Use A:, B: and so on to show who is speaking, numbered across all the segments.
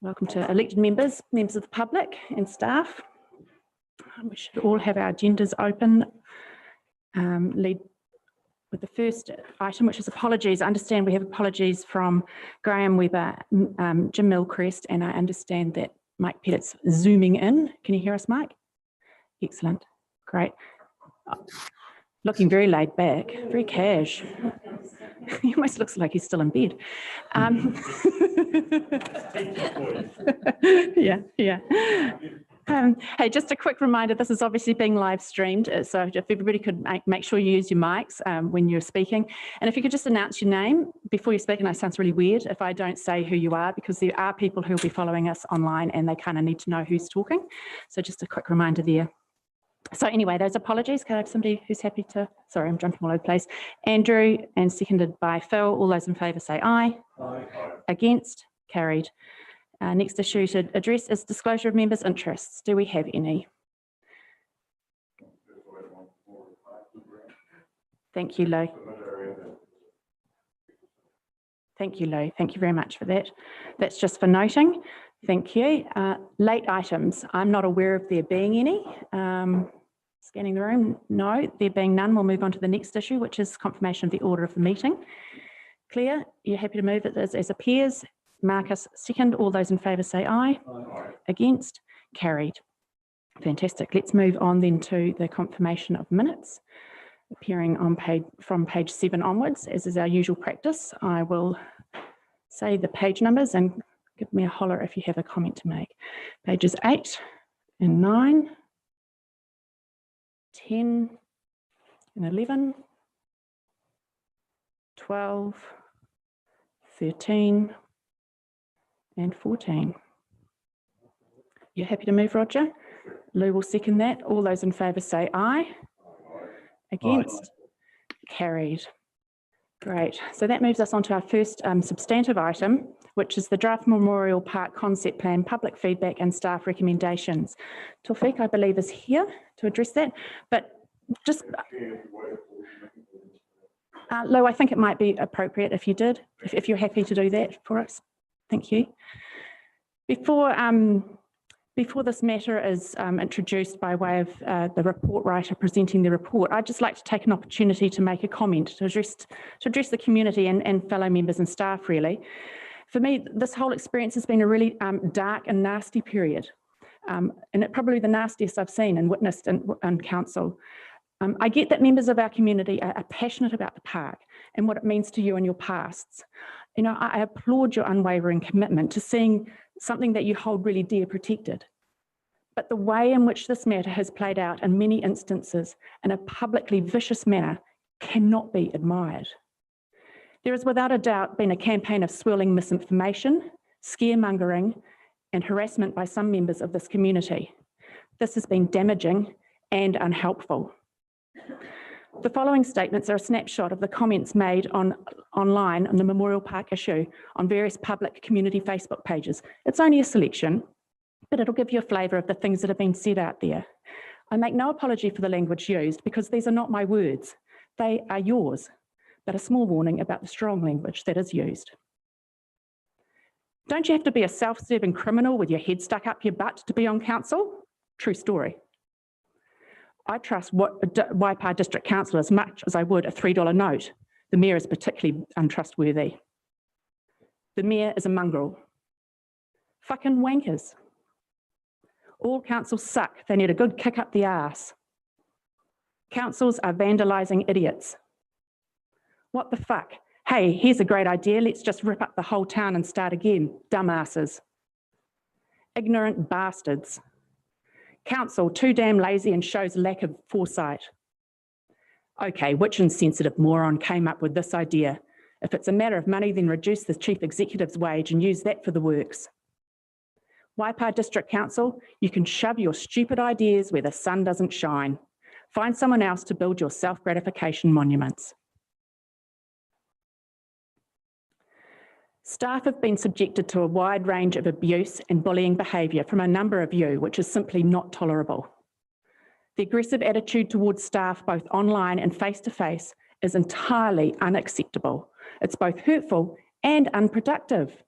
A: Welcome to elected members, members of the public and staff. We should all have our agendas open. Lead with the first item, which is apologies. I understand we have apologies from Graham Webber, Jim Milcrest, and I understand that Mike Pettit's zooming in. Can you hear us, Mike? Excellent, great. Looking very laid back, very cash. He almost looks like he's still in bed. Yeah. Hey, just a quick reminder, this is obviously being live streamed, so if everybody could make sure you use your mics when you're speaking. And if you could just announce your name before you speak, and that sounds really weird if I don't say who you are, because there are people who will be following us online and they kind of need to know who's talking. So just a quick reminder there. So anyway, those apologies. Can I have somebody who's happy to, sorry, I'm jumping all over the place. Andrew, and seconded by Phil. All those in favour say aye. Aye. Against? Carried. Next issue to address is disclosure of members' interests. Do we have any? Thank you, Lou. Thank you, Lou. Thank you very much for that. That's just for noting. Thank you. Late items. I'm not aware of there being any. Scanning the room. No, there being none. We'll move on to the next issue, which is confirmation of the order of the meeting. Claire, you're happy to move it as appears. Marcus, second. All those in favour say aye. Aye. Against? Carried. Fantastic. Let's move on then to the confirmation of minutes. Appearing on from page 7 onwards, as is our usual practice. I will say the page numbers and give me a holler if you have a comment to make. Pages 8 and 9, 10 and 11, 12, 13 and 14. You're happy to move, Roger? Lou will second that. All those in favour say aye. Against? Aye. Carried. Great. So that moves us on to our first substantive item, which is the draft Memorial Park Concept Plan, public feedback and staff recommendations. Tawfiq, I believe, is here to address that, but just... Lou, I think it might be appropriate if you did, if you're happy to do that for us. Thank you. Before this matter is introduced by way of the report writer presenting the report, I'd just like to take an opportunity to make a comment to address the community and fellow members and staff, really. For me, this whole experience has been a really dark and nasty period, and it's probably the nastiest I've seen and witnessed in council. I get that members of our community are passionate about the park and what it means to you and your pasts. You know, I applaud your unwavering commitment to seeing something that you hold really dear protected. But the way in which this matter has played out in many instances in a publicly vicious manner cannot be admired. There has without a doubt been a campaign of swirling misinformation, scaremongering, and harassment by some members of this community. This has been damaging and unhelpful. The following statements are a snapshot of the comments made online on the Memorial Park issue on various public community Facebook pages. It's only a selection, but it'll give you a flavour of the things that have been said out there. I make no apology for the language used because these are not my words. They are yours, but a small warning about the strong language that is used. Don't you have to be a self-serving criminal with your head stuck up your butt to be on council? True story. I trust Waipa District Council as much as I would a $3 note. The Mayor is particularly untrustworthy. The Mayor is a mongrel. Fucking wankers. All councils suck. They need a good kick up the arse. Councils are vandalising idiots. What the fuck? Hey, here's a great idea. Let's just rip up the whole town and start again. Dumbasses. Ignorant bastards. Council, too damn lazy and shows lack of foresight. Okay, which insensitive moron came up with this idea? If it's a matter of money, then reduce the chief executive's wage and use that for the works. Waipa District Council, you can shove your stupid ideas where the sun doesn't shine. Find someone else to build your self-gratification monuments. Staff have been subjected to a wide range of abuse and bullying behaviour from a number of you, which is simply not tolerable. The aggressive attitude towards staff, both online and face-to-face, is entirely unacceptable. It's both hurtful and unproductive.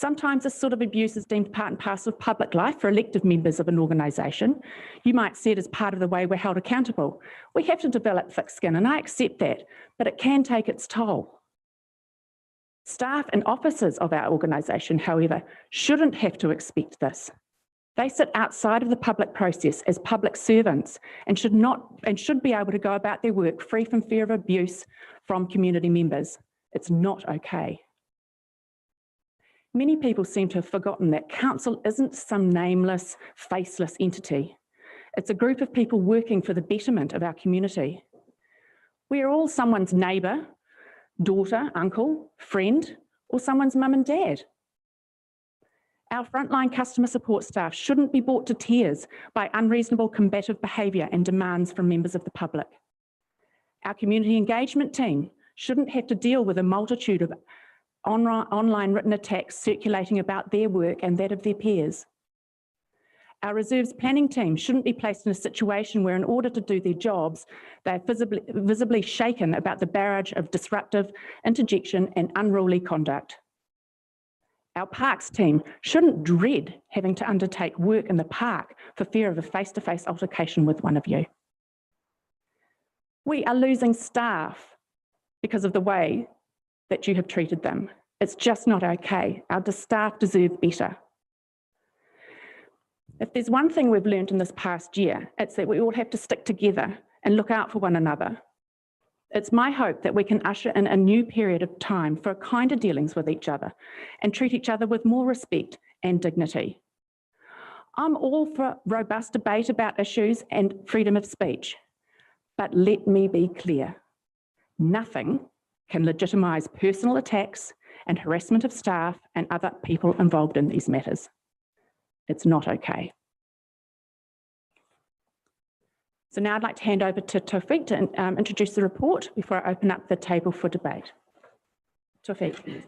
A: Sometimes this sort of abuse is deemed part and parcel of public life for elected members of an organisation. You might see it as part of the way we're held accountable. We have to develop thick skin, and I accept that, but it can take its toll. Staff and officers of our organisation, however, shouldn't have to expect this. They sit outside of the public process as public servants and should be able to go about their work free from fear of abuse from community members. It's not okay. Many people seem to have forgotten that council isn't some nameless, faceless entity. It's a group of people working for the betterment of our community. We are all someone's neighbour, daughter, uncle, friend, or someone's mum and dad. Our frontline customer support staff shouldn't be brought to tears by unreasonable combative behaviour and demands from members of the public. Our community engagement team shouldn't have to deal with a multitude of online written attacks circulating about their work and that of their peers. Our reserves planning team shouldn't be placed in a situation where, in order to do their jobs, they're visibly shaken about the barrage of disruptive interjection and unruly conduct. Our parks team shouldn't dread having to undertake work in the park for fear of a face-to-face altercation with one of you. We are losing staff because of the way that you have treated them. It's just not okay. Our staff deserve better. If there's one thing we've learned in this past year, it's that we all have to stick together and look out for one another. It's my hope that we can usher in a new period of time for kinder dealings with each other and treat each other with more respect and dignity. I'm all for robust debate about issues and freedom of speech, but let me be clear. Nothing can legitimise personal attacks and harassment of staff and other people involved in these matters. It's not okay. So now I'd like to hand over to Tawfiq to introduce the report before I open up the table for debate. Tawfiq.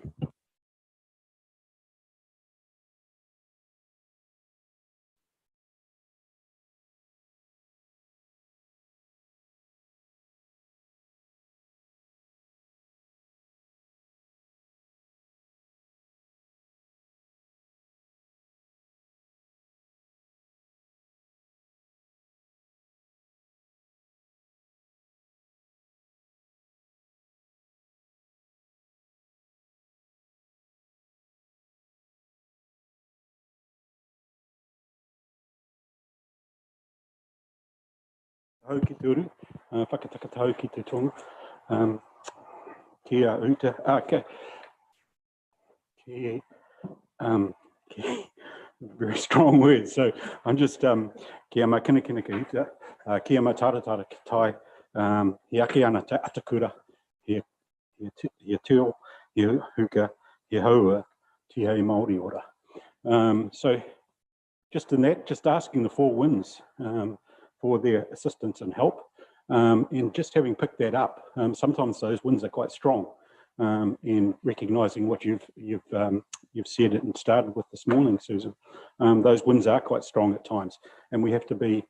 B: Hau ki te uru, whakatakatau ki te tonga, kia uta, very strong words, so I'm just, kia ma kina ki uta, kia ma taratara ki tai, he ake ana te atakura, he teo, he huka, he haua, te hei Māori ora. So just in that, just asking the four winds, for their assistance and help, and just having picked that up, sometimes those winds are quite strong, and recognising what you've said and started with this morning, Susan. Those winds are quite strong at times, and we have to be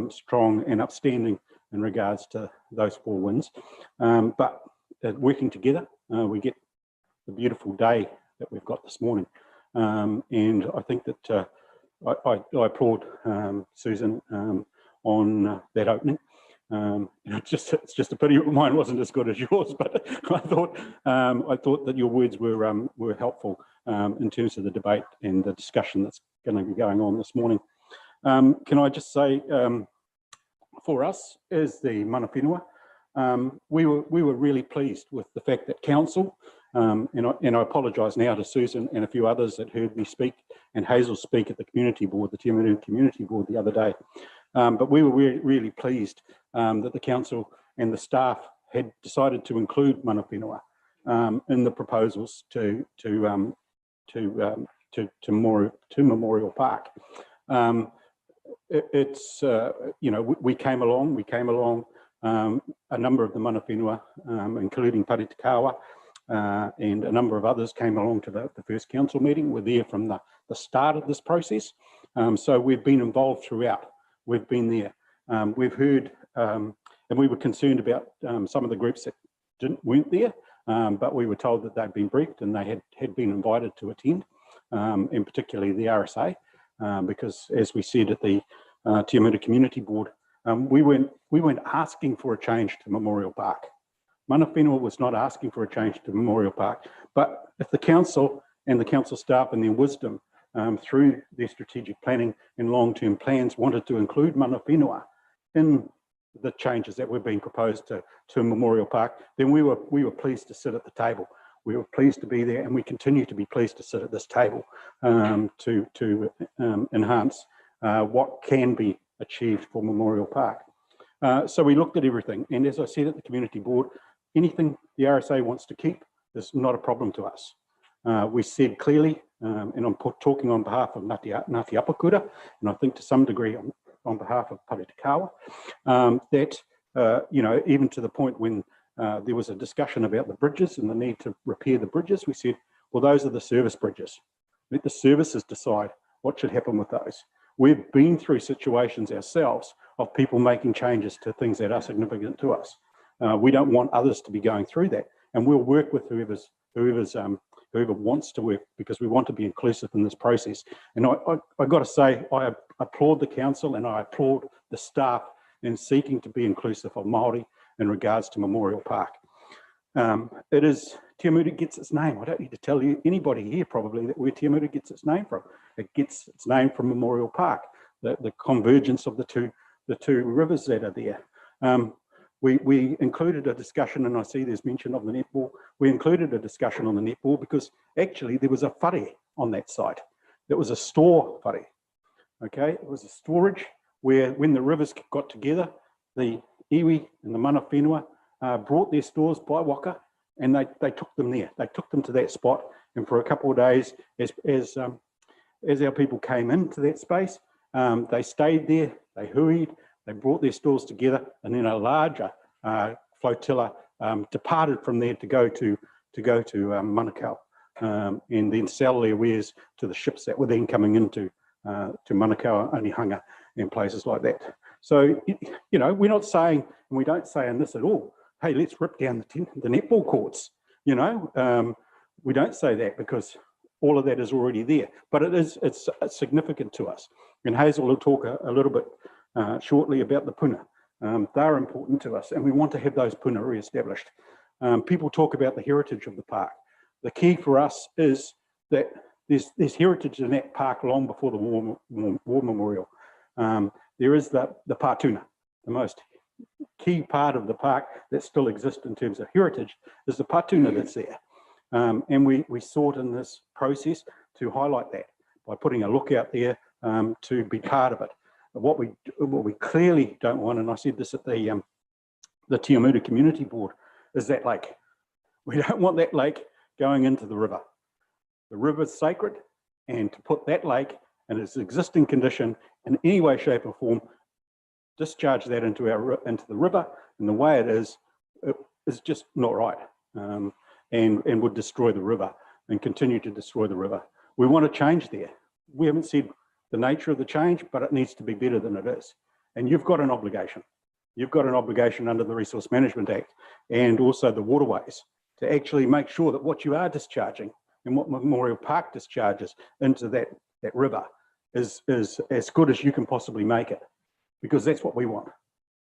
B: strong and upstanding in regards to those four winds. But working together, we get the beautiful day that we've got this morning, and I think that I applaud Susan on that opening. It's just a pity mine wasn't as good as yours, but I thought that your words were helpful in terms of the debate and the discussion that's going to be going on this morning. Can I just say, for us as the mana whenua, we were really pleased with the fact that council, and I apologise now to Susan and a few others that heard me speak and Hazel speak at the community board, the Timaru Community Board the other day. But we were really pleased that the council and the staff had decided to include mana whenua in the proposals to Memorial Park. It's you know, we came along. A number of the mana whenua, including Paritakawa, and a number of others came along to the first council meeting. We're there from the start of this process, so we've been involved throughout. We've been there. We've heard, and we were concerned about some of the groups that weren't there, but we were told that they'd been briefed and they had been invited to attend. and particularly the RSA, because as we said at the Te Amutu Community Board, we weren't asking for a change to Memorial Park. Mana Whenua was not asking for a change to Memorial Park, but if the council and the council staff and their wisdom through their strategic planning and long-term plans wanted to include Mana Whenua in the changes that were being proposed to Memorial Park, then we were pleased to sit at the table. We were pleased to be there, and we continue to be pleased to sit at this table to enhance what can be achieved for Memorial Park. So we looked at everything, and as I said at the community board, anything the RSA wants to keep is not a problem to us. We said clearly, and I'm talking on behalf of Ngāti Apakura, and I think to some degree on behalf of Paretikawa, that, you know, even to the point when there was a discussion about the bridges and the need to repair the bridges, we said, well, those are the service bridges. Let the services decide what should happen with those. We've been through situations ourselves of people making changes to things that are significant to us. We don't want others to be going through that, and we'll work with whoever wants to work, because we want to be inclusive in this process. And I got to say, I applaud the council and I applaud the staff in seeking to be inclusive of Māori in regards to Memorial Park. It is, Te Amutu gets its name. I don't need to tell you, anybody here probably, that where Te Amutu gets its name from. It gets its name from Memorial Park, the convergence of the two rivers that are there. We included a discussion, and I see there's mention of the netball. We included a discussion on the netball because actually there was a whare on that site. It was a store whare, okay? It was a storage where when the rivers got together, the iwi and the Mana Whenua brought their stores by waka, and they took them there. They took them to that spot, and for a couple of days, as our people came into that space, they stayed there, they huied, they brought their stores together, and then a larger flotilla departed from there to go to Manukau, and then sell their wares to the ships that were then coming into to Manukau, Onehunga, and places like that. So, you know, we're not saying, and we don't say in this at all, hey, let's rip down the netball courts. You know, we don't say that because all of that is already there. But it's significant to us. And Hazel will talk a little bit shortly about the puna. They're important to us, and we want to have those puna re-established. People talk about the heritage of the park. The key for us is that there's heritage in that park long before the war memorial. There is the Pātuna, the most key part of the park that still exists in terms of heritage is the Pātuna that's there. And we sought in this process to highlight that by putting a lookout there to be part of it. But what we clearly don't want, and I said this at the Te Amutu Community Board, is that lake. We don't want that lake going into the river. The river's sacred, and to put that lake in its existing condition in any way, shape or form, discharge that into the river in the way it is just not right, and would destroy the river and continue to destroy the river. We want to change there. We haven't said the nature of the change, but it needs to be better than it is. And you've got an obligation. You've got an obligation under the Resource Management Act and also the waterways to actually make sure that what you are discharging and what Memorial Park discharges into that river is as good as you can possibly make it, because that's what we want.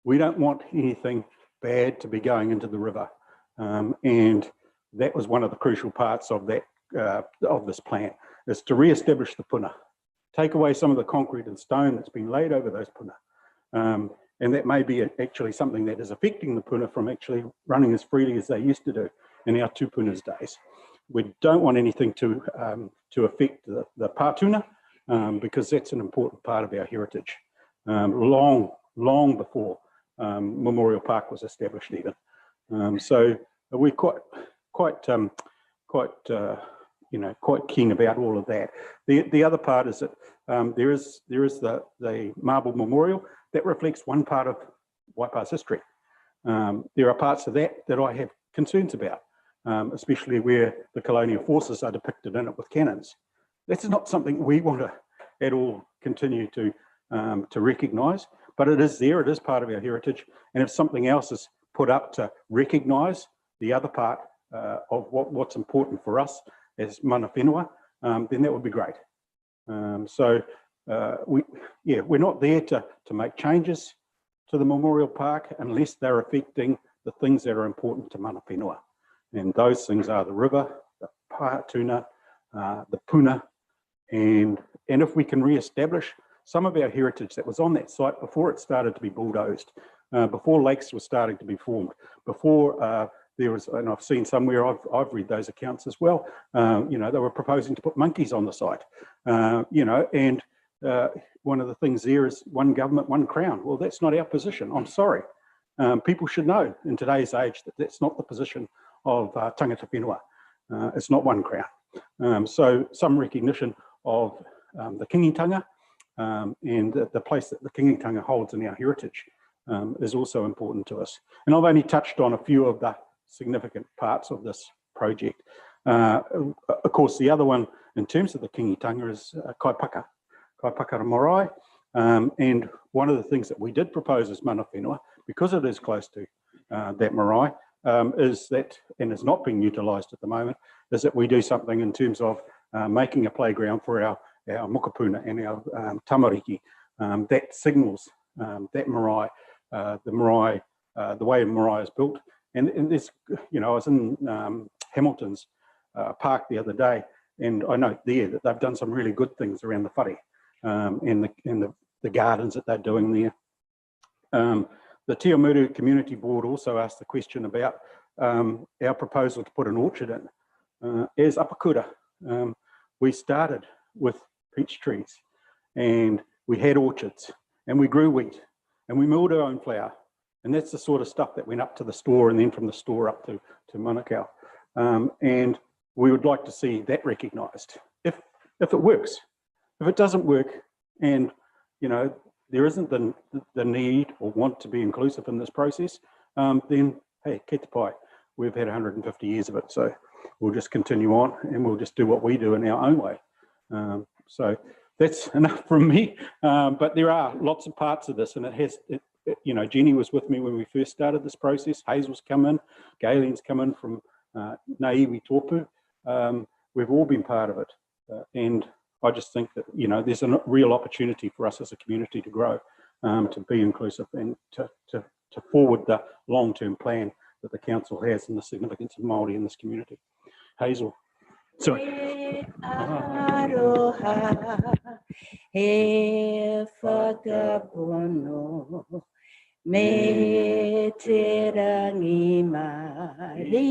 B: We don't want anything bad to be going into the river. And that was one of the crucial parts of that of this plan, is to re-establish the puna, take away some of the concrete and stone that's been laid over those puna. And that may be actually something that is affecting the puna from actually running as freely as they used to do in our tupuna's days. We don't want anything to affect the Pātuna, because that's an important part of our heritage, long before Memorial Park was established even. So we're quite keen about all of that. The other part is that there is the marble memorial that reflects one part of Waipa's history. There are parts of that I have concerns about, especially where the colonial forces are depicted in it with cannons. That's not something we want to at all continue to recognise, but it is there, it is part of our heritage, and if something else is put up to recognise the other part of what's important for us as Mana Whenua, then that would be great. We're not there to make changes to the Memorial Park unless they're affecting the things that are important to mana whenua. And those things are the river, the paatuna, the puna, and if we can re-establish some of our heritage that was on that site before it started to be bulldozed, before lakes were starting to be formed, before there was, and I've seen somewhere, I've read those accounts as well, you know, they were proposing to put monkeys on the site, you know, and one of the things there is one government, one crown. Well, that's not our position. I'm sorry. People should know in today's age that that's not the position of tangata whenua. It's not one crown. So some recognition of the kingitanga and the place that the kingitanga holds in our heritage is also important to us. And I've only touched on a few of the significant parts of this project. Of course, the other one in terms of the kingitanga is kaipaka marae. And one of the things that we did propose as mana whenua, because it is close to that marae, is that, and is not being utilised at the moment, is that we do something in terms of making a playground for our mokopuna and our tamariki that signals that marae, the way marae is built. And this, you know, I was in Hamilton's park the other day, and I note there that they've done some really good things around the whare and the gardens that they're doing there. The Te Amuru Community Board also asked the question about our proposal to put an orchard in. As Apakura, we started with peach trees and we had orchards and we grew wheat and we milled our own flour. And that's the sort of stuff that went up to the store and then from the store up to Manukau. And we would like to see that recognised if it works. If it doesn't work and, you know, there isn't the need or want to be inclusive in this process, then, hey, kei te pai, we've had 150 years of it. So we'll just continue on and we'll just do what we do in our own way. So that's enough from me. But there are lots of parts of this, and you know, Jenny was with me when we first started this process. Hazel's come in, Galen's come in from Naiwi Tōpu. We've all been part of it. And I just think that, you know, there's a real opportunity for us as a community to grow, to be inclusive and to forward the long-term plan that the council has and the significance of Māori in this community. Hazel. Sorry.
C: He whakapono me te rangi mari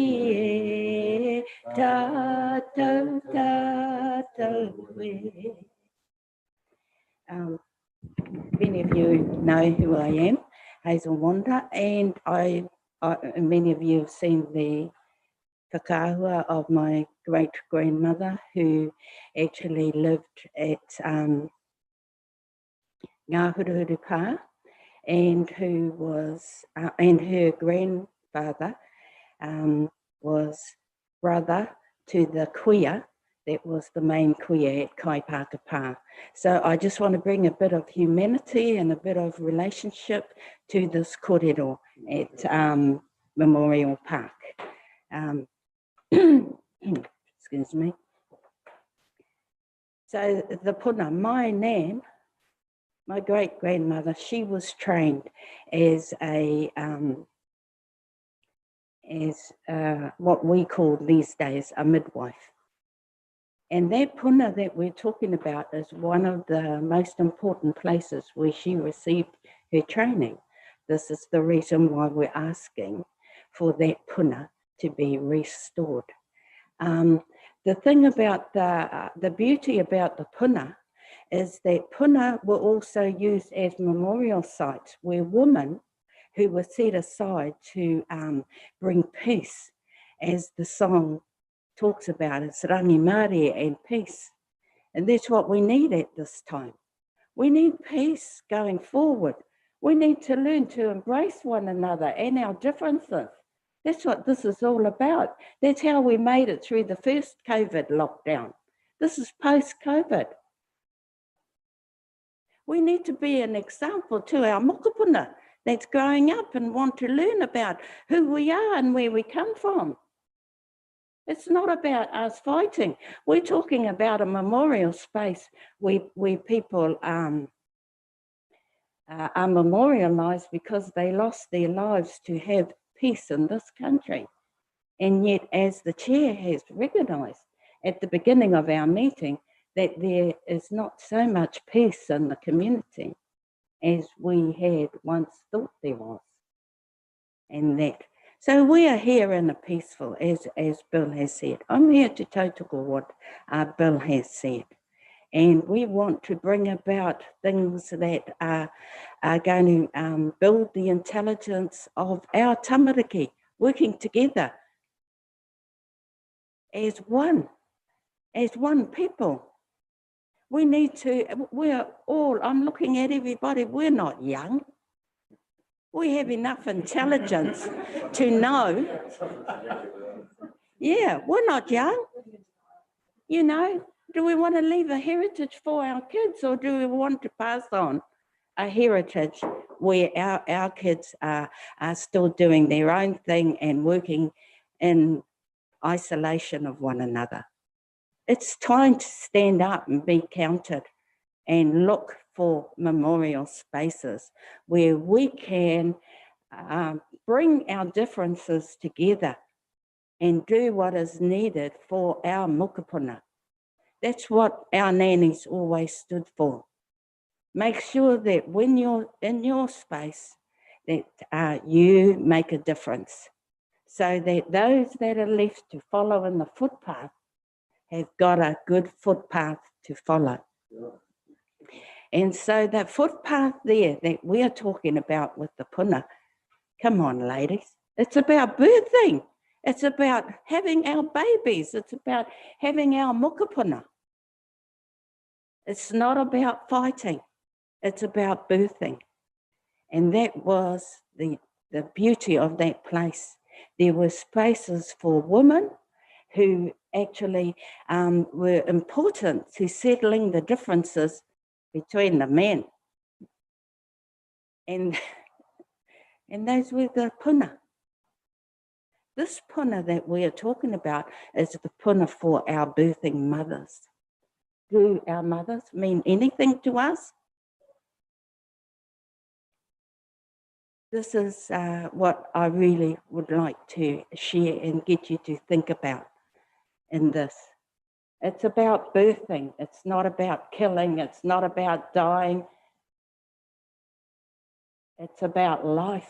C: tātou e. Many of you know who I am, Hazel Wanda, and many of you have seen the whakaahua of my great-grandmother who actually lived at Ngā Huruhuru Pā, and who was, and her grandfather was brother to the kuia that was the main kuia at Kaipaka Pā. So I just want to bring a bit of humanity and a bit of relationship to this kōrero at Memorial Park. Excuse me. So the puna, my nan, my great-grandmother, she was trained as what we call these days a midwife. And that puna that we're talking about is one of the most important places where she received her training. This is the reason why we're asking for that puna to be restored. The thing about the beauty about the puna is that puna were also used as memorial sites where women who were set aside to bring peace, as the song talks about, it's rangi mare and peace. And that's what we need at this time. We need peace going forward. We need to learn to embrace one another and our differences. That's what this is all about. That's how we made it through the first COVID lockdown. This is post-COVID. We need to be an example to our mokopuna that's growing up and want to learn about who we are and where we come from. It's not about us fighting. We're talking about a memorial space where people are memorialised because they lost their lives to have peace in this country. And yet, as the chair has recognised at the beginning of our meeting, that there is not so much peace in the community as we had once thought there was. And that, so we are here in a peaceful, as Bill has said. I'm here to tautoko what Bill has said. And we want to bring about things that are going to build the intelligence of our tamariki, working together as one people. We need to, we're all, I'm looking at everybody, we're not young. We have enough intelligence to know. Yeah, we're not young. You know, do we want to leave a heritage for our kids, or do we want to pass on a heritage where our kids are still doing their own thing and working in isolation of one another? It's time to stand up and be counted and look for memorial spaces where we can bring our differences together and do what is needed for our mokopuna. That's what our nannies always stood for. Make sure that when you're in your space, that you make a difference, so that those that are left to follow in the footpath have got a good footpath to follow. And so that footpath there that we're talking about with the puna, come on ladies, it's about birthing. It's about having our babies. It's about having our mokopuna. It's not about fighting. It's about birthing. And that was the beauty of that place. There were spaces for women who actually were important to settling the differences between the men. And those were the puna. This puna that we are talking about is the puna for our birthing mothers. Do our mothers mean anything to us? This is what I really would like to share and get you to think about in this. It's about birthing. It's not about killing. It's not about dying. It's about life.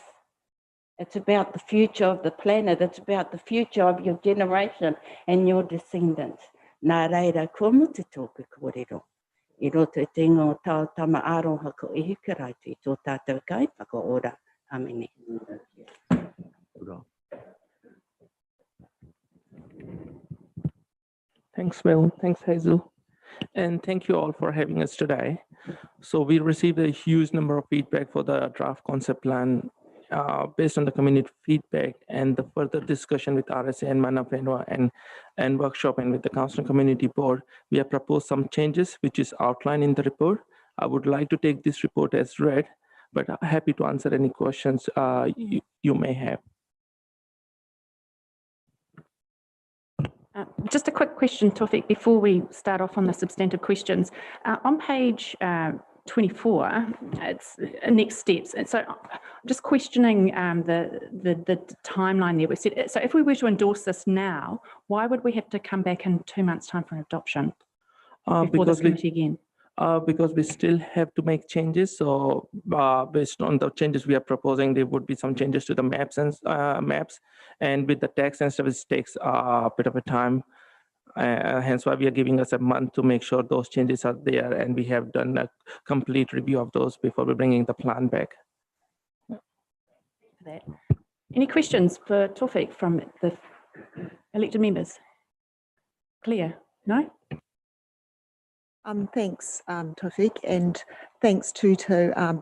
C: It's about the future of the planet. It's about the future of your generation and your descendants. Nā reira, kua mutu tōku kōrero. I roto te ngō tau tama aroha ko e hikaraitu I tō tātou kai whakaora. Amene.
D: Thanks, Will. Thanks, Hazel. And thank you all for having us today. So we received a huge number of feedback for the draft concept plan. Based on the community feedback and the further discussion with RSA and Mana Whenua and workshop and with the Council and Community Board, we have proposed some changes, which is outlined in the report. I would like to take this report as read, but I'm happy to answer any questions you may have.
A: Just a quick question, Tawfiq, before we start off on the substantive questions. On page 24, it's next steps. And so I'm just questioning the timeline there. We said, so if we were to endorse this now, why would we have to come back in 2 months' time for an adoption before this committee again?
D: Because we still have to make changes. So based on the changes we are proposing, there would be some changes to the maps and with the text and stuff, it takes a bit of a time. Hence why we are giving us a month to make sure those changes are there, and we have done a complete review of those before we're bringing the plan back.
A: Any questions for Tawfiq from the elected members? Claire, no?
E: Thanks, Tawfiq, and thanks to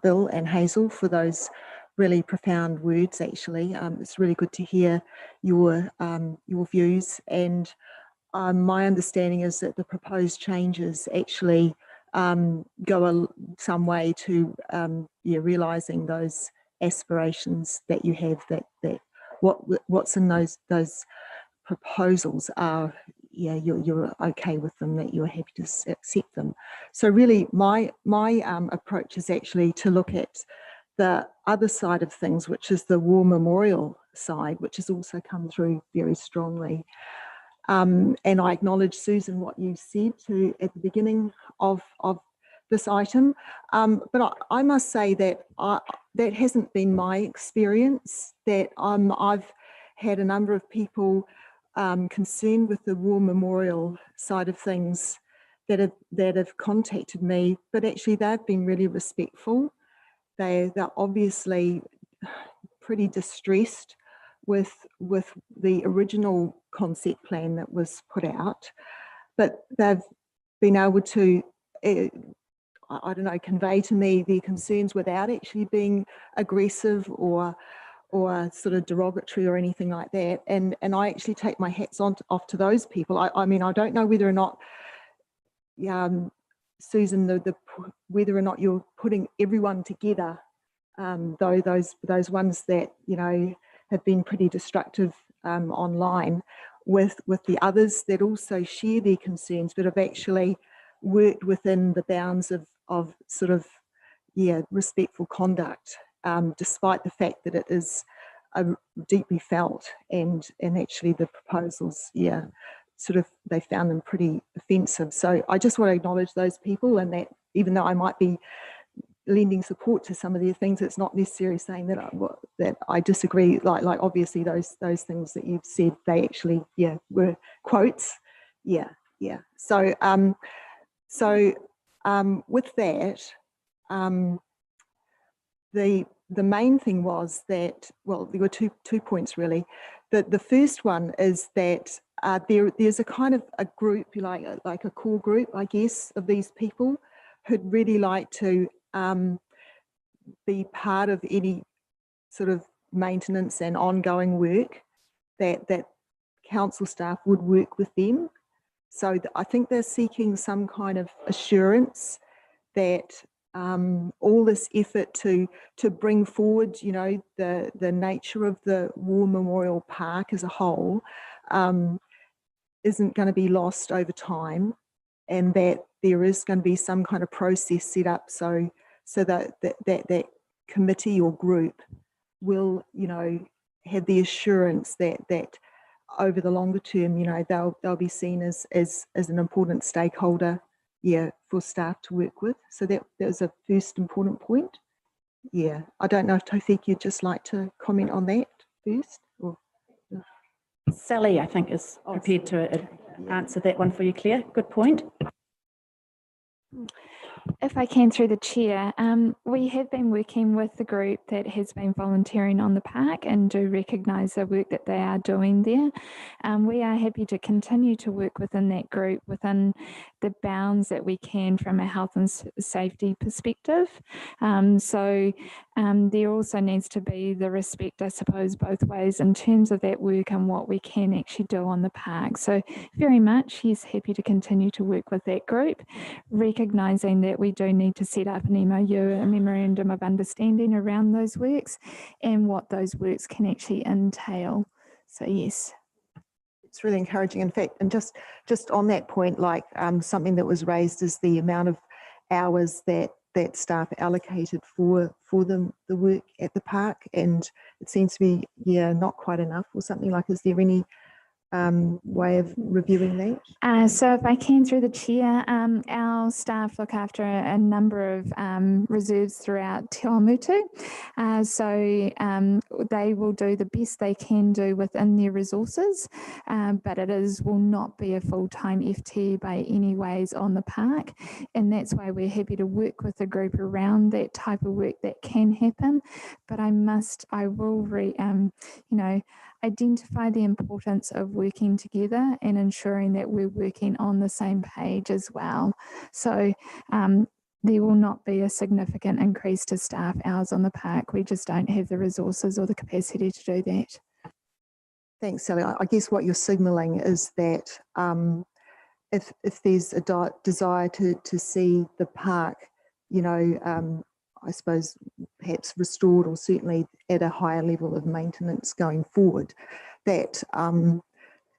E: Bill and Hazel for those really profound words. Actually, it's really good to hear your views, and my understanding is that the proposed changes actually go some way to realising those aspirations that you have. That what's in those proposals are, yeah, you're okay with them, that you're happy to accept them. So really my approach is actually to look at the other side of things, which is the war memorial side, which has also come through very strongly. And I acknowledge, Susan, what you said at the beginning of this item, but I must say that that hasn't been my experience. That I've had a number of people concerned with the war memorial side of things that have contacted me, but actually they've been really respectful. They're obviously pretty distressed with the original concept plan that was put out, but they've been able to, I don't know, convey to me their concerns without actually being aggressive or sort of derogatory or anything like that. And I actually take my hats off to those people. I mean, I don't know whether or not, Susan, whether or not you're putting everyone together, though those ones that, you know, have been pretty destructive online, with the others that also share their concerns, but have actually worked within the bounds of sort of, respectful conduct, despite the fact that it is deeply felt, and actually the proposals, sort of, they found them pretty offensive. So I just want to acknowledge those people, and that even though I might be lending support to some of their things, it's not necessarily saying that I disagree. Like obviously those things that you've said, they actually were quotes. So with that, the main thing was that, well, there were two points really. The first one is that there's a kind of a group, like a core group, I guess, of these people who'd really like to be part of any sort of maintenance and ongoing work, that council staff would work with them. So I think they're seeking some kind of assurance that all this effort to bring forward, you know, the nature of the War Memorial Park as a whole isn't going to be lost over time, and that there is going to be some kind of process set up so that committee or group will, you know, have the assurance that over the longer term, you know, they'll be seen as an important stakeholder, for staff to work with. So that was a first important point. I don't know if Tofik, you'd just like to comment on that first, or
A: Sally, I think, is prepared to answer that one for you, Claire. Good point.
F: If I can, through the chair, we have been working with the group that has been volunteering on the park and do recognise the work that they are doing there. We are happy to continue to work within that group within the bounds that we can from a health and safety perspective. So there also needs to be the respect, I suppose, both ways in terms of that work and what we can actually do on the park. So very much, he's happy to continue to work with that group, recognising that we do need to set up an MOU, a memorandum of understanding around those works and what those works can actually entail. So yes.
E: It's really encouraging. In fact, and just on that point, like something that was raised is the amount of hours that staff allocated for the work at the park, and it seems to be not quite enough or something. Like, is there any way of reviewing that?
F: So if I can, through the chair, our staff look after a number of reserves throughout Te Awamutu. So they will do the best they can do within their resources, but will not be a full-time FTE by any ways on the park. And that's why we're happy to work with the group around that type of work that can happen. But I will identify the importance of working together and ensuring that we're working on the same page as well. So there will not be a significant increase to staff hours on the park. We just don't have the resources or the capacity to do that.
E: Thanks, Sally. I guess what you're signalling is that if there's a desire to see the park, I suppose perhaps restored, or certainly at a higher level of maintenance going forward, that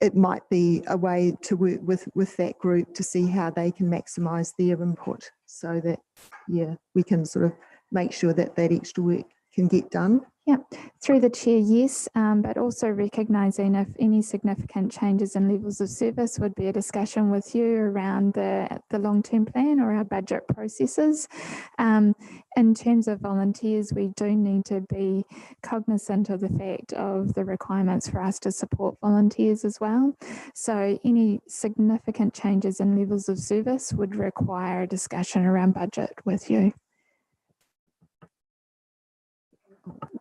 E: it might be a way to work with that group to see how they can maximise their input, so that, yeah, we can sort of make sure that that extra work can get done.
F: Yeah, through the chair, yes, but also recognising if any significant changes in levels of service would be a discussion with you around the long-term plan or our budget processes. In terms of volunteers, we do need to be cognisant of the fact of the requirements for us to support volunteers as well. So any significant changes in levels of service would require a discussion around budget with you.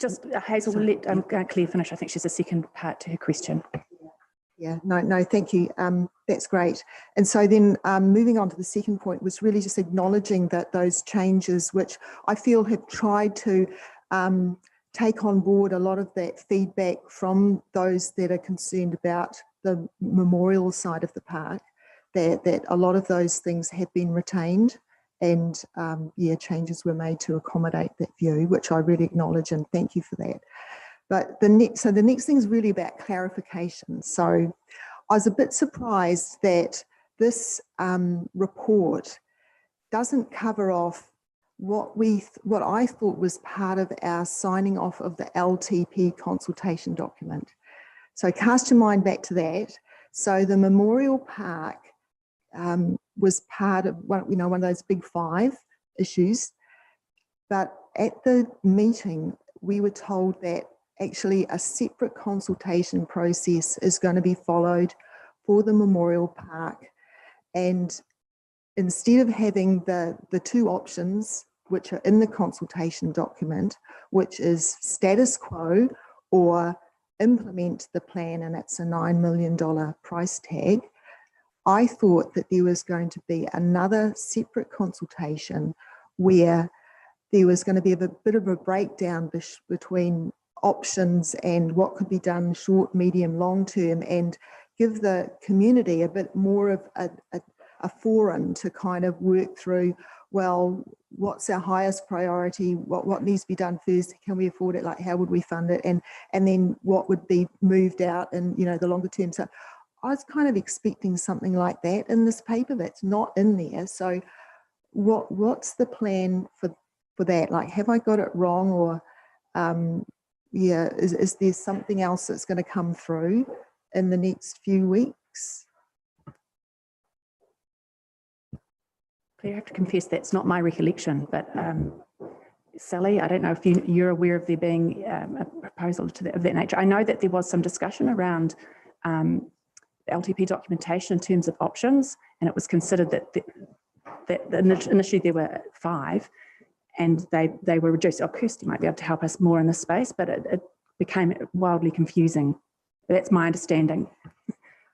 A: Just Hazel, we'll let Claire finish. I think she's a second part to her question.
E: Yeah, no, thank you. That's great. And so then moving on to the second point was really just acknowledging that those changes, which I feel have tried to take on board a lot of that feedback from those that are concerned about the memorial side of the park, that a lot of those things have been retained. And yeah, changes were made to accommodate that view, which I really acknowledge and thank you for that. But the next thing is really about clarification. So I was a bit surprised that this report doesn't cover off what I thought was part of our signing off of the LTP consultation document. So cast your mind back to that. So the Memorial Park was part of one of those big 5 issues. But at the meeting, we were told that actually a separate consultation process is going to be followed for the Memorial Park. And instead of having the 2 options, which are in the consultation document, which is status quo or implement the plan, and it's a $9 million price tag, I thought that there was going to be another separate consultation where there was going to be a bit of a breakdown between options and what could be done short, medium, long term, and give the community a bit more of a forum to kind of work through, well, what's our highest priority, what needs to be done first, can we afford it, like how would we fund it, and then what would be moved out and, you know, the longer term. So I was kind of expecting something like that in this paper that's not in there. So what's the plan for that? Like, have I got it wrong, or yeah, is there something else that's going to come through in the next few weeks?
A: Claire, I have to confess that's not my recollection, but Sally, I don't know if you're aware of there being a proposal of that nature. I know that there was some discussion around LTP documentation in terms of options, and it was considered that initially there were 5 and they were reduced. Oh, Kirsty might be able to help us more in this space, but it became wildly confusing. That's my understanding.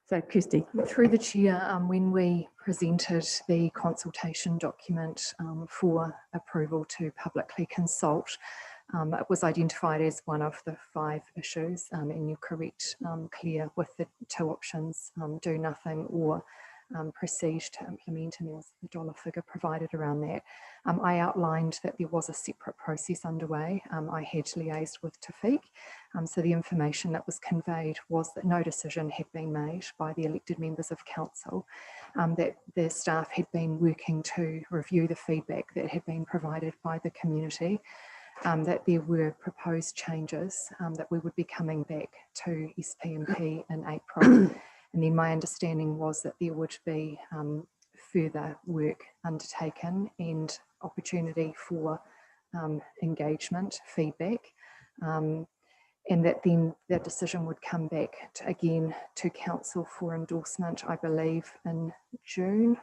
A: So Kirsty.
G: Through the chair, when we presented the consultation document for approval to publicly consult, it was identified as one of the 5 issues, and you're correct, Claire, with the 2 options, do nothing or proceed to implement, and there was the dollar figure provided around that. I outlined that there was a separate process underway. I had liaised with Tafik, so the information that was conveyed was that no decision had been made by the elected members of council, that the staff had been working to review the feedback that had been provided by the community, that there were proposed changes, that we would be coming back to SPMP in April. And then my understanding was that there would be further work undertaken and opportunity for engagement, feedback, and that then the decision would come back again to council for endorsement, I believe, in June.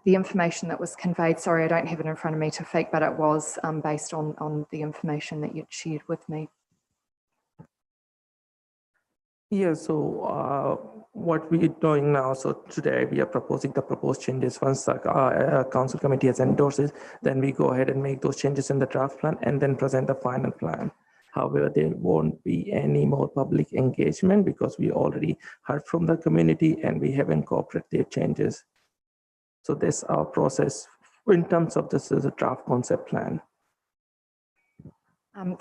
G: The information that was conveyed, sorry, I don't have it in front of me to fake, but it was based on the information that you'd shared with me.
D: Yeah, so what we're doing now, so today we are proposing the proposed changes. Once the council committee has endorsed it, then we go ahead and make those changes in the draft plan and then present the final plan. However, there won't be any more public engagement because we already heard from the community and we have incorporated their changes. So that's our process in terms of this is a draft concept plan.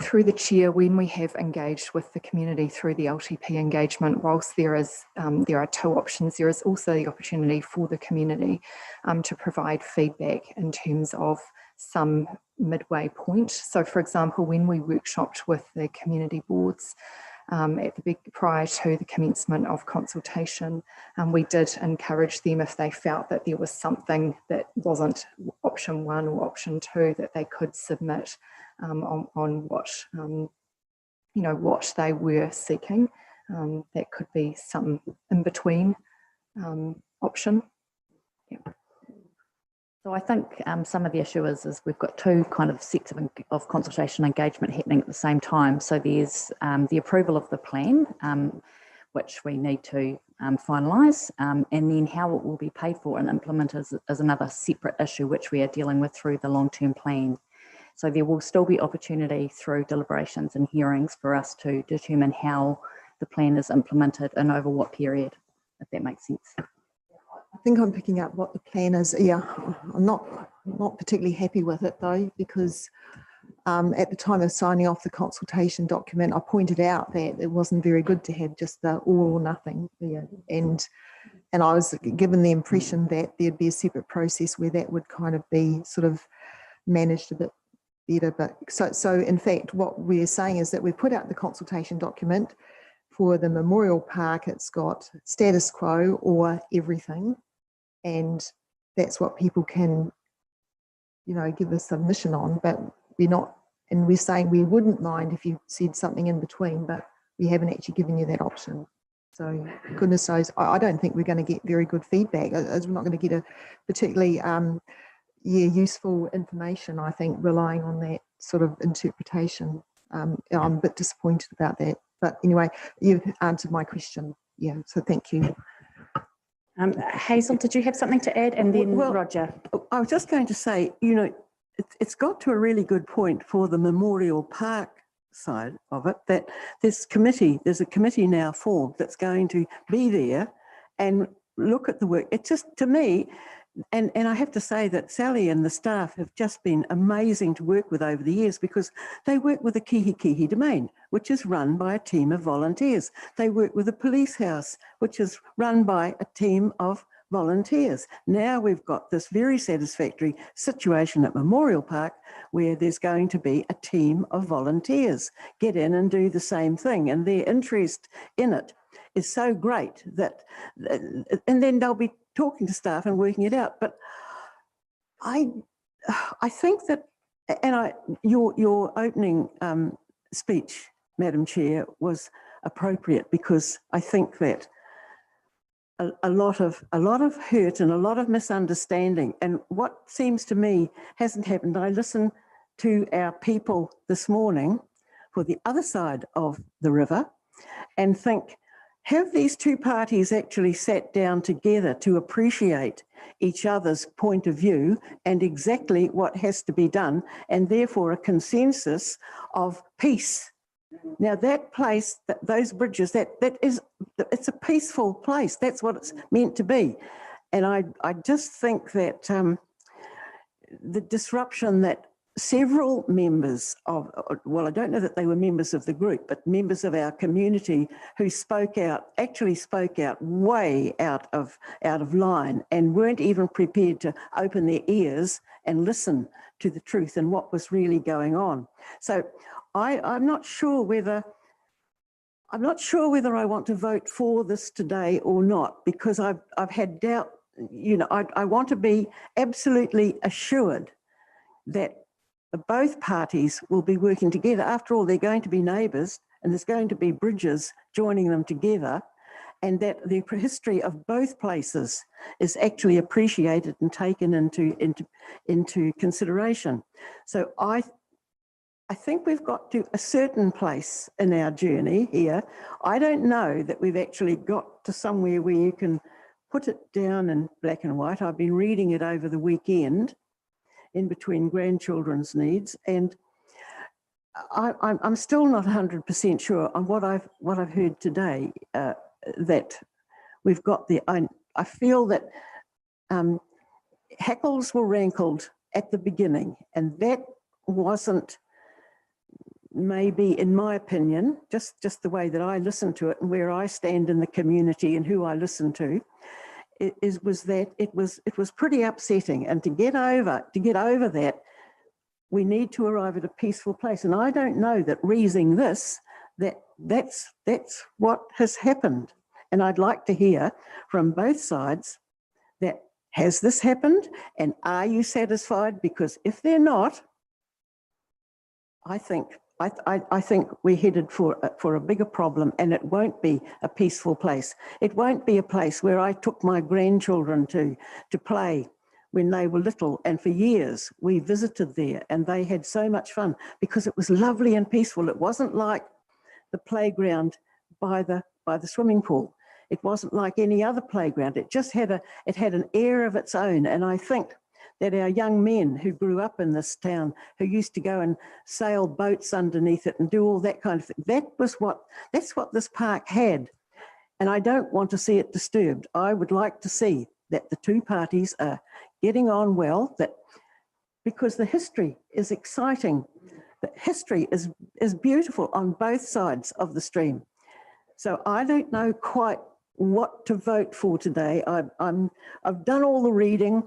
G: Through the chair, when we have engaged with the community through the LTP engagement, whilst there are two options, there is also the opportunity for the community to provide feedback in terms of some midway point. So, for example, when we workshopped with the community boards prior to the commencement of consultation, we did encourage them, if they felt that there was something that wasn't option 1 or option 2, that they could submit on what what they were seeking. That could be some in between option. Yeah.
H: So I think some of the issue is we've got two kind of sets of consultation engagement happening at the same time. So there's the approval of the plan, which we need to finalise, and then how it will be paid for and implemented is another separate issue which we are dealing with through the long-term plan. So there will still be opportunity through deliberations and hearings for us to determine how the plan is implemented and over what period, if that makes sense.
E: I think I'm picking up what the plan is. Yeah, I'm not particularly happy with it though, because at the time of signing off the consultation document, I pointed out that it wasn't very good to have just the all or nothing. Yeah, and I was given the impression that there'd be a separate process where that would kind of be sort of managed a bit better. But so in fact, what we're saying is that we've put out the consultation document for the memorial park. It's got status quo or everything, and that's what people can, give a submission on. But we're not, and we're saying we wouldn't mind if you said something in between, but we haven't actually given you that option. So goodness knows, I don't think we're going to get very good feedback. As we're not going to get a particularly useful information, I think, relying on that sort of interpretation. I'm a bit disappointed about that. But anyway, you've answered my question. Yeah, so thank you.
A: Hazel, did you have something to add? And then Roger.
I: I was just going to say, it's got to a really good point for the Memorial Park side of it, that there's a committee now formed that's going to be there and look at the work. It just, to me, and I have to say that Sally and the staff have just been amazing to work with over the years, because they work with the Kihikihi Domain, which is run by a team of volunteers. They work with the police house, which is run by a team of volunteers. Now we've got this very satisfactory situation at Memorial Park where there's going to be a team of volunteers get in and do the same thing, and their interest in it is so great that, and then they'll be talking to staff and working it out. But I think that, and your opening speech, Madam Chair, was appropriate, because I think that a lot of hurt and a lot of misunderstanding, and what seems to me hasn't happened. I listened to our people this morning for the other side of the river and think, have these two parties actually sat down together to appreciate each other's point of view and exactly what has to be done, and therefore a consensus of peace? Now that place, those bridges, it's a peaceful place. That's what it's meant to be. And I just think that the disruption that several members of, well, I don't know that they were members of the group, but members of our community who actually spoke out way out of line and weren't even prepared to open their ears and listen to the truth and what was really going on. So I'm not sure whether I want to vote for this today or not, because I've had doubt. I want to be absolutely assured that both parties will be working together. After all, they're going to be neighbours, and there's going to be bridges joining them together, and that the history of both places is actually appreciated and taken into consideration. So I think we've got to a certain place in our journey here. I don't know that we've actually got to somewhere where you can put it down in black and white. I've been reading it over the weekend in between grandchildren's needs, and I'm still not 100% sure on what I've heard today, that we've got the, I feel that hackles were rankled at the beginning, and that wasn't maybe, in my opinion, just the way that I listen to it and where I stand in the community and who I listen to, was that it was pretty upsetting. And to get over that, we need to arrive at a peaceful place. And I don't know that raising this, that's what has happened. And I'd like to hear from both sides that, has this happened? And are you satisfied? Because if they're not, I think we're headed for a bigger problem, and it won't be a peaceful place. It won't be a place where I took my grandchildren to play when they were little, and for years we visited there and they had so much fun because it was lovely and peaceful. It wasn't like the playground by the swimming pool. It wasn't like any other playground. It just had an air of its own. And I think that our young men who grew up in this town, who used to go and sail boats underneath it and do all that kind of thing, that's what this park had. And I don't want to see it disturbed. I would like to see that the two parties are getting on well, because the history is exciting. The history is beautiful on both sides of the stream. So I don't know quite what to vote for today. I've done all the reading.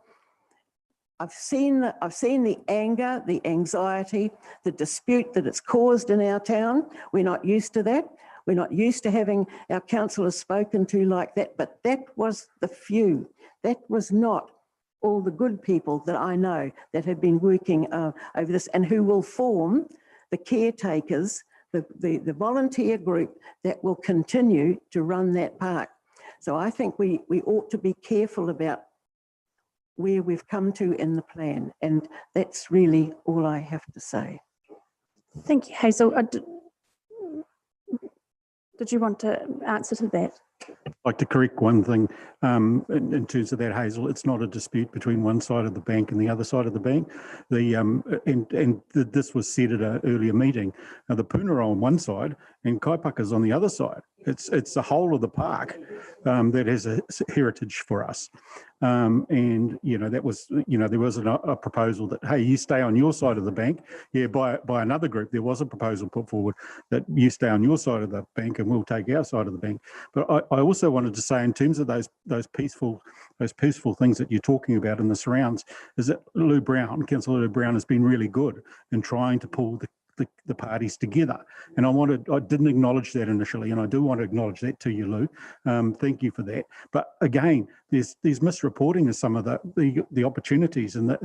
I: I've seen the anger, the anxiety, the dispute that it's caused in our town. We're not used to that. We're not used to having our councillors spoken to like that, but that was the few. That was not all the good people that I know that have been working over this and who will form the caretakers, the volunteer group that will continue to run that park. So I think we ought to be careful about where we've come to in the plan. And that's really all I have to say.
A: Thank you, Hazel. Did you want to answer to that?
B: I'd like to correct one thing in terms of that, Hazel. It's not a dispute between one side of the bank and the other side of the bank. This was said at an earlier meeting. Now, the Puna on one side and Kaipaka's on the other side. It's the whole of the park that has a heritage for us. And that was, there was a proposal that, hey, you stay on your side of the bank. Yeah, by another group, there was a proposal put forward that you stay on your side of the bank and we'll take our side of the bank. But I also wanted to say, in terms of those peaceful things that you're talking about in the surrounds, is that Councillor Lou Brown has been really good in trying to pull the parties together. And I didn't acknowledge that initially, and I do want to acknowledge that to you, Lou. Thank you for that. But again, there's misreporting of some of the opportunities and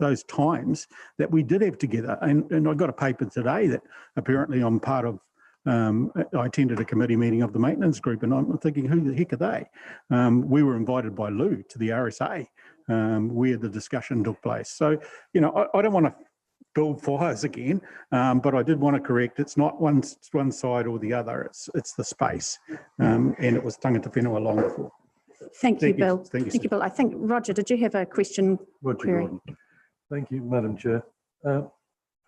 B: those times that we did have together. And I got a paper today that apparently I'm part of. I attended a committee meeting of the maintenance group, and I'm thinking, who the heck are they? We were invited by Lou to the RSA where the discussion took place. So, I don't want to build fires again, but I did want to correct, it's not one side or the other, it's the space. And it was tangata whenua long before.
A: Thank you, Bill.
B: Thank you,
A: Bill. I think, Roger, did you have a question?
J: Roger
A: query?
J: Gordon. Thank you, Madam Chair.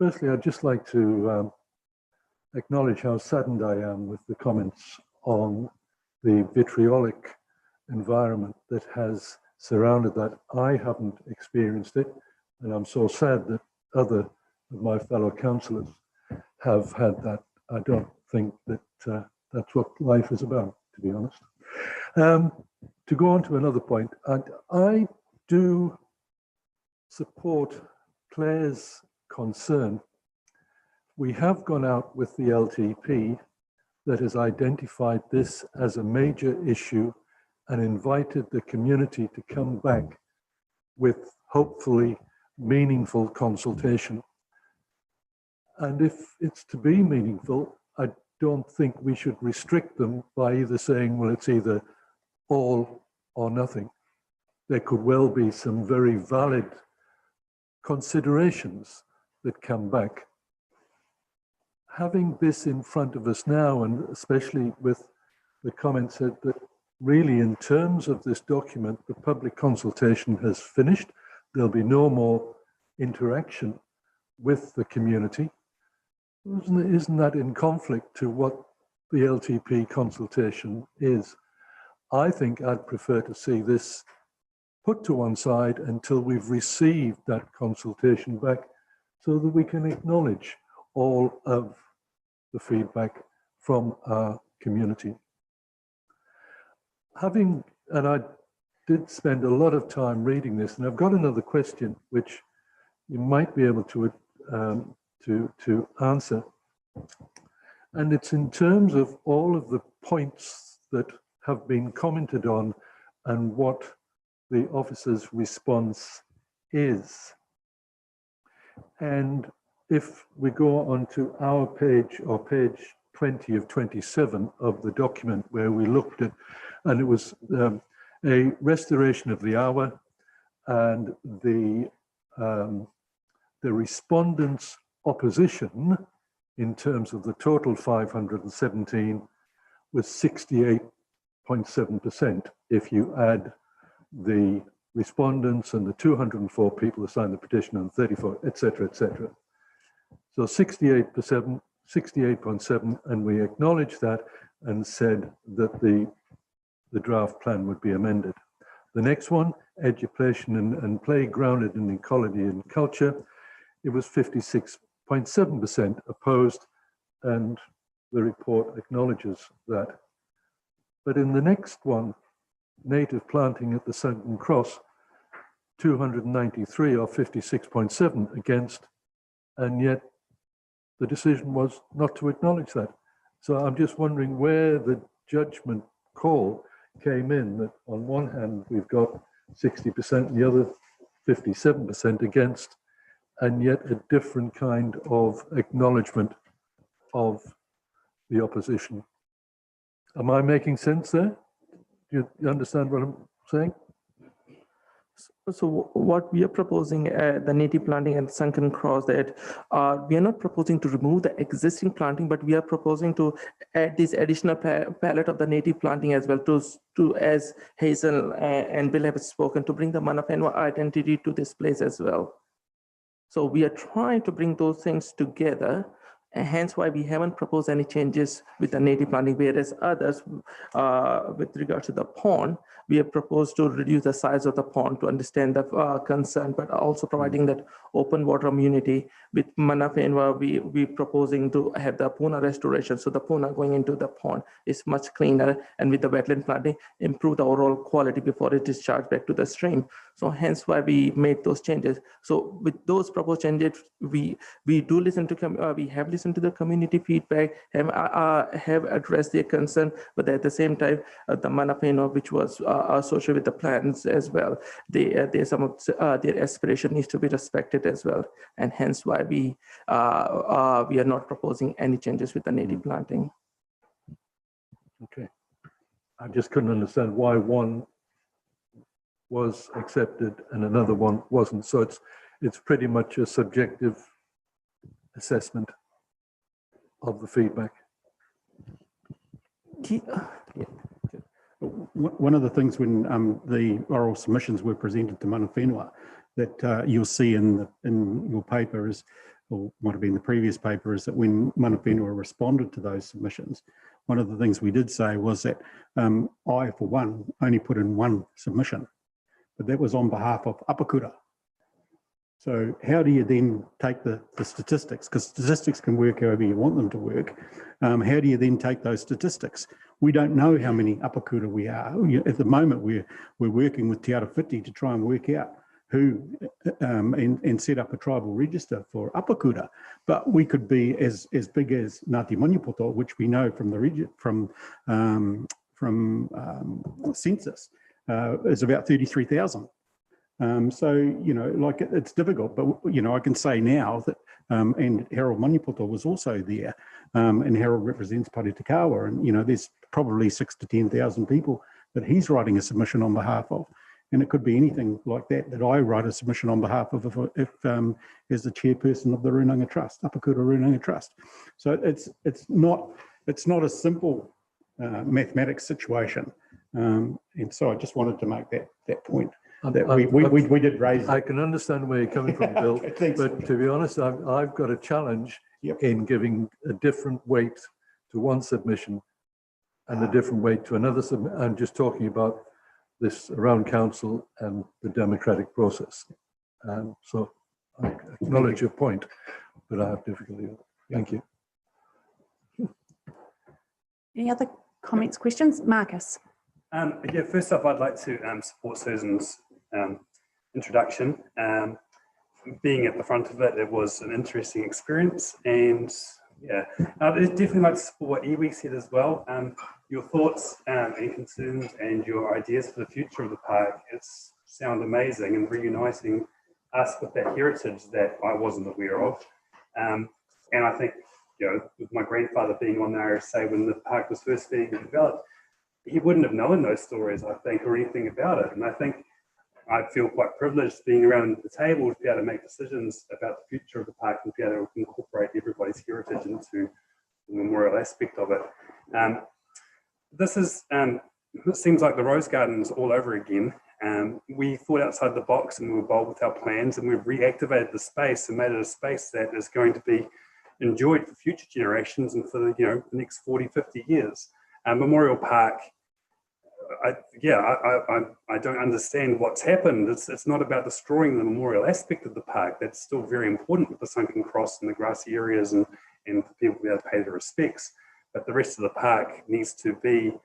J: Firstly, I'd just like to acknowledge how saddened I am with the comments on the vitriolic environment that has surrounded that. I haven't experienced it, and I'm so sad that other of my fellow councillors have had that. I don't think that that's what life is about, to be honest. To go on to another point, I do support Claire's concern. We have gone out with the LTP that has identified this as a major issue and invited the community to come back with hopefully meaningful consultation. And if it's to be meaningful, I don't think we should restrict them by either saying, well, it's either all or nothing. There could well be some very valid considerations that come back. Having this in front of us now, and especially with the comments that really in terms of this document, the public consultation has finished. There'll be no more interaction with the community. Isn't that in conflict to what the LTP consultation is? I think I'd prefer to see this put to one side until we've received that consultation back so that we can acknowledge all of the feedback from our community. And I did spend a lot of time reading this, and I've got another question which you might be able to answer. And it's in terms of all of the points that have been commented on and what the officer's response is. And if we go on to our page, or page 20 of 27 of the document where we looked at, and it was a restoration of the hour, and the respondents' opposition in terms of the total 517 was 68.7%. If you add the respondents and the 204 people who signed the petition and 34, et cetera, et cetera. So 68.7, and we acknowledged that and said that the draft plan would be amended. The next one, education and play grounded in ecology and culture, it was 56.7% opposed, and the report acknowledges that. But in the next one, native planting at the Sunken Cross, 293 or 56.7 against, and yet the decision was not to acknowledge that. So I'm just wondering where the judgment call came in, that on one hand we've got 60% and the other 57% against, and yet a different kind of acknowledgement of the opposition. Am I making sense there? Do you understand what I'm saying?
D: So what we are proposing, the native planting and Sunken Cross, that we are not proposing to remove the existing planting, but we are proposing to add this additional palette of the native planting as well, to as Hazel and Bill have spoken, to bring the Mana Whenua identity to this place as well. So we are trying to bring those things together, and hence why we haven't proposed any changes with the native planting, whereas others, with regards to the pond, we have proposed to reduce the size of the pond to understand the concern, but also providing that open water immunity. With Mana Whenua, we proposing to have the puna restoration. So the puna going into the pond is much cleaner, and with the wetland planting, improve the overall quality before it is discharged back to the stream. So hence why we made those changes. So with those proposed changes, we do listen to, we have listened to the community feedback, have addressed their concern, but at the same time, the Mana Whenua, which was associated with the plans as well, some of their aspiration needs to be respected as well, and hence why we are not proposing any changes with the native planting.
J: Okay, I just couldn't understand why one was accepted and another one wasn't. So it's pretty much a subjective assessment of the feedback.
B: One of the things when the oral submissions were presented to Mana Whenua that you'll see in your paper is, or might have been the previous paper, is that when Mana Whenua responded to those submissions, one of the things we did say was that I, for one, only put in one submission, but that was on behalf of Apakura. So how do you then take the statistics? Because statistics can work however you want them to work. How do you then take those statistics? We don't know how many Apakura we are. At the moment, we're working with Te Arawhiti to try and work out who and set up a tribal register for Apakura. But we could be as big as Ngāti Manipoto, which we know from the region, from census, is about 33,000. So, you know, like it's difficult, but, you know, I can say now that, and Harold Manipoto was also there, and Harold represents Paritakawa, and, you know, there's probably 6,000 to 10,000 people that he's writing a submission on behalf of. And it could be anything like that I write a submission on behalf of if as the chairperson of the Runanga Trust, Apakura Runanga Trust. So it's not a simple mathematics situation. And so I just wanted to make that point. That we did raise.
J: I can understand where you're coming from, Bill, but to be honest, I've got a challenge in giving a different weight to one submission and a different weight to another submission. I'm just talking about this around council and the democratic process. So I acknowledge your point, but I have difficulty with it. Thank you.
A: Any other comments, questions? Marcus?
K: Yeah, first off, I'd like to support Susan's introduction. Being at the front of it, it was an interesting experience, and yeah, I'd definitely like to support what Iwi said as well. Your thoughts and concerns and your ideas for the future of the park sound amazing, and reuniting us with that heritage that I wasn't aware of. And I think, with my grandfather being on the RSA when the park was first being developed, he wouldn't have known those stories, I think, or anything about it. And I think I feel quite privileged being around the table to be able to make decisions about the future of the park and be able to incorporate everybody's heritage into the memorial aspect of it. This seems like the Rose Gardens all over again. We thought outside the box and we were bold with our plans, and we've reactivated the space and made it a space that is going to be enjoyed for future generations and for the next 40, 50 years. Memorial Park, I don't understand what's happened. It's not about destroying the memorial aspect of the park. That's still very important with the sunken cross and the grassy areas and for people to be able to pay their respects. But the rest of the park needs to be,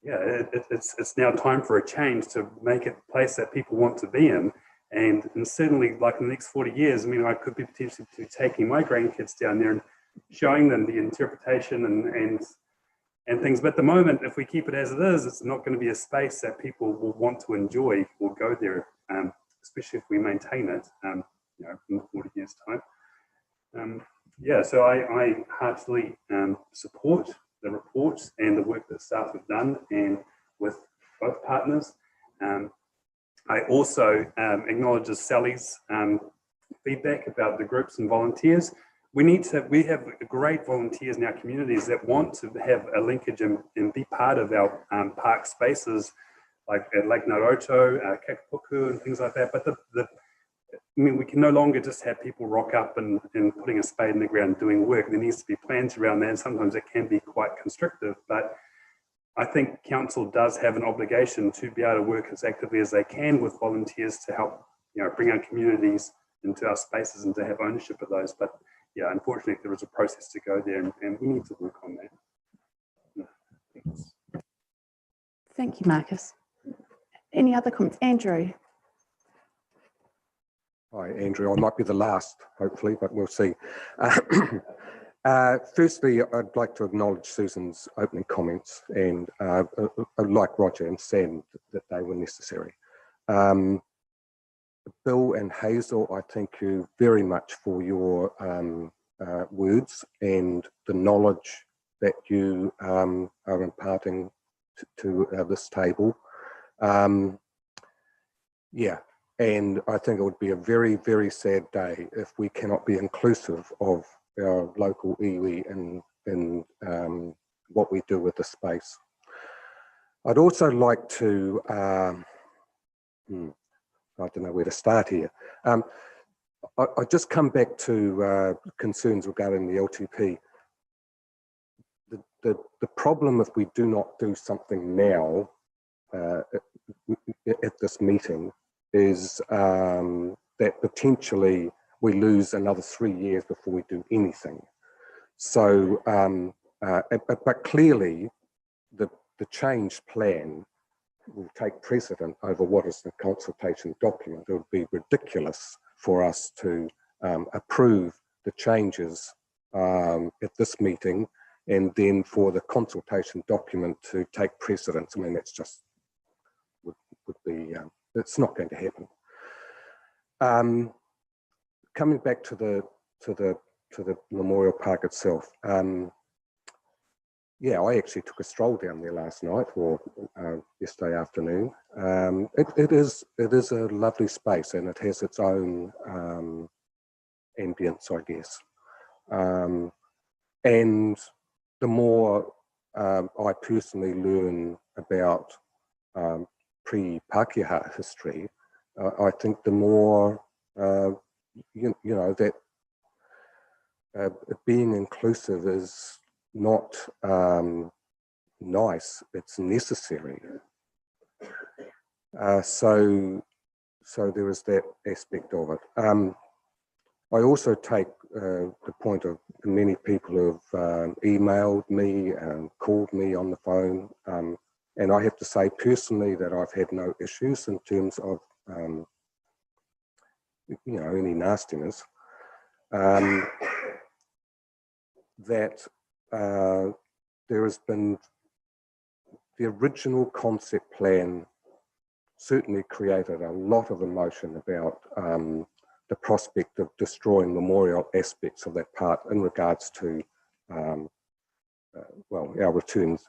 K: it's now time for a change to make it a place that people want to be in. And certainly, like in the next 40 years, I mean, I could be potentially taking my grandkids down there and showing them the interpretation and things. But at the moment, if we keep it as it is, it's not going to be a space that people will want to enjoy or go there, especially if we maintain it, in 40 years' time. So I heartily support the reports and the work that staff have done, and with both partners. I also acknowledge Sally's feedback about the groups and volunteers. We have great volunteers in our communities that want to have a linkage and be part of our park spaces, like at Lake Naroto, Kakapuku and things like that. But we can no longer just have people rock up and putting a spade in the ground doing work. There needs to be plans around that, and sometimes it can be quite constrictive. But I think council does have an obligation to be able to work as actively as they can with volunteers to help, bring our communities into our spaces and to have ownership of those. But yeah, unfortunately, there is a process to go there, and we need to work on that. Thanks.
A: Thank you, Marcus. Any other comments? Andrew?
L: Hi, Andrew. I might be the last, hopefully, but we'll see. Firstly, I'd like to acknowledge Susan's opening comments, and like Roger and Sam, that they were necessary. Bill and Hazel, I thank you very much for your words and the knowledge that you are imparting to this table. And I think it would be a very, very sad day if we cannot be inclusive of our local iwi in what we do with the space. I'd also like to, I don't know where to start here. I just come back to concerns regarding the LTP. The problem if we do not do something now at this meeting is that potentially we lose another 3 years before we do anything. So, but clearly the changed plan will take precedent over what is the consultation document. It would be ridiculous for us to approve the changes at this meeting and then for the consultation document to take precedence. I mean, that's just would be, it's not going to happen. Coming back to the memorial park itself, yeah, I actually took a stroll down there last night or yesterday afternoon. It is a lovely space, and it has its own ambience, I guess. And the more I personally learn about pre-Pākehā history, I think the more you know that being inclusive is not nice, it's necessary. So there is that aspect of it. I also take the point of many people have emailed me and called me on the phone, and I have to say personally that I've had no issues in terms of you know, any nastiness. That there has been the original concept plan certainly created a lot of emotion about the prospect of destroying memorial aspects of that part in regards to, well, our returned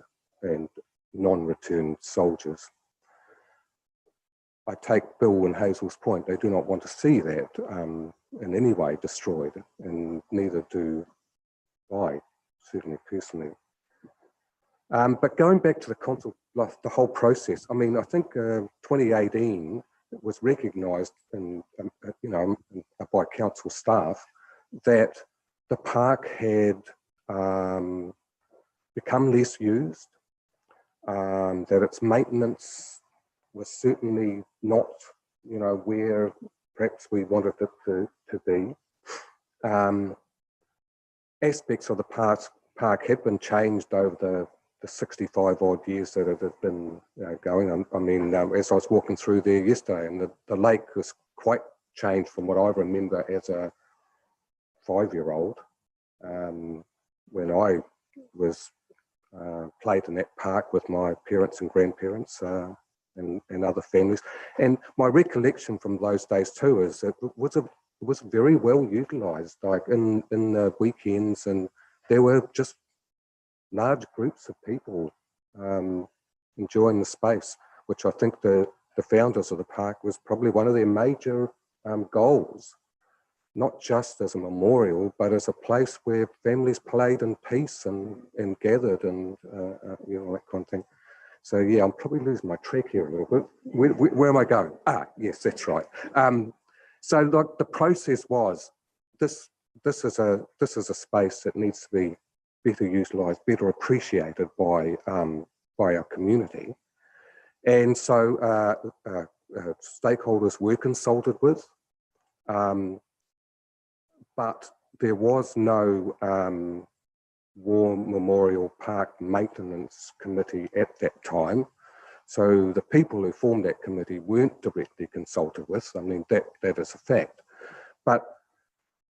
L: and non-returned soldiers. I take Bill and Hazel's point, they do not want to see that in any way destroyed, and neither do I, certainly personally. But going back to the whole process, I mean, I think 2018 was recognised in, you know, by council staff that the park had become less used, that its maintenance was certainly not, you know, where perhaps we wanted it to be. Aspects of the park had been changed over the 65 odd years that it had been going. I mean, as I was walking through there yesterday, and the lake was quite changed from what I remember as a 5-year-old when I was played in that park with my parents and grandparents and other families. And my recollection from those days too is it was very well utilised, like in the weekends, and there were just large groups of people enjoying the space, which I think the founders of the park was probably one of their major goals, not just as a memorial, but as a place where families played in peace and gathered and you know, that kind of thing. So yeah, I'm probably losing my track here a little bit. Where am I going? Ah, yes, that's right. So like the process was, this is a space that needs to be better utilised, better appreciated by our community, and so stakeholders were consulted with, but there was no War Memorial Park Maintenance Committee at that time. So the people who formed that committee weren't directly consulted with. I mean, that is a fact. But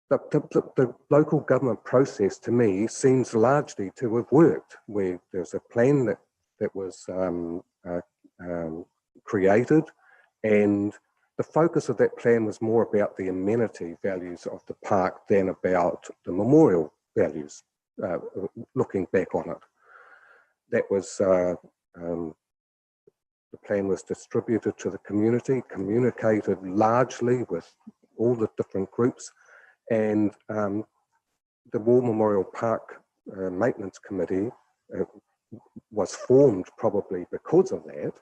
L: the local government process, to me, seems largely to have worked, where there's a plan that was created, and the focus of that plan was more about the amenity values of the park than about the memorial values, looking back on it. That was, the plan was distributed to the community, communicated largely with all the different groups, and the War Memorial Park Maintenance Committee was formed probably because of that,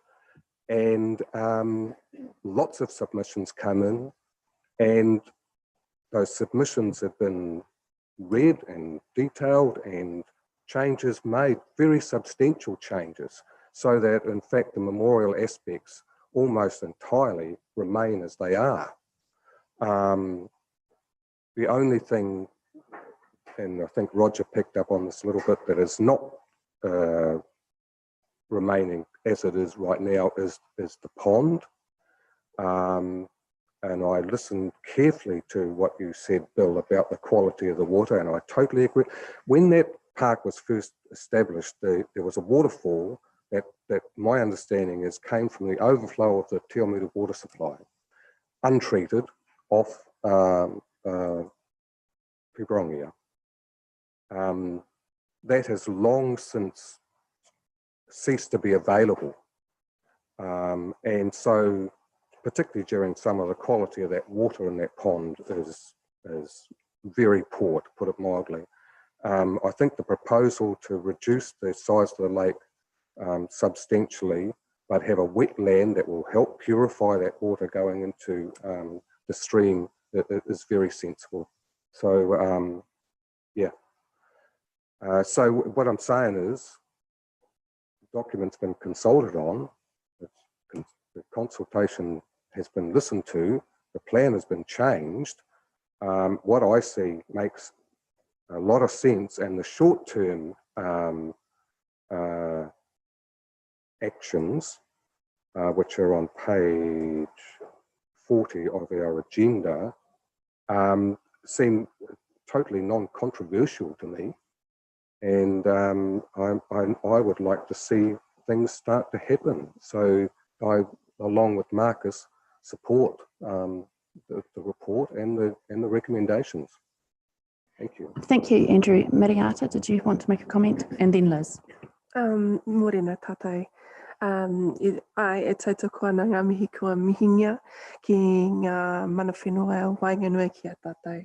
L: and lots of submissions come in, and those submissions have been read and detailed, and changes made, very substantial changes, so that in fact the memorial aspects almost entirely remain as they are. The only thing, and I think Roger picked up on this a little bit, that is not remaining as it is right now is the pond. And I listened carefully to what you said, Bill, about the quality of the water, and I totally agree. When that park was first established, there was a waterfall that my understanding is came from the overflow of the Te Awamutu water supply, untreated, off Pibrongia. That has long since ceased to be available. And so, particularly during summer, the quality of that water in that pond is very poor, to put it mildly. I think the proposal to reduce the size of the lake substantially, but have a wetland that will help purify that water going into the stream is very sensible. So, yeah. So what I'm saying is, the document's been consulted on, the consultation has been listened to, the plan has been changed, what I see makes a lot of sense, and the short-term actions, which are on page 40 of our agenda, seem totally non-controversial to me. And I would like to see things start to happen. So I, along with Marcus, support the report and the recommendations. Thank you.
A: Thank you, Andrew. Mariata, did you want to make a comment? And then Liz.
M: Morena tātai. Ai e tautoko ana ngā mihi kua mihingia ki ngā mana whenua o Whenua ki a tātai.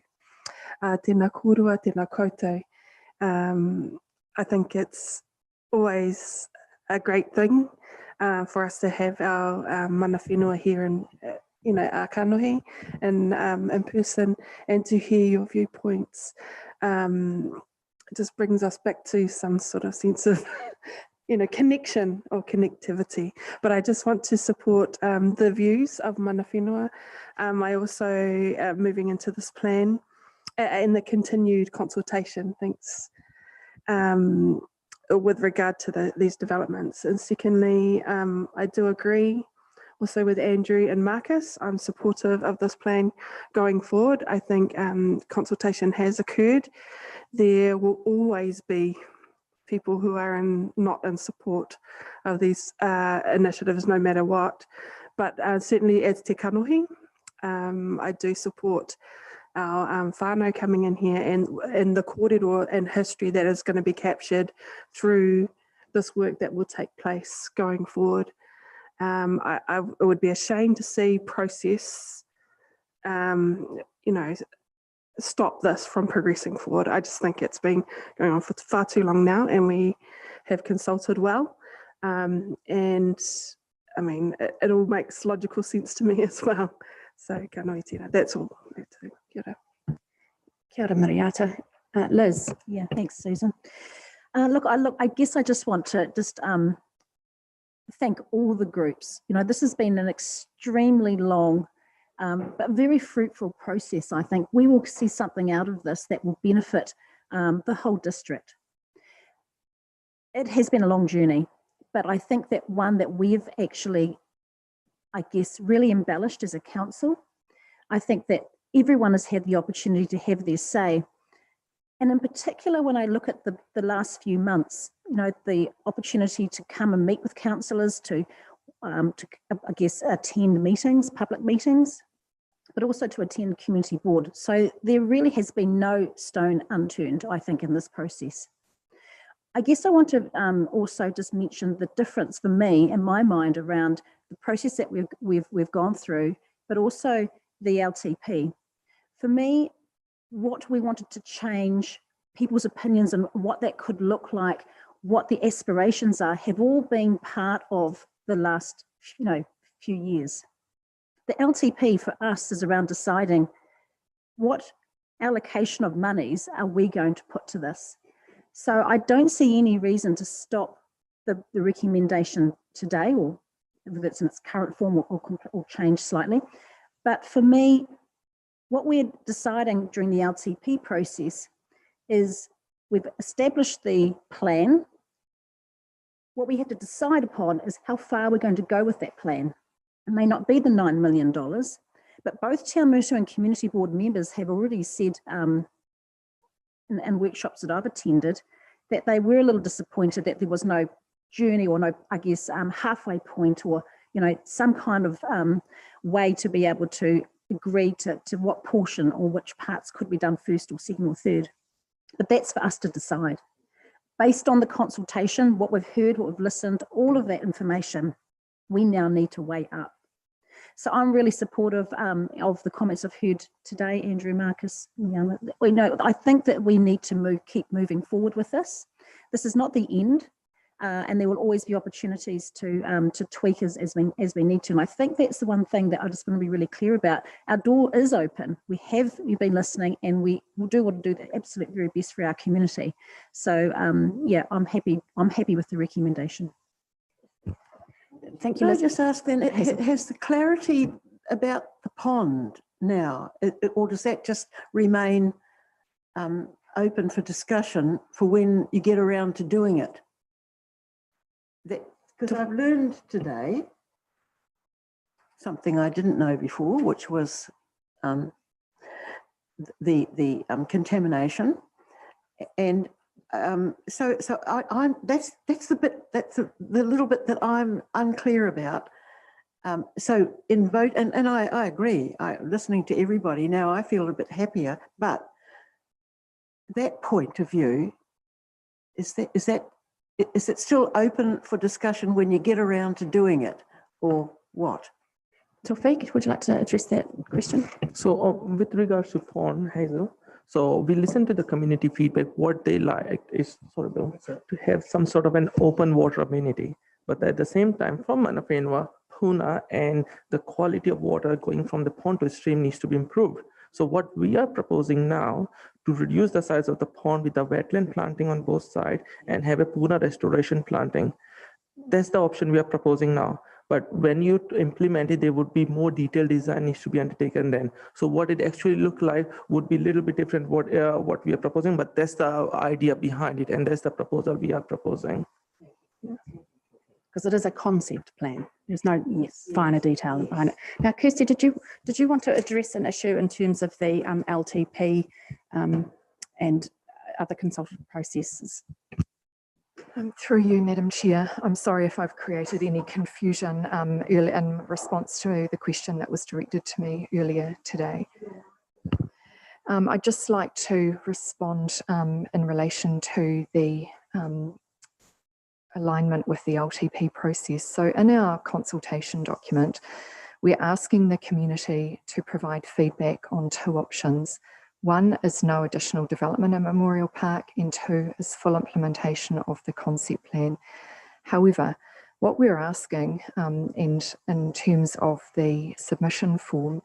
M: Tēnā kōrua, tēnā koutou. I think it's always a great thing for us to have our mana whenua here in, our kanohi and in person, and to hear your viewpoints. It just brings us back to some sort of sense of connection or connectivity. But I just want to support the views of mana whenua. I also, moving into this plan, and the continued consultation, thanks, with regard to these developments. And secondly, I do agree also with Andrew and Marcus. I'm supportive of this plan going forward. I think consultation has occurred. There will always be people who are not in support of these initiatives, no matter what. But certainly as Te Kanohi, I do support our whānau coming in here and the kōrero and history that is going to be captured through this work that will take place going forward. It would be a shame to see process, stop this from progressing forward. I just think it's been going on for far too long now, and we have consulted well. And I mean, it all makes logical sense to me as well. So, ka noi tēnā. That's all. Kia ora.
A: Kia ora, Mariata. Liz.
N: Yeah, thanks, Susan. I guess I just want to thank all the groups. This has been an extremely long but very fruitful process. I think we will see something out of this that will benefit the whole district. It has been a long journey, but I think that one that we've actually, I guess, really embellished as a council. I think that everyone has had the opportunity to have their say. And in particular, when I look at the last few months, the opportunity to come and meet with councillors, to I guess, attend meetings, public meetings, but also to attend community board. So there really has been no stone unturned, I think, in this process. I guess I want to also just mention the difference for me in my mind around the process that we've gone through, but also the LTP. For me, what we wanted to change, people's opinions and what that could look like, what the aspirations are, have all been part of the last few years. The LTP for us is around deciding what allocation of monies are we going to put to this. So I don't see any reason to stop the recommendation today, or if it's in its current form or change slightly. But for me, what we're deciding during the LTP process is we've established the plan. What we have to decide upon is how far we're going to go with that plan. It may not be the $9 million, but both Te Awamutu and Community Board members have already said in workshops that I've attended that they were a little disappointed that there was no journey or no, I guess, halfway point or, some kind of way to be able to agree to what portion or which parts could be done first or second or third. But that's for us to decide. Based on the consultation, what we've heard, what we've listened, all of that information, we now need to weigh up. So I'm really supportive of the comments I've heard today, Andrew, Marcus. I think that we need to keep moving forward with this. This is not the end, and there will always be opportunities to tweak as we need to. And I think that's the one thing that I just want to be really clear about. Our door is open. We've been listening, and we will do the absolute very best for our community. So yeah, I'm happy with the recommendation.
A: Thank you.
I: Can I just ask then, has the clarity about the pond now? Or does that just remain open for discussion for when you get around to doing it? Because I've learned today something I didn't know before, which was the contamination, and so that's the little bit that I'm unclear about. So in vote, and I agree. Listening to everybody now, I feel a bit happier. But that point of view, is it still open for discussion when you get around to doing it, or what?
A: Tawfiq, would you like to address that question?
D: So with regards to phone, Hazel, so we listened to the community feedback. What they liked is to have some sort of an open water amenity, but at the same time, from Whenua, Puna, and the quality of water going from the pond to stream needs to be improved. So what we are proposing now, to reduce the size of the pond with the wetland planting on both sides and have a Puna restoration planting. That's the option we are proposing now. But when you implement it, there would be more detailed design needs to be undertaken then. So what it actually look like would be a little bit different what we are proposing, but that's the idea behind it, and that's the proposal we are proposing.
A: Because it is a concept plan. There's no finer detail behind it. Now, Kirsty, did you want to address an issue in terms of the LTP and other consultative processes?
G: Through you, Madam Chair, I'm sorry if I've created any confusion in response to the question that was directed to me earlier today. I'd just like to respond in relation to the alignment with the LTP process. So in our consultation document, we're asking the community to provide feedback on two options. One is no additional development in Memorial Park, and two is full implementation of the concept plan. However, what we're asking, and in terms of the submission form,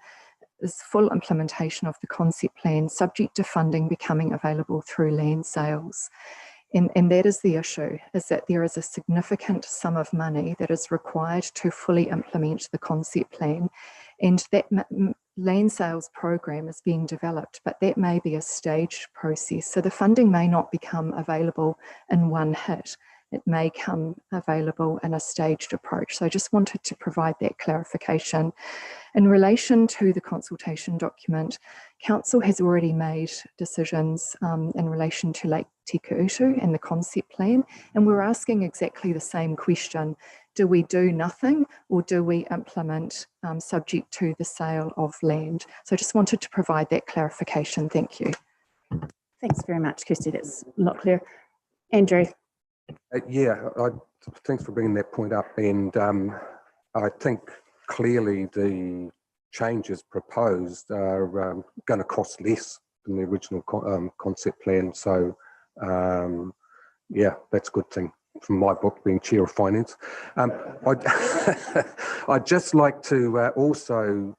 G: is full implementation of the concept plan subject to funding becoming available through land sales. And that is the issue, is that there is a significant sum of money that is required to fully implement the concept plan, and that land sales program is being developed, but that may be a staged process. So the funding may not become available in one hit. It may come available in a staged approach. So I just wanted to provide that clarification. In relation to the consultation document, Council has already made decisions in relation to Lake Tikautu and the concept plan, and we're asking exactly the same question. Do we do nothing, or do we implement subject to the sale of land? So I just wanted to provide that clarification. Thank you.
A: Thanks very much, Kirsty. That's a lot clearer. Andrew.
L: Thanks for bringing that point up. And I think clearly the changes proposed are going to cost less than the original concept plan. So that's a good thing from my book, being chair of finance. I'd just like to also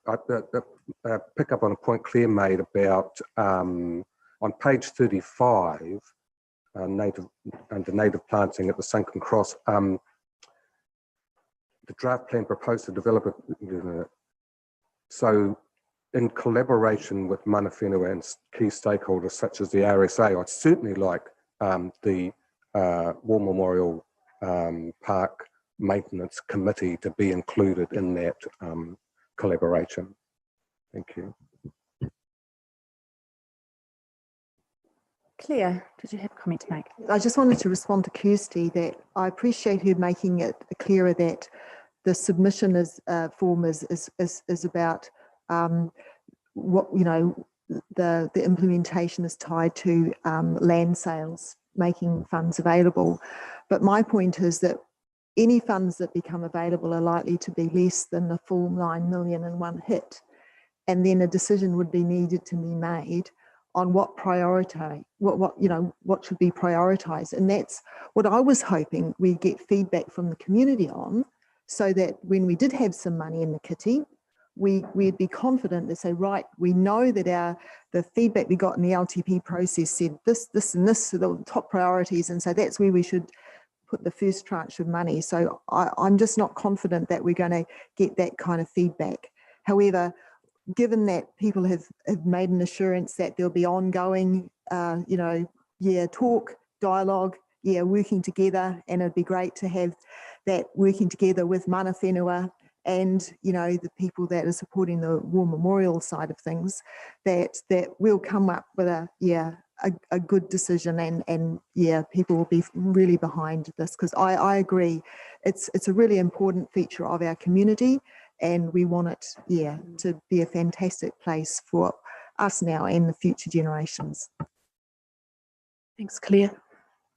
L: pick up on a point Claire made about on page 35, under native planting at the Sunken Cross. The draft plan proposed to develop it. So in collaboration with mana whenua and key stakeholders such as the RSA, I'd certainly like the War Memorial Park Maintenance Committee to be included in that collaboration. Thank you.
A: Claire, did you have a comment to make?
E: I just wanted to respond to Kirsty that I appreciate her making it clearer that the submission form is about what, the implementation is tied to land sales, making funds available. But my point is that any funds that become available are likely to be less than the full 9 million in one hit. And then a decision would be needed to be made on what what should be prioritized. And that's what I was hoping we get feedback from the community on, so that when we did have some money in the kitty, we'd be confident to say, right, we know that the feedback we got in the LTP process said this and this are the top priorities, and so that's where we should put the first tranche of money. So I'm just not confident that we're going to get that kind of feedback. However, given that people have made an assurance that there'll be ongoing, talk, dialogue, working together, and it'd be great to have that working together with mana whenua and, the people that are supporting the War Memorial side of things, that we'll come up with a good decision and people will be really behind this, because I agree, it's a really important feature of our community, and we want it, to be a fantastic place for us now and the future generations.
A: Thanks, Claire.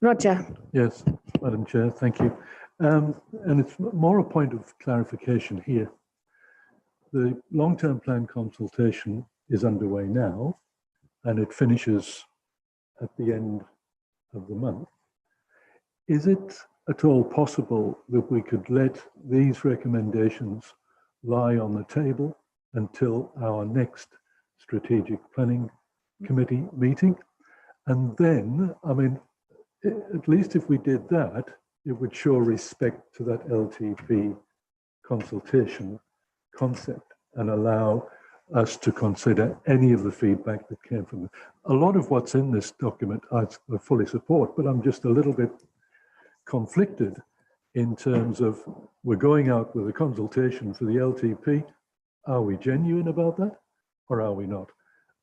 A: Roger.
J: Yes, Madam Chair, thank you. And it's more a point of clarification here. The long-term plan consultation is underway now, and it finishes at the end of the month. Is it at all possible that we could let these recommendations lie on the table until our next strategic planning committee meeting? And then, I mean, at least if we did that, it would show respect to that LTP consultation concept and allow us to consider any of the feedback that came from it. A lot of what's in this document I fully support, but I'm just a little bit conflicted in terms of we're going out with a consultation for the LTP. Are we genuine about that or are we not?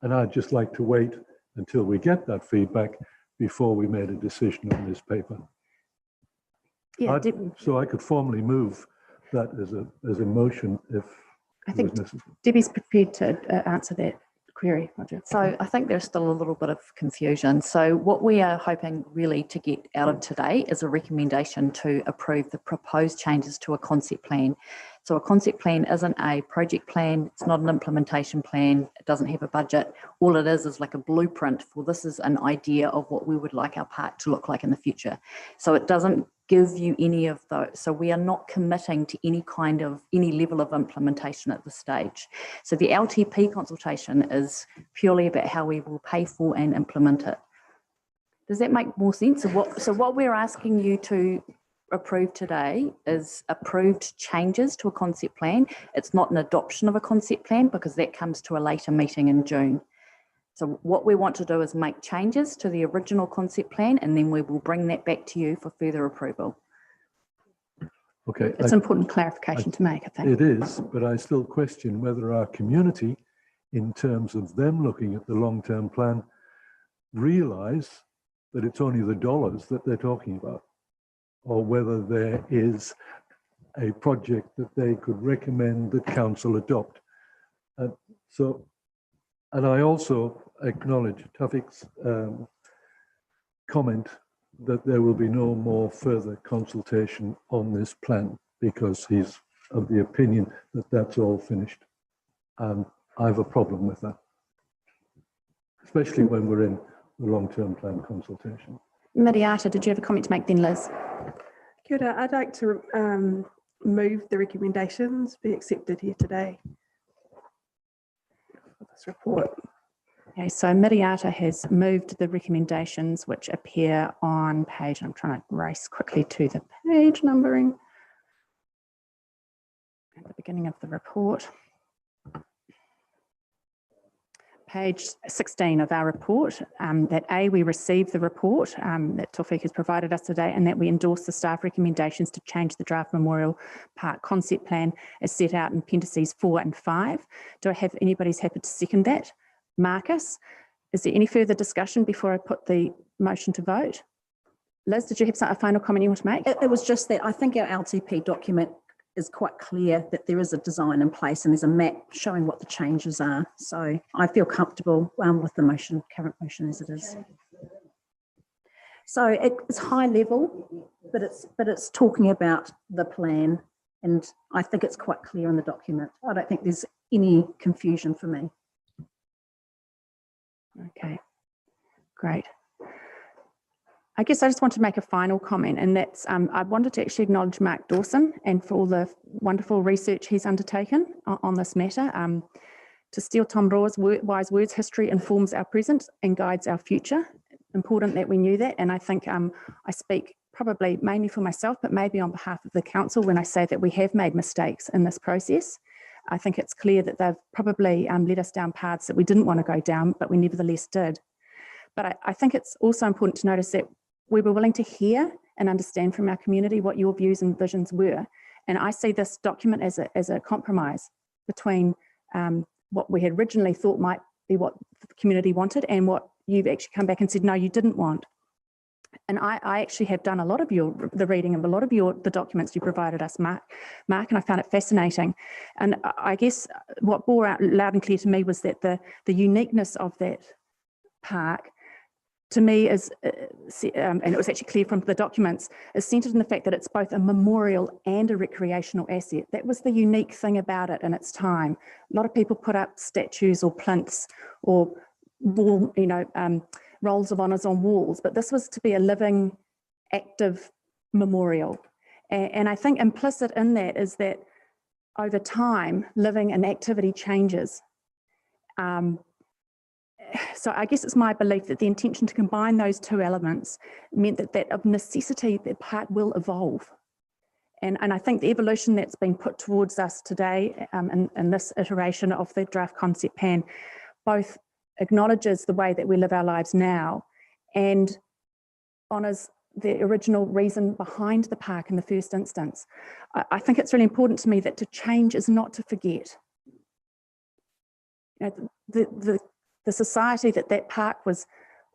J: And I'd just like to wait until we get that feedback before we made a decision on this paper.
A: Yeah,
J: so I could formally move that as a motion if
A: I think
J: necessary.
A: Debbie's prepared to answer that query, Roger.
H: So I think there's still a little bit of confusion. So what we are hoping really to get out of today is a recommendation to approve the proposed changes to a concept plan. So a concept plan isn't a project plan, it's not an implementation plan, it doesn't have a budget. All it is like a blueprint for this is an idea of what we would like our park to look like in the future. So it doesn't give you any of those. So we are not committing to any level of implementation at this stage. So the LTP consultation is purely about how we will pay for and implement it. Does that make more sense? So what we're asking you to approve today is approved changes to a concept plan. It's not an adoption of a concept plan because that comes to a later meeting in June. So what we want to do is make changes to the original concept plan, and then we will bring that back to you for further approval.
J: Okay.
A: It's an important clarification to make, I think.
J: It is, but I still question whether our community, in terms of them looking at the long-term plan, realise that it's only the dollars that they're talking about, or whether there is a project that they could recommend that council adopt. And I also acknowledge Tafik's comment that there will be no more further consultation on this plan because he's of the opinion that that's all finished. And I have a problem with that, especially when we're in the long-term plan consultation.
A: Mariata, did you have a comment to make then, Liz?
M: Kia ora, I'd like to move the recommendations be accepted here today for this report.
A: Okay, so Mariata has moved the recommendations which appear on page, I'm trying to race quickly to the page numbering at the beginning of the report. Page 16 of our report, that A, we received the report that Tawfiq has provided us today, and that we endorse the staff recommendations to change the draft Memorial Park concept plan as set out in appendices 4 and 5. Do I have anybody's happy to second that? Marcus, is there any further discussion before I put the motion to vote? Liz, did you have a final comment you want to make?
N: It was just that I think our LTP document is quite clear that there is a design in place and there's a map showing what the changes are. So I feel comfortable with the motion, current motion as it is. So it's high level, but it's talking about the plan, and I think it's quite clear in the document. I don't think there's any confusion for me.
A: Okay, great. I guess I just want to make a final comment, and that's I wanted to actually acknowledge Mark Dawson and for all the wonderful research he's undertaken on this matter. To steal Tom Raw's wise words, history informs our present and guides our future. Important that we knew that, and I think I speak probably mainly for myself, but maybe on behalf of the council when I say that we have made mistakes in this process. I think it's clear that they've probably led us down paths that we didn't want to go down, but we nevertheless did. But I think it's also important to notice that we were willing to hear and understand from our community what your views and visions were. And I see this document as a compromise between what we had originally thought might be what the community wanted and what you've actually come back and said, no, you didn't want. And I actually have done a lot of the reading of a lot of the documents you provided us, Mark, and I found it fascinating. And I guess what bore out loud and clear to me was that the uniqueness of that park, to me, is, and it was actually clear from the documents, is centred in the fact that it's both a memorial and a recreational asset. That was the unique thing about it in its time. A lot of people put up statues or plinths or wall, rolls of honours on walls, but this was to be a living, active memorial. And I think implicit in that is that over time, living and activity changes. So I guess it's my belief that the intention to combine those two elements meant that of necessity, the park will evolve. And I think the evolution that's been put towards us today in this iteration of the draft concept plan both acknowledges the way that we live our lives now and honours the original reason behind the park in the first instance. I think it's really important to me that to change is not to forget. The society that park was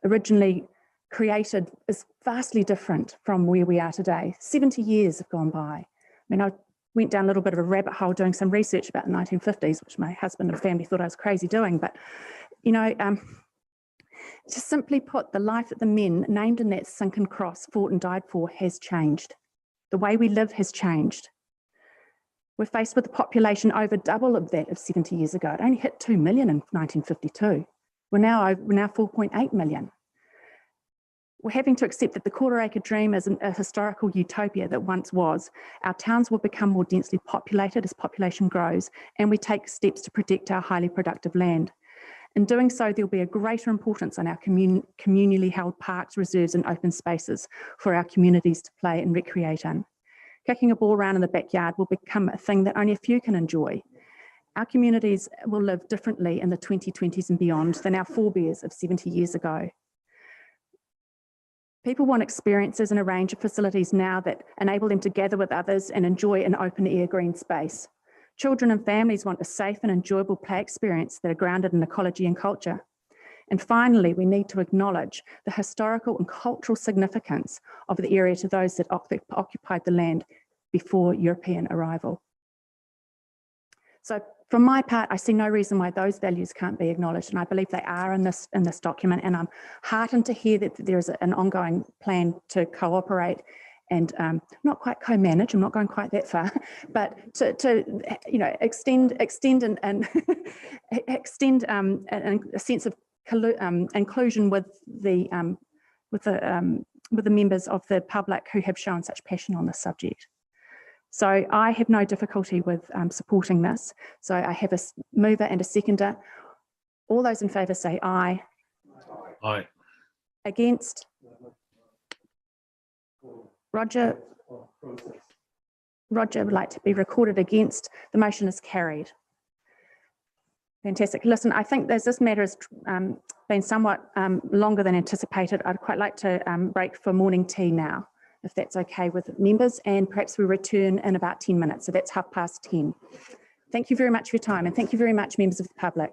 A: originally created is vastly different from where we are today. 70 years have gone by. I mean, I went down a little bit of a rabbit hole doing some research about the 1950s, which my husband and family thought I was crazy doing, but to simply put, the life that the men named in that sunken cross fought and died for has changed. The way we live has changed. We're faced with a population over double of that of 70 years ago. It only hit 2 million in 1952. We're now 4.8 million. We're having to accept that the quarter-acre dream is a historical utopia that once was. Our towns will become more densely populated as population grows, and we take steps to protect our highly productive land. In doing so, there'll be a greater importance on our communally held parks, reserves, and open spaces for our communities to play and recreate in. Kicking a ball around in the backyard will become a thing that only a few can enjoy. Our communities will live differently in the 2020s and beyond than our forebears of 70 years ago. People want experiences and a range of facilities now that enable them to gather with others and enjoy an open air green space. Children and families want a safe and enjoyable play experience that are grounded in ecology and culture. And finally, we need to acknowledge the historical and cultural significance of the area to those that occupied the land before European arrival. So from my part, I see no reason why those values can't be acknowledged, and I believe they are in this document, and I'm heartened to hear that there is an ongoing plan to cooperate and not quite co-manage, I'm not going quite that far, but to extend and extend a sense of inclusion with the members of the public who have shown such passion on this subject. So I have no difficulty with supporting this. So I have a mover and a seconder. All those in favour say aye.
O: Aye.
A: Against? Roger would like to be recorded against. The motion is carried. Fantastic. Listen, I think as this matter has been somewhat longer than anticipated, I'd quite like to break for morning tea now, if that's okay with members, and perhaps we return in about 10 minutes, so that's 10:30. Thank you very much for your time, and thank you very much, members of the public.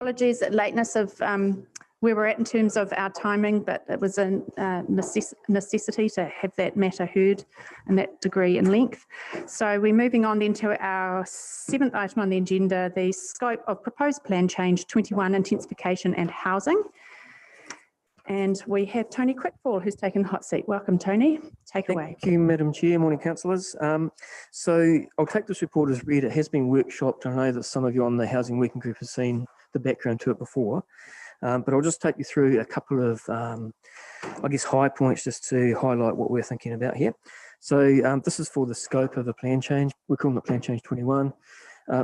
A: Apologies at lateness of where we're at in terms of our timing, but it was a necessity to have that matter heard in that degree and length. So we're moving on then to our 7th item on the agenda, the scope of proposed plan change 21, intensification and housing. And we have Tony Quickfall, who's taken the hot seat. Welcome, Tony. Take away.
O: Thank you, Madam Chair. Morning, councillors. So I'll take this report as read. It has been workshopped. I know that some of you on the Housing Working Group have seen the background to it before, but I'll just take you through a couple of, I guess, high points just to highlight what we're thinking about here. So this is for the scope of a plan change. We're calling it Plan Change 21.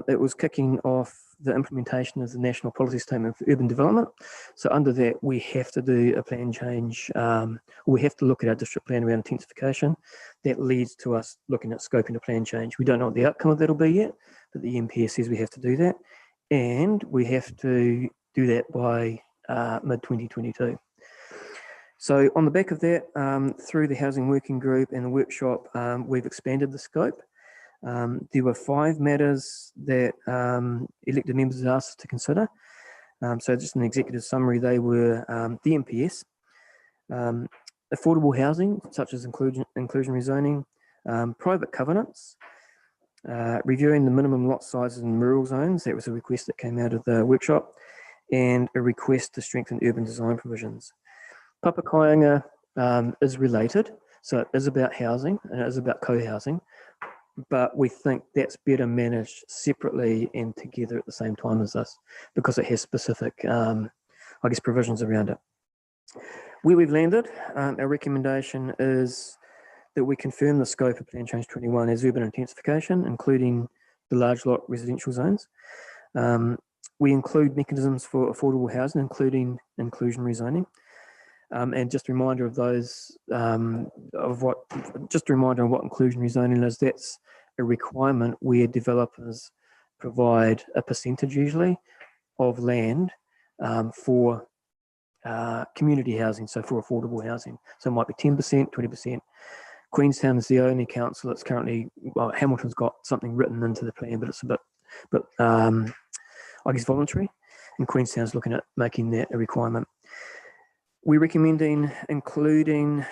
O: It was kicking off the implementation of the National Policy Statement for Urban Development. So under that, we have to do a plan change. We have to look at our district plan around intensification. That leads to us looking at scoping a plan change. We don't know what the outcome of that will be yet, but the MPS says we have to do that. And we have to do that by mid-2022. So on the back of that, through the Housing Working Group and the workshop, we've expanded the scope. There were 5 matters that elected members asked us to consider. So just an executive summary, they were the MPS, affordable housing, such as inclusionary zoning, private covenants, reviewing the minimum lot sizes in rural zones. That was a request that came out of the workshop, and a request to strengthen urban design provisions. Papakāinga is related, so it is about housing and it is about co-housing, but we think that's better managed separately and together at the same time as this, because it has specific, I guess, provisions around it. Where we've landed, our recommendation is that we confirm the scope of Plan Change 21 as urban intensification, including the large lot residential zones. We include mechanisms for affordable housing, including inclusionary zoning. And just a reminder of those, just a reminder of what inclusionary zoning is. That's a requirement where developers provide a percentage usually of land for community housing, so for affordable housing. So it might be 10%, 20%. Queenstown is the only council that's currently, well, Hamilton's got something written into the plan, but it's a bit I guess voluntary, and Queenstown's looking at making that a requirement. We're recommending including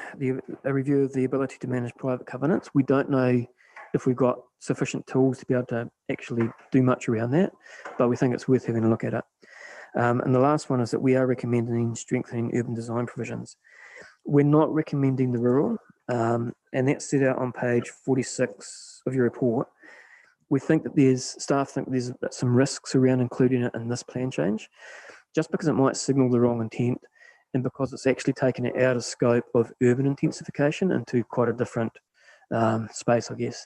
O: a review of the ability to manage private covenants. We don't know if we've got sufficient tools to be able to actually do much around that, but we think it's worth having a look at it. And the last one is that we are recommending strengthening urban design provisions. We're not recommending the rural, and that's set out on page 46 of your report. We think that staff think there's some risks around including it in this plan change, just because it might signal the wrong intent, and because it's actually taken it out of scope of urban intensification into quite a different space, I guess.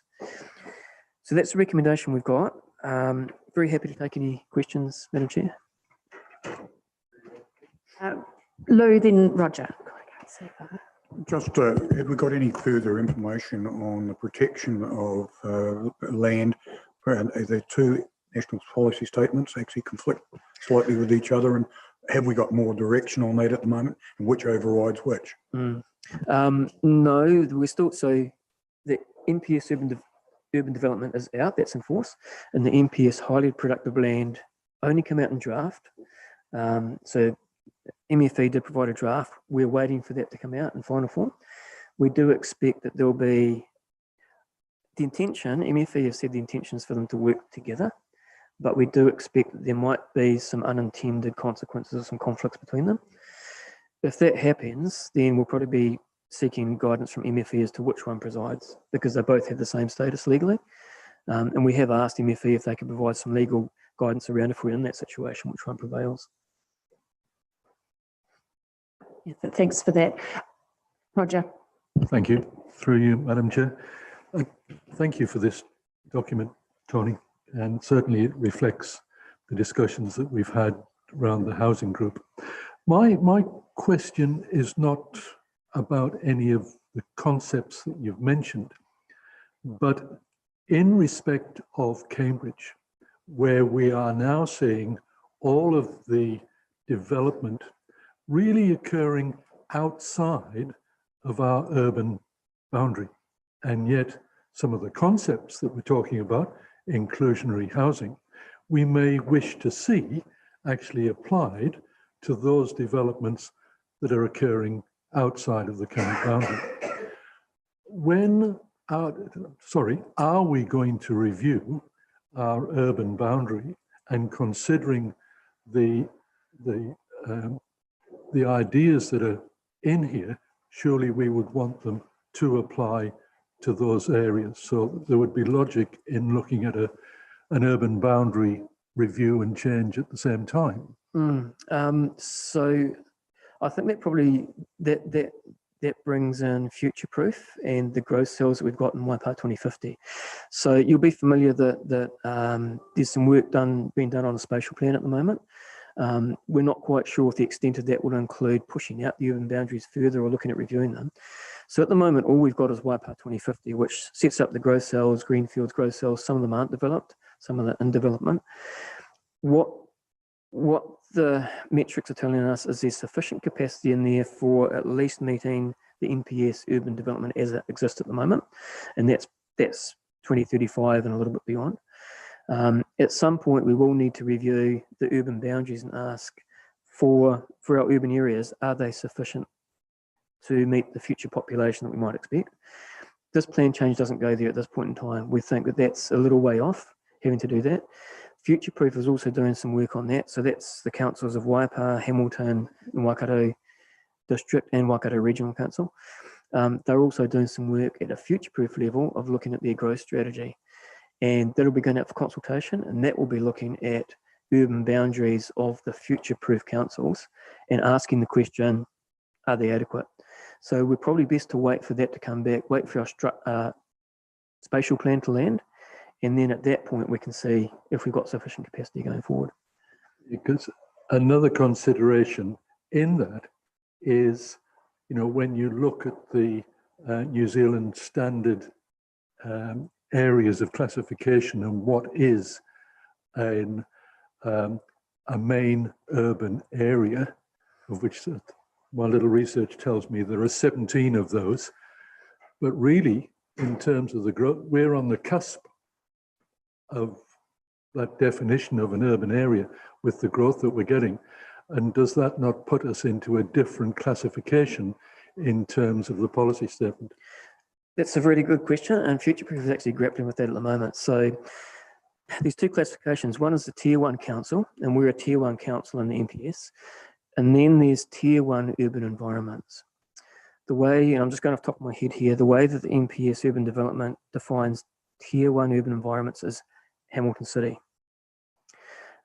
O: So that's the recommendation we've got. Very happy to take any questions, Madam Chair.
A: Lou, then Roger.
P: Just have we got any further information on the protection of land? The 2 national policy statements actually conflict slightly with each other, and have we got more direction on that at the moment, and which overrides which?
O: No, we're still, so the MPS urban development is out, that's in force, and the MPS highly productive land only come out in draft. So MFE did provide a draft. We're waiting for that to come out in final form. We do expect that there'll be the intention, MFE have said the intention is for them to work together, but we do expect that there might be some unintended consequences or some conflicts between them. If that happens, then we'll probably be seeking guidance from MFE as to which one presides, because they both have the same status legally. And we have asked MFE if they could provide some legal guidance around if we're in that situation, which one prevails.
A: Yeah, thanks for that. Roger.
J: Thank you. Through you, Madam Chair. Thank you for this document, Tony, and certainly it reflects the discussions that we've had around the housing group. My question is not about any of the concepts that you've mentioned, but in respect of Cambridge, where we are now seeing all of the development really occurring outside of our urban boundary. And yet some of the concepts that we're talking about, inclusionary housing, we may wish to see actually applied to those developments that are occurring outside of the county boundary. Are we going to review our urban boundary and considering the ideas that are in here, surely we would want them to apply to those areas. So there would be logic in looking at an urban boundary review and change at the same time.
O: So I think that probably that brings in future proof and the growth cells that we've got in Waipa 2050. So you'll be familiar that there's some work being done on a spatial plan at the moment. We're not quite sure if the extent of that will include pushing out the urban boundaries further or looking at reviewing them. So at the moment, all we've got is Waipa 2050, which sets up the growth cells, greenfields growth cells. Some of them aren't developed, some of them in development. What the metrics are telling us is there's sufficient capacity in there for at least meeting the NPS urban development as it exists at the moment. And that's 2035 and a little bit beyond. At some point, we will need to review the urban boundaries and ask for our urban areas, are they sufficient to meet the future population that we might expect? This plan change doesn't go there at this point in time. We think that that's a little way off, having to do that. Future Proof is also doing some work on that. So that's the councils of Waipa, Hamilton, and Waikato District and Waikato Regional Council. They're also doing some work at a Future Proof level of looking at their growth strategy. And that'll be going out for consultation, and that will be looking at urban boundaries of the Future Proof councils and asking the question, are they adequate? So we're probably best to wait for that to come back, wait for our spatial plan to land, and then at that point we can see if we've got sufficient capacity going forward.
J: Because another consideration in that is, when you look at the New Zealand standard areas of classification and what is a main urban area, of which my little research tells me there are 17 of those, but really in terms of the growth, we're on the cusp of that definition of an urban area with the growth that we're getting. And does that not put us into a different classification in terms of the policy statement?
O: That's a really good question, and Future Proof is actually grappling with that at the moment. So there's two classifications. One is the Tier 1 council, and we're a Tier 1 council in the NPS. And then there's Tier 1 urban environments. The way, and I'm just going off the top of my head here, the way that the NPS urban development defines Tier 1 urban environments is Hamilton City.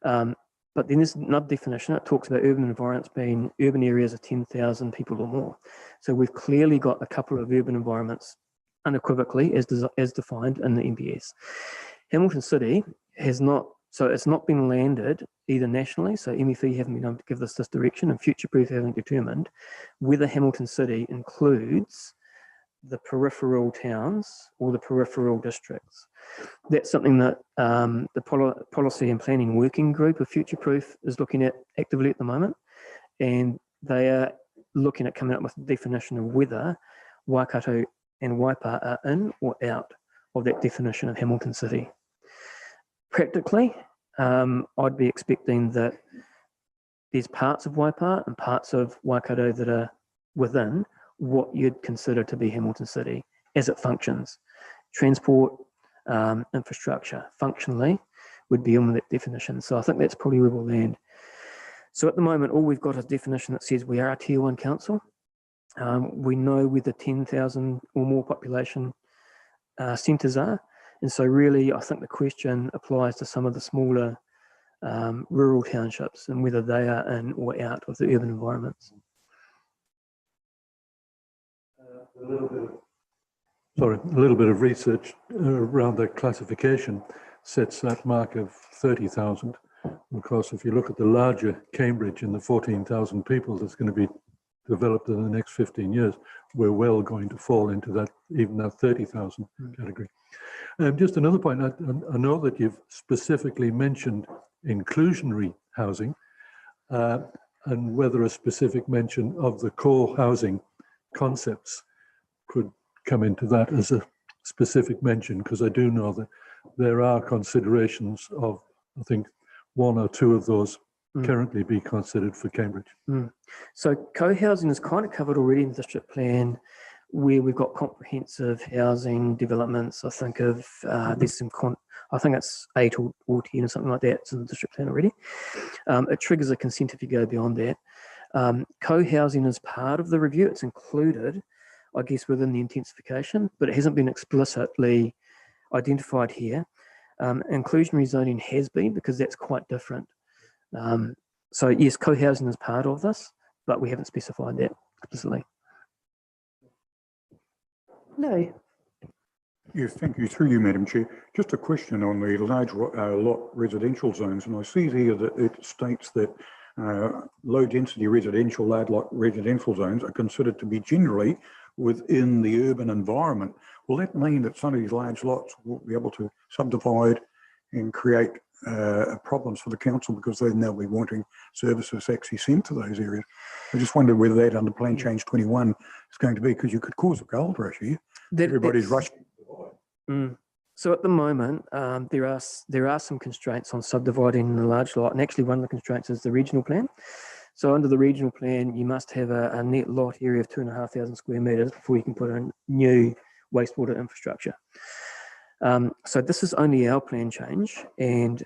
O: But then there's another definition. It talks about urban environments being urban areas of 10,000 people or more. So we've clearly got a couple of urban environments unequivocally as defined in the NPS. Hamilton City has not, so it's not been landed either nationally, so MFE haven't been able to give us this direction, and Future Proof haven't determined whether Hamilton City includes the peripheral towns or the peripheral districts. That's something that the Policy and Planning Working Group of Future Proof is looking at actively at the moment, and they are looking at coming up with a definition of whether Waikato and Waipa are in or out of that definition of Hamilton City. Practically, I'd be expecting that there's parts of Waipa and parts of Waikato that are within what you'd consider to be Hamilton City as it functions. Transport, infrastructure, functionally would be in that definition. So I think that's probably where we'll land. So at the moment, all we've got is a definition that says we are a Tier 1 council. We know where the 10,000 or more population centres are. And so really, I think the question applies to some of the smaller rural townships and whether they are in or out of the urban environments.
J: A little bit of research around the classification sets that mark of 30,000. Of course, if you look at the larger Cambridge and the 14,000 people that's going to be developed in the next 15 years, we're well going to fall into that, even that 30,000 category. Just another point, I know that you've specifically mentioned inclusionary housing and whether a specific mention of the core housing concepts could come into that as a specific mention, because I do know that there are considerations of, I think, one or two of those currently be considered for Cambridge?
O: So co-housing is kind of covered already in the district plan, where we've got comprehensive housing developments. I think of there's some I think it's 8 or 10 or something like that. It's in the district plan already. It triggers a consent if you go beyond that. Co-housing is part of the review. It's included, I guess, within the intensification, but it hasn't been explicitly identified here. Inclusionary zoning has been, because that's quite different. So yes, co-housing is part of this, but we haven't specified that explicitly.
N: No.
P: Yes, thank you. Through you, Madam Chair. Just a question on the large lot residential zones, and I see here that it states that low density residential, large lot residential zones are considered to be generally within the urban environment. Will that mean that some of these large lots will be able to subdivide and create problems for the council, because then they'll be wanting services actually sent to those areas? I just wondered whether that under Plan Change 21 is going to be, because you could cause a gold rush here. Everybody's rushing.
O: So at the moment, there are some constraints on subdividing the large lot, and actually one of the constraints is the regional plan. So under the regional plan, you must have a net lot area of 2,500 square metres before you can put in new wastewater infrastructure. So this is only our plan change, and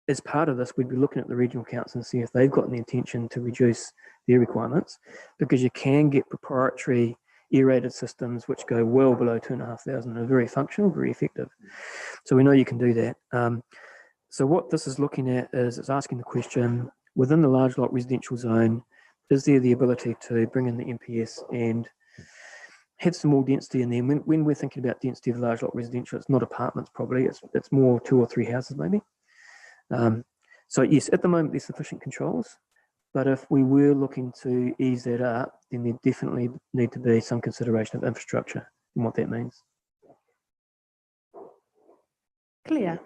O: as part of this, we'd be looking at the regional council and see if they've got the intention to reduce their requirements, because you can get proprietary aerated systems which go well below 2,500 and are very functional, very effective. So we know you can do that. So what this is looking at is it's asking the question, within the large lot residential zone, is there the ability to bring in the MPS and have some more density in there? When we're thinking about density of large lot residential, it's not apartments probably, it's more 2 or 3 houses maybe. So yes, at the moment there's sufficient controls, but if we were looking to ease that up, then there definitely need to be some consideration of infrastructure and what that means.
A: Clear.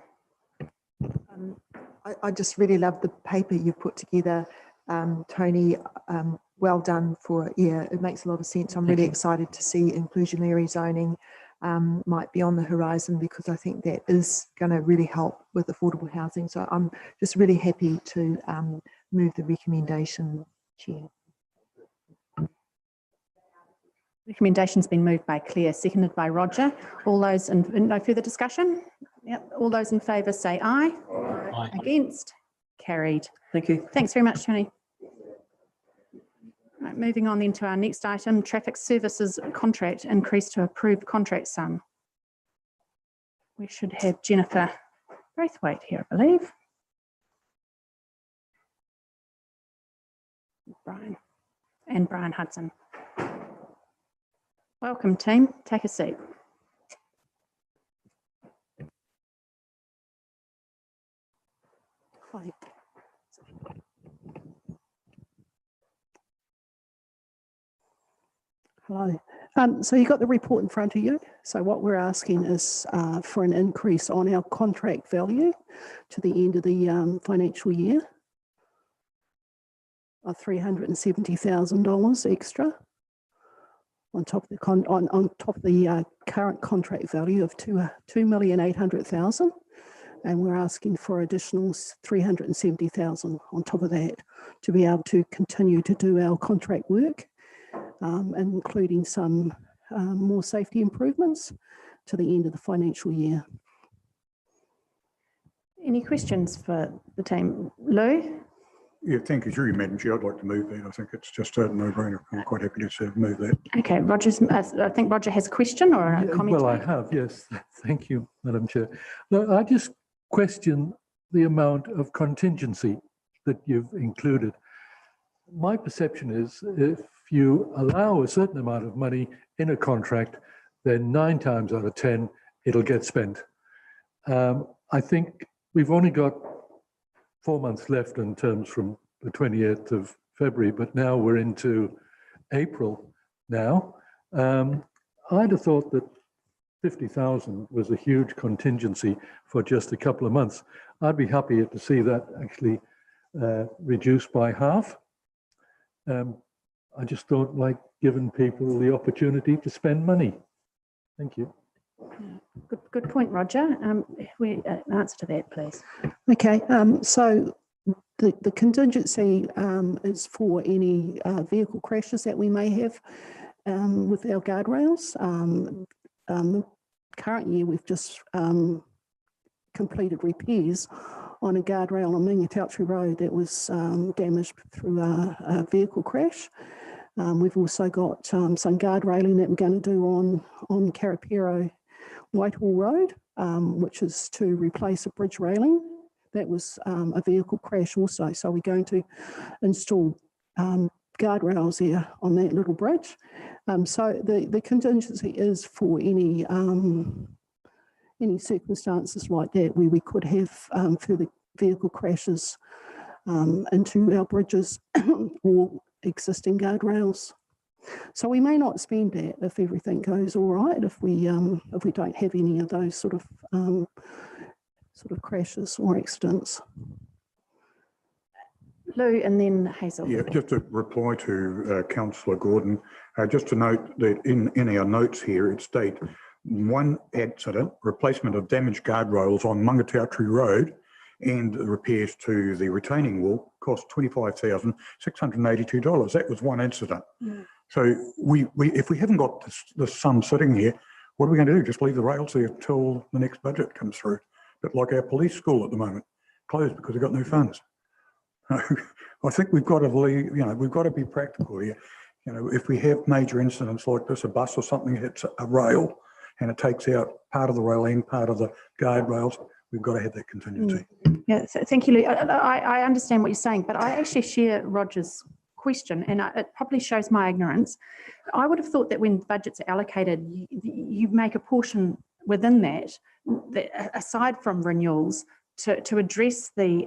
E: I just really love the paper you put together, Tony. Well done for, yeah, it makes a lot of sense. I'm really excited to see inclusionary zoning might be on the horizon, because I think that is going to really help with affordable housing. So I'm just really happy to move the recommendation, Chair.
A: Recommendation's been moved by Claire, seconded by Roger. All those in, no further discussion? Yep. All those in favour say aye. Aye. Against? Carried.
O: Thank you.
A: Thanks very much, Tony. Right, moving on then to our next item, traffic services contract increase to approved contract sum. We should have Jennifer Braithwaite here, I believe. Brian Hudson. Welcome, team. Take a seat.
Q: Hi. Hello. So you got the report in front of you. So what we're asking is for an increase on our contract value to the end of the financial year of $370,000 extra on top of the current contract value of $2,800,000, and we're asking for additional $370,000 on top of that to be able to continue to do our contract work, including some more safety improvements to the end of the financial year.
A: Any questions for the team? Lou?
P: Yeah, thank you, through you, Madam Chair. I'd like to move that. I think it's just a no-brainer. I'm quite happy to move that.
A: Okay, I think Roger has a question or a comment.
J: Well, I have, yes. Thank you, Madam Chair. No, I just question the amount of contingency that you've included. My perception is if you allow a certain amount of money in a contract, then 9 times out of 10, it'll get spent. I think we've only got 4 months left in terms from the 28th of February, but now we're into April now. I'd have thought that 50,000 was a huge contingency for just a couple of months. I'd be happy to see that actually reduced by half. I just don't like giving people the opportunity to spend money. Thank you.
A: Good point, Roger. We answer to that, please.
Q: Okay, so the contingency is for any vehicle crashes that we may have with our guardrails. The current year, we've just completed repairs on a guardrail on Mingatauchi Road that was damaged through a vehicle crash. We've also got some guard railing that we're going to do on Karapiro Whitehall Road, which is to replace a bridge railing. That was a vehicle crash also. So we're going to install guardrails there on that little bridge. So the contingency is for any circumstances like that where we could have further vehicle crashes into our bridges or existing guardrails. So we may not spend that if everything goes all right, if we don't have any of those sort of crashes or accidents.
A: Lou and then Hazel.
P: Yeah, just to reply to Councillor Gordon, just to note that in our notes here, it states one accident, replacement of damaged guardrails on Mingatauchi Road and repairs to the retaining wall cost $25,682. That was one incident.
A: Yeah.
P: So if we haven't got this sum sitting here, what are we going to do? Just leave the rails there till the next budget comes through? But like our police school at the moment, closed because they've got no funds. I think we've got to leave, we've got to be practical here. If we have major incidents like this, a bus or something hits a rail and it takes out part of the rail and part of the guardrails, we've got to have that contingency.
A: Yeah, so thank you, Lou. I understand what you're saying, but I actually share Roger's question, and it probably shows my ignorance. I would have thought that when budgets are allocated, you make a portion within that aside from renewals, to address the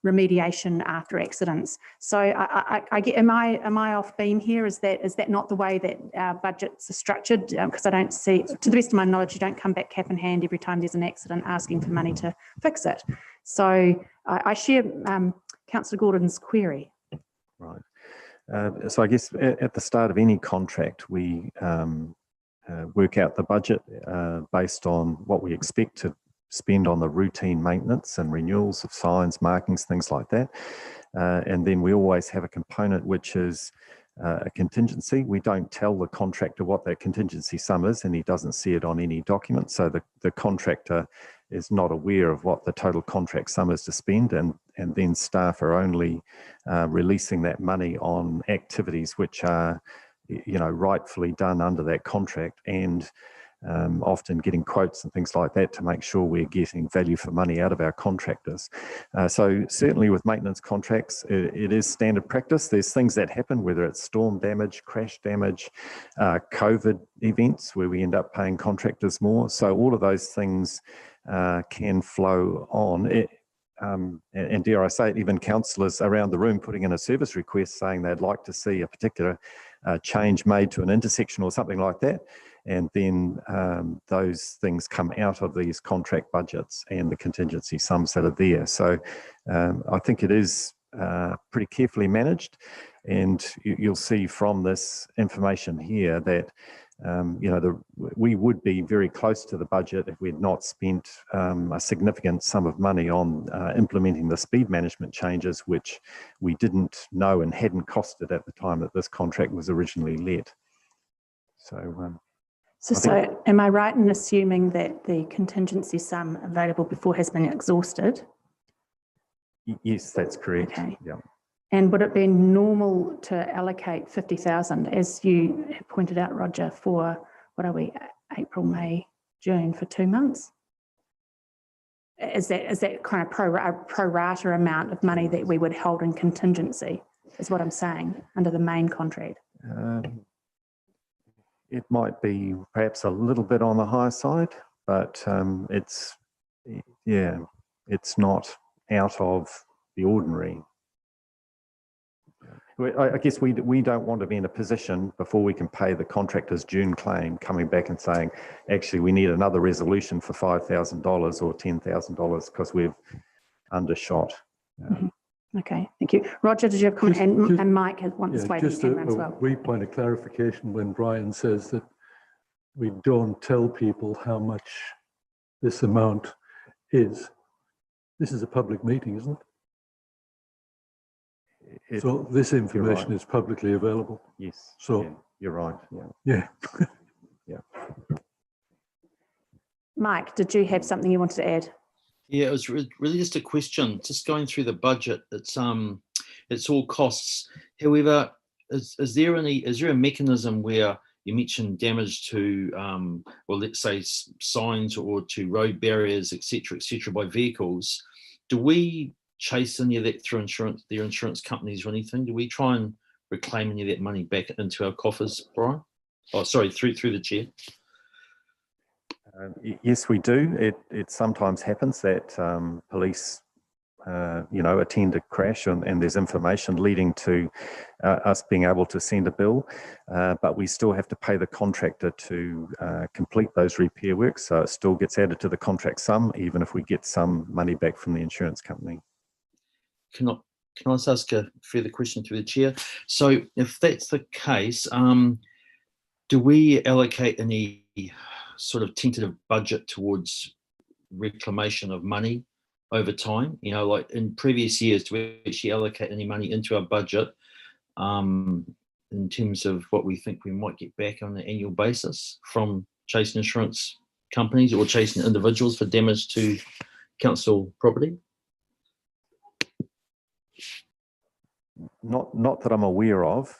A: remediation after accidents. So I get, am I off beam here? Is that not the way that our budgets are structured? Because I don't see, to the best of my knowledge, you don't come back cap in hand every time there's an accident asking for money to fix it. So I share Councillor Gordon's query.
R: Right. So I guess at the start of any contract, we work out the budget based on what we expect to spend on the routine maintenance and renewals of signs, markings, things like that. And then we always have a component which is a contingency. We don't tell the contractor what that contingency sum is, and he doesn't see it on any document. So the contractor is not aware of what the total contract sum is to spend, and then staff are only releasing that money on activities which are rightfully done under that contract, and often getting quotes and things like that to make sure we're getting value for money out of our contractors. So certainly with maintenance contracts, it is standard practice. There's things that happen, whether it's storm damage, crash damage, COVID events where we end up paying contractors more. So all of those things can flow on. And dare I say it, even councillors around the room putting in a service request saying they'd like to see a particular change made to an intersection or something like that. And then those things come out of these contract budgets and the contingency sums that are there. So I think it is pretty carefully managed. And you'll see from this information here that we would be very close to the budget if we'd not spent a significant sum of money on implementing the speed management changes, which we didn't know and hadn't costed at the time that this contract was originally let.
A: So am I right in assuming that the contingency sum available before has been exhausted?
R: Yes, that's correct.
A: Okay.
R: Yeah.
A: And would it be normal to allocate 50,000, as you pointed out, Roger, for, what are we, April, May, June, for 2 months? Is that kind of pro rata amount of money that we would hold in contingency, is what I'm saying, under the main contract?
R: It might be perhaps a little bit on the high side, but it's not out of the ordinary. I guess we don't want to be in a position before we can pay the contractor's June claim coming back and saying, actually, we need another resolution for $5,000 or $10,000 because we've undershot.
A: Okay, thank you. Roger, did you have a comment? And Mike wants to wave his hand around as well.
J: Wee point of clarification when Brian says that we don't tell people how much this amount is. This is a public meeting, isn't it? So this information
R: right.
J: is publicly available?
R: Yes.
J: So
R: yeah, you're right.
J: yeah.
R: Yeah.
A: Mike, did you have something you wanted to add?
S: Yeah, it was really just a question. Just going through the budget, it's all costs. However, is there a mechanism where you mentioned damage to, well, let's say signs or to road barriers, etc., by vehicles? Do we chase any of that through their insurance companies or anything? Do we try and reclaim any of that money back into our coffers, Brian? Oh, sorry, through the chair.
R: Yes, we do. It sometimes happens that police, attend a crash and there's information leading to us being able to send a bill, but we still have to pay the contractor to complete those repair works. So it still gets added to the contract sum, even if we get some money back from the insurance company.
S: Can I just ask a further question through the chair? So if that's the case, do we allocate any sort of tentative budget towards reclamation of money over time? You know, like in previous years, do we actually allocate any money into our budget in terms of what we think we might get back on an annual basis from chasing insurance companies or chasing individuals for damage to council property?
R: Not that I'm aware of.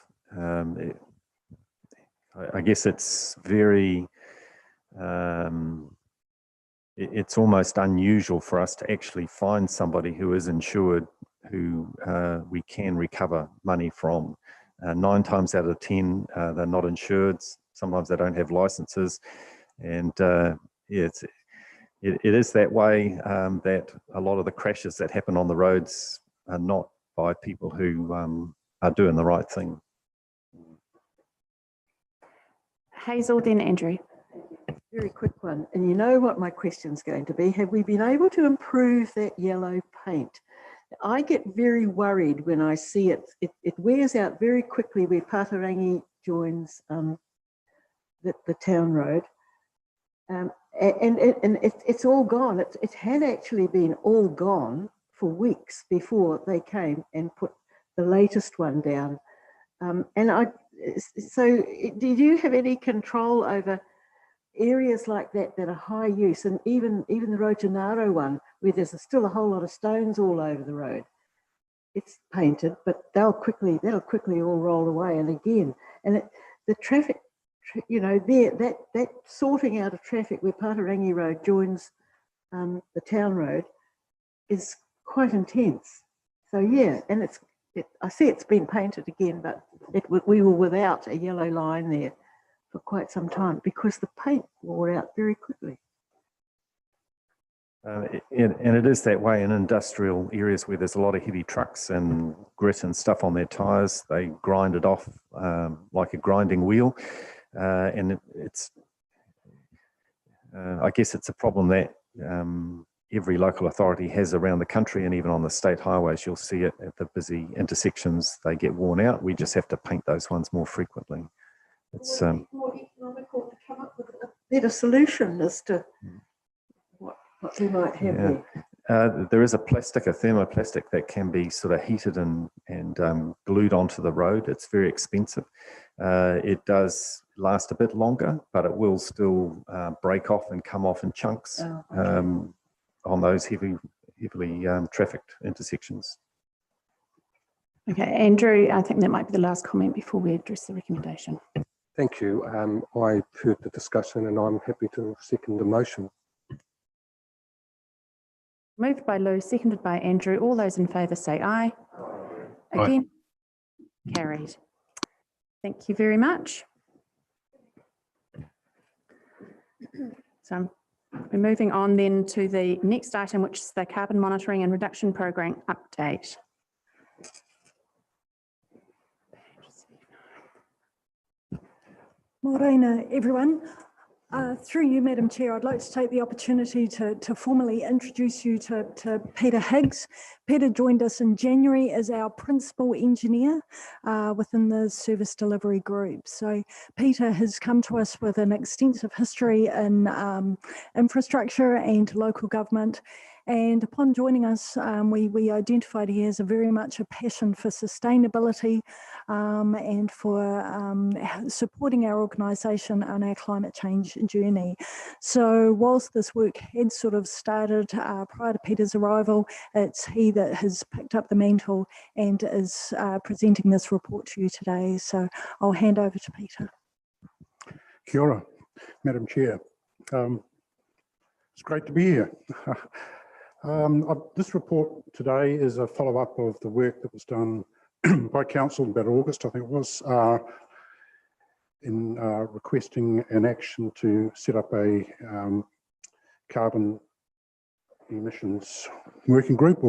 R: I guess it's very, it's almost unusual for us to actually find somebody who is insured who we can recover money from. 9 times out of 10, they're not insured. Sometimes they don't have licenses. And yeah, it is that way, that a lot of the crashes that happen on the roads are not by people who are doing the right thing.
A: Hazel, then Andrew.
I: Very quick one. And you know what my question's going to be. Have we been able to improve that yellow paint? I get very worried when I see it. It wears out very quickly where Patarangi joins the town road. And it's all gone. It had actually been all gone for weeks before they came and put the latest one down. So do you have any control over areas like that that are high use, and even the Rojanaro one where there's still a whole lot of stones all over the road? It's painted, but that'll quickly all roll away. And again, and the traffic, you know, that sorting out of traffic where Patarangi Road joins the town road is quite intense. So yeah, and I see it's been painted again, but we were without a yellow line there for quite some time because the paint wore out very quickly.
R: And it is that way in industrial areas where there's a lot of heavy trucks and grit and stuff on their tyres. They grind it off like a grinding wheel, and I guess it's a problem that every local authority has around the country, and even on the state highways, you'll see it at the busy intersections. They get worn out. We just have to paint those ones more frequently. It's
I: more economical to come up with a better solution as to what we might have there.
R: There is a thermoplastic that can be sort of heated and glued onto the road. It's very expensive. It does last a bit longer, but it will still break off and come off in chunks.
I: Oh, okay.
R: On those heavily trafficked intersections.
A: Okay, Andrew, I think that might be the last comment before we address the recommendation.
L: Thank you. I heard the discussion and I'm happy to second the motion.
A: Moved by Lou, seconded by Andrew. All those in favour say aye.
J: Aye.
A: Again, carried. Thank you very much. So we're moving on then to the next item, which is the Carbon Monitoring and Reduction Programme update.
T: Morena, everyone. Through you, Madam Chair, I'd like to take the opportunity to formally introduce you to Peter Higgs. Peter joined us in January as our principal engineer within the service delivery group. So Peter has come to us with an extensive history in infrastructure and local government, And upon joining us, we identified he has very much a passion for sustainability and for supporting our organisation on our climate change journey. So whilst this work had sort of started prior to Peter's arrival, it's he that has picked up the mantle and is presenting this report to you today. So I'll hand over to Peter.
P: Kia ora, Madam Chair. It's great to be here. This report today is a follow-up of the work that was done by Council about August, I think it was, in requesting an action to set up a carbon emissions working group.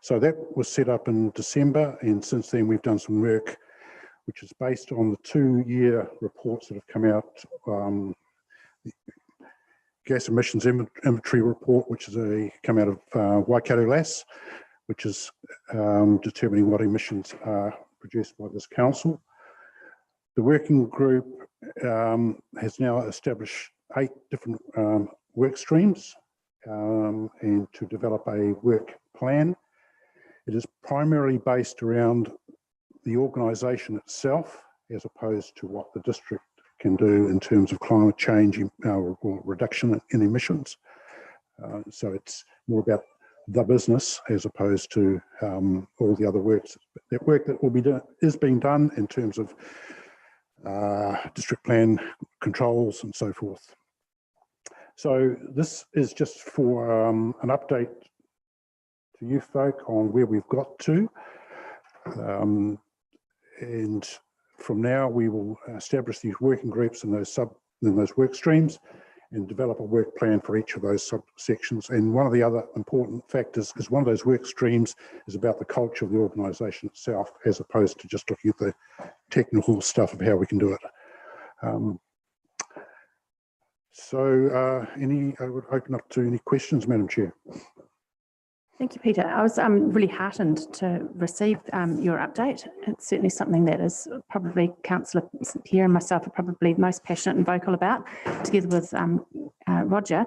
P: So that was set up in December, and since then we've done some work which is based on the 2-year reports that have come out. The gas emissions inventory report, which is come out of Waikato LAS, which is determining what emissions are produced by this council. The working group has now established 8 different work streams and to develop a work plan. It is primarily based around the organisation itself, as opposed to what the district can do in terms of climate change or reduction in emissions. So it's more about the business as opposed to all the other work that will be done, is being done in terms of district plan controls and so forth. So this is just for an update to you folk on where we've got to. And from now we will establish these working groups in those work streams and develop a work plan for each of those subsections. And one of the other important factors is one of those work streams is about the culture of the organisation itself, as opposed to just looking at the technical stuff of how we can do it. I would open up to any questions, Madam Chair.
A: Thank you, Peter. I was really heartened to receive your update. It's certainly something that is probably Councillor here and myself are probably most passionate and vocal about, together with Roger.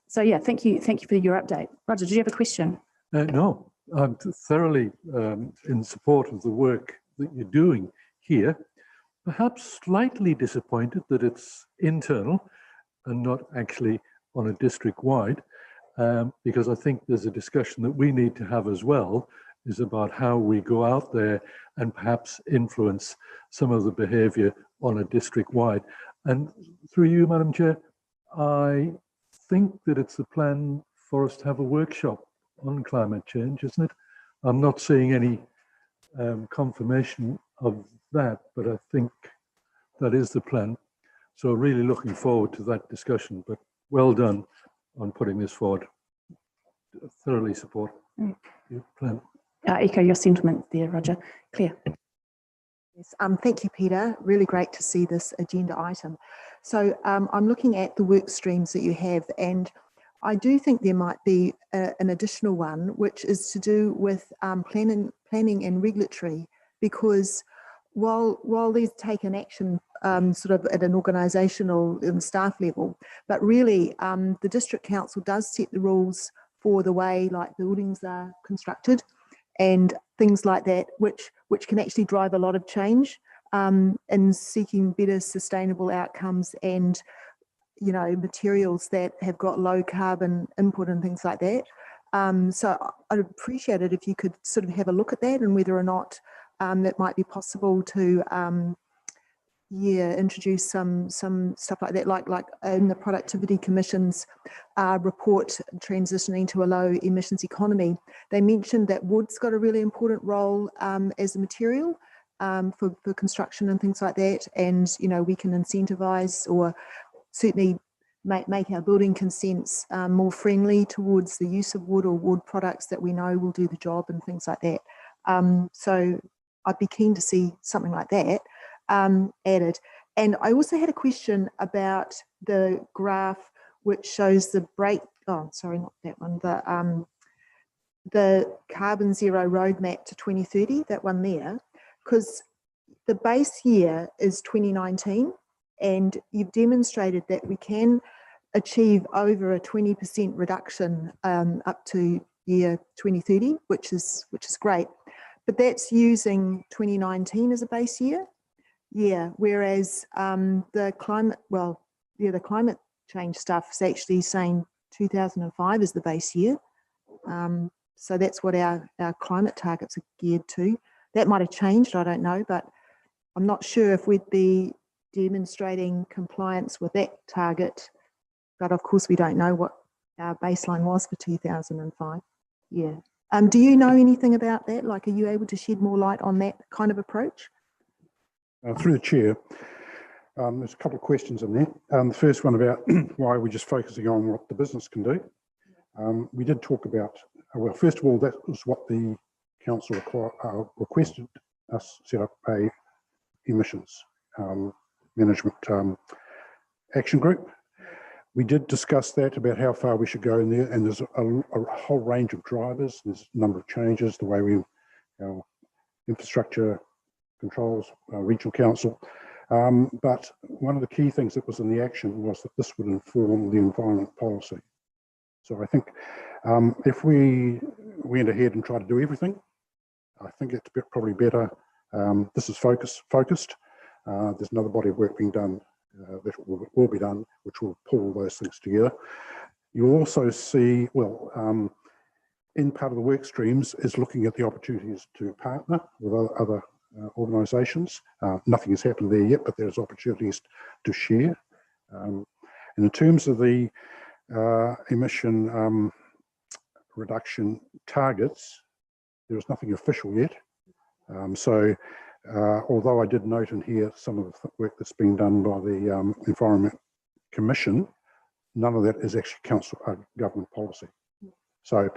A: So yeah, thank you for your update. Roger, did you have a question?
J: No, I'm thoroughly in support of the work that you're doing here. Perhaps slightly disappointed that it's internal and not actually on a district-wide. Because I think there's a discussion that we need to have as well, is about how we go out there and perhaps influence some of the behaviour on a district-wide. And through you, Madam Chair, I think that it's the plan for us to have a workshop on climate change, isn't it? I'm not seeing any confirmation of that, but I think that is the plan. So really looking forward to that discussion, but well done on putting this forward. Thoroughly support your plan.
A: Echo your sentiment there, Roger. Claire.
E: Yes, thank you, Peter. Really great to see this agenda item. So I'm looking at the work streams that you have, and I do think there might be an additional one, which is to do with planning and regulatory, because while these take an action sort of at an organisational and staff level, but really the district council does set the rules for the way like buildings are constructed and things like that, which can actually drive a lot of change in seeking better sustainable outcomes and, you know, materials that have got low carbon input and things like that. So I'd appreciate it if you could sort of have a look at that and whether or not that might be possible to introduce some stuff like that, like in the Productivity Commission's report transitioning to a low emissions economy. They mentioned that wood's got a really important role as a material for construction and things like that, and you know, we can incentivize or certainly make our building consents more friendly towards the use of wood or wood products that we know will do the job and things like that. So I'd be keen to see something like that added. And I also had a question about the graph which shows the the carbon zero roadmap to 2030, that one there, because the base year is 2019, and you've demonstrated that we can achieve over a 20% reduction up to year 2030, which is great. But that's using 2019 as a base year. Yeah, whereas the climate change stuff is actually saying 2005 is the base year. So that's what our climate targets are geared to. That might have changed, I don't know, but I'm not sure if we'd be demonstrating compliance with that target. But of course, we don't know what our baseline was for 2005. Yeah. Do you know anything about that? Like, are you able to shed more light on that kind of approach?
P: Through the chair, there's a couple of questions in there. The first one about why we're just focusing on what the business can do. We did talk about, well, first of all, that was what the council requested us set up a emissions management action group. We did discuss that about how far we should go in there, and there's a whole range of drivers. There's a number of changes, the way our infrastructure controls, regional council. But one of the key things that was in the action was that this would inform the environment policy. So I think if we went ahead and tried to do everything, I think it's probably better. This is focused. There's another body of work being done that will be done, which will pull those things together. You'll also see, well, in part of the work streams is looking at the opportunities to partner with other organisations. Nothing has happened there yet, but there's opportunities to share. And in terms of the emission reduction targets, there is nothing official yet. Although I did note in here some of the work that's being done by the Environment Commission, none of that is actually council government policy. So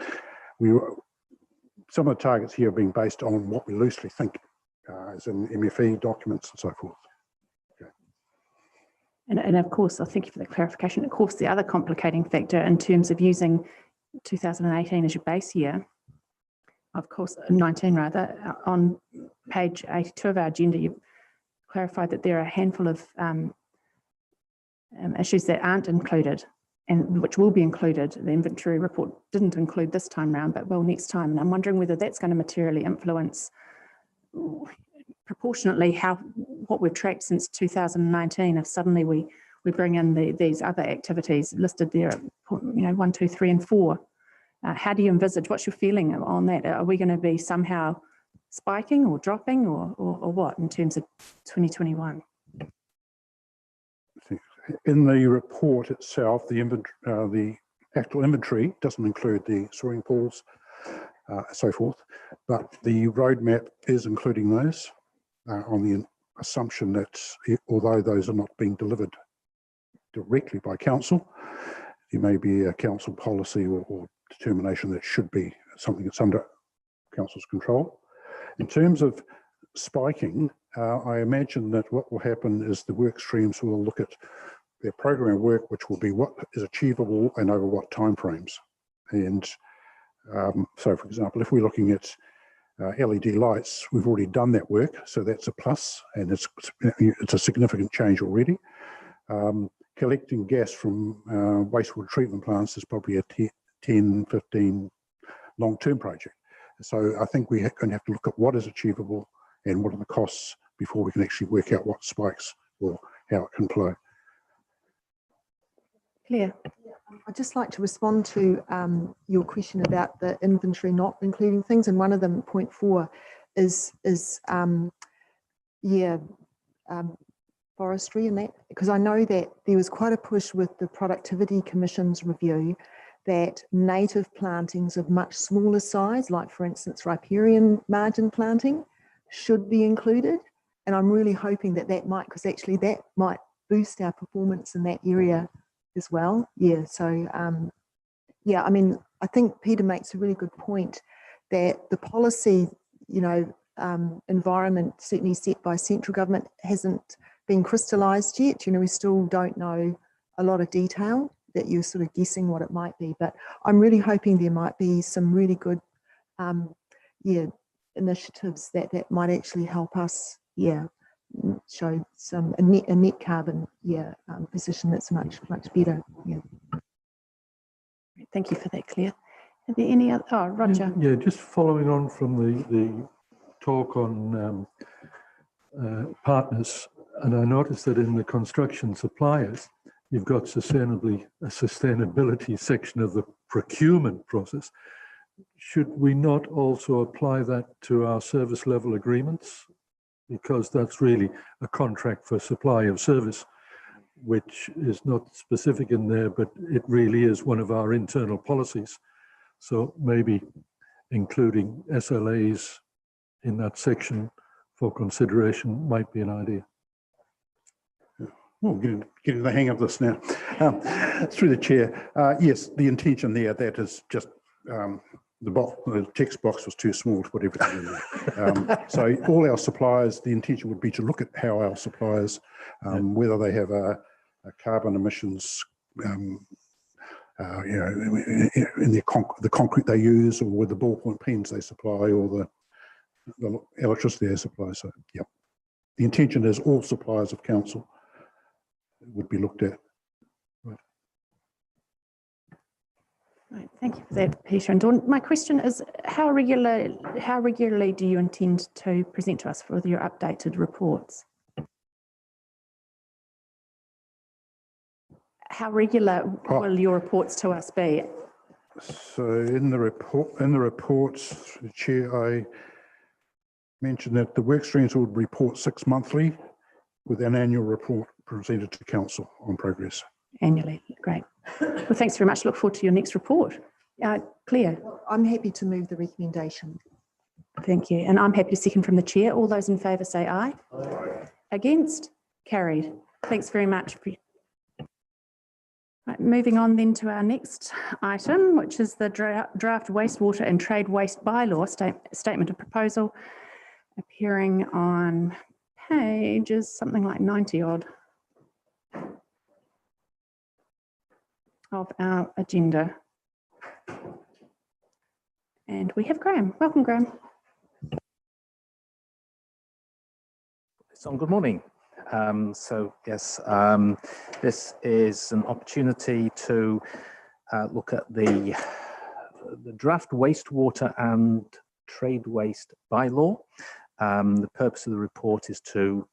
P: some of the targets here are being based on what we loosely think as in MFE documents and so forth. Okay.
A: And of course, I thank you for the clarification. Of course, the other complicating factor in terms of using 2018 as your base year, of course, 19 rather, on page 82 of our agenda, you've clarified that there are a handful of issues that aren't included and which will be included. The inventory report didn't include this time round, but will next time. And I'm wondering whether that's going to materially influence proportionately what we've tracked since 2019. If suddenly we bring in these other activities listed there, 1, 2, 3, and 4. How do you envisage, what's your feeling on that? Are we going to be somehow spiking or dropping or what in terms of 2021?
P: In the report itself, the actual inventory doesn't include the swimming pools, so forth, but the roadmap is including those on the assumption that although those are not being delivered directly by council, there may be a council policy or determination that should be something that's under council's control. In terms of spiking, I imagine that what will happen is the work streams will look at their program of work, which will be what is achievable and over what timeframes. And so, for example, if we're looking at LED lights, we've already done that work, so that's a plus, and it's a significant change already. Collecting gas from wastewater treatment plants is probably a 10, 15 long-term project. So I think we're going to have to look at what is achievable and what are the costs before we can actually work out what spikes or how it can flow.
E: Claire, I'd just like to respond to your question about the inventory not including things, and one of them, point 4, is forestry and that, because I know that there was quite a push with the Productivity Commission's review that native plantings of much smaller size, like for instance riparian margin planting, should be included. And I'm really hoping that might, because actually that might boost our performance in that area as well. Yeah, so yeah, I mean, I think Peter makes a really good point that the policy, environment certainly set by central government hasn't been crystallised yet. We still don't know a lot of detail, that you're sort of guessing what it might be. But I'm really hoping there might be some really good initiatives that might actually help us, show a net carbon position that's much better. Yeah.
A: Thank you for that, Claire. Are there any other? Oh, Roger.
J: Yeah, just following on from the talk on partners, and I noticed that in the construction suppliers, you've got a sustainability section of the procurement process. Should we not also apply that to our service level agreements? Because that's really a contract for supply of service, which is not specific in there, but it really is one of our internal policies. So maybe including SLAs in that section for consideration might be an idea.
P: Well, getting the hang of this now. Through the chair, yes, the intention there, that is just the text box was too small to put everything in there. So all our suppliers, the intention would be to look at how our suppliers, whether they have a carbon emissions, in the concrete they use, or with the ballpoint pens they supply, or the electricity they supply. So, yeah, the intention is all suppliers of council would be looked at.
A: Right, thank you for that, Peter and Dawn. My question is, how regularly do you intend to present to us for your updated reports? How regular will your reports to us be?
P: So in the reports, Chair, I mentioned that the work streams would report 6 monthly with an annual report presented to council on progress.
A: Annually, great. Well, thanks very much. Look forward to your next report. Claire.
E: I'm happy to move the recommendation.
A: Thank you. And I'm happy to second from the chair. All those in favour say aye. Aye. Against? Carried. Thanks very much. Right, moving on then to our next item, which is the draft wastewater and trade waste bylaw statement of proposal, appearing on pages something like 90 odd of our agenda. And we have Graham. Welcome, Graham.
U: So good morning. This is an opportunity to look at the draft wastewater and trade waste bylaw. The purpose of the report is to,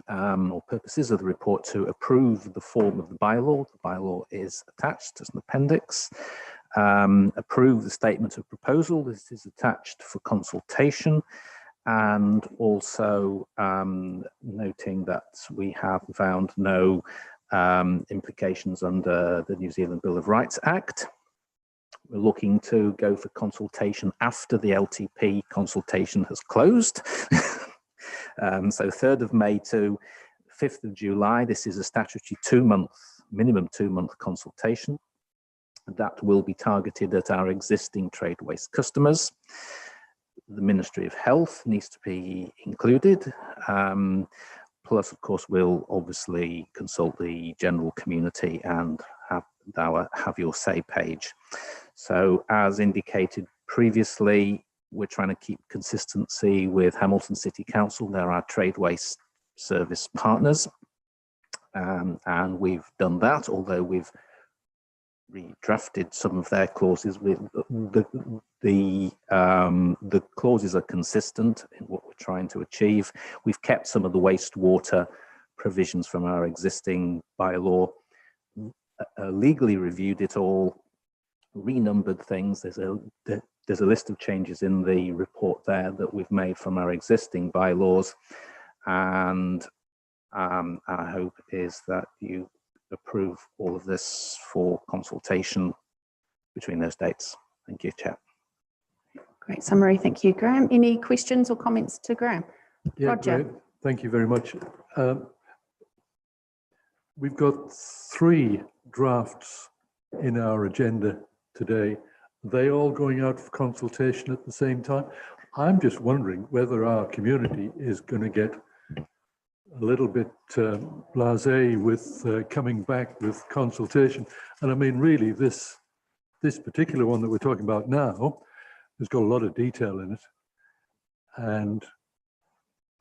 U: or purposes of the report, to approve the form of the bylaw. The bylaw is attached as an appendix. Approve the statement of proposal. This is attached for consultation. And also noting that we have found no implications under the New Zealand Bill of Rights Act. We're looking to go for consultation after the LTP consultation has closed. So 3rd of May to 5th of July, this is a statutory minimum two month consultation. That will be targeted at our existing trade waste customers. The Ministry of Health needs to be included. Plus, of course, we'll obviously consult the general community and have our Have Your Say page. So as indicated previously, we're trying to keep consistency with Hamilton City Council. They're our trade waste service partners. And we've done that, although we've redrafted some of their clauses. With the clauses are consistent in what we're trying to achieve. We've kept some of the wastewater provisions from our existing bylaw, legally reviewed it all, renumbered things. There's a list of changes in the report there that we've made from our existing bylaws, and our hope is that you approve all of this for consultation between those dates. Thank you, Chair.
A: Great summary. Thank you, Graham. Any questions or comments to Graham?
J: Yeah,
A: Roger.
J: Graham, thank you very much. We've got 3 drafts in our agenda today. Are they all going out for consultation at the same time? I'm just wondering whether our community is going to get a little bit blasé with coming back with consultation. And I mean, really, this particular one that we're talking about now has got a lot of detail in it. And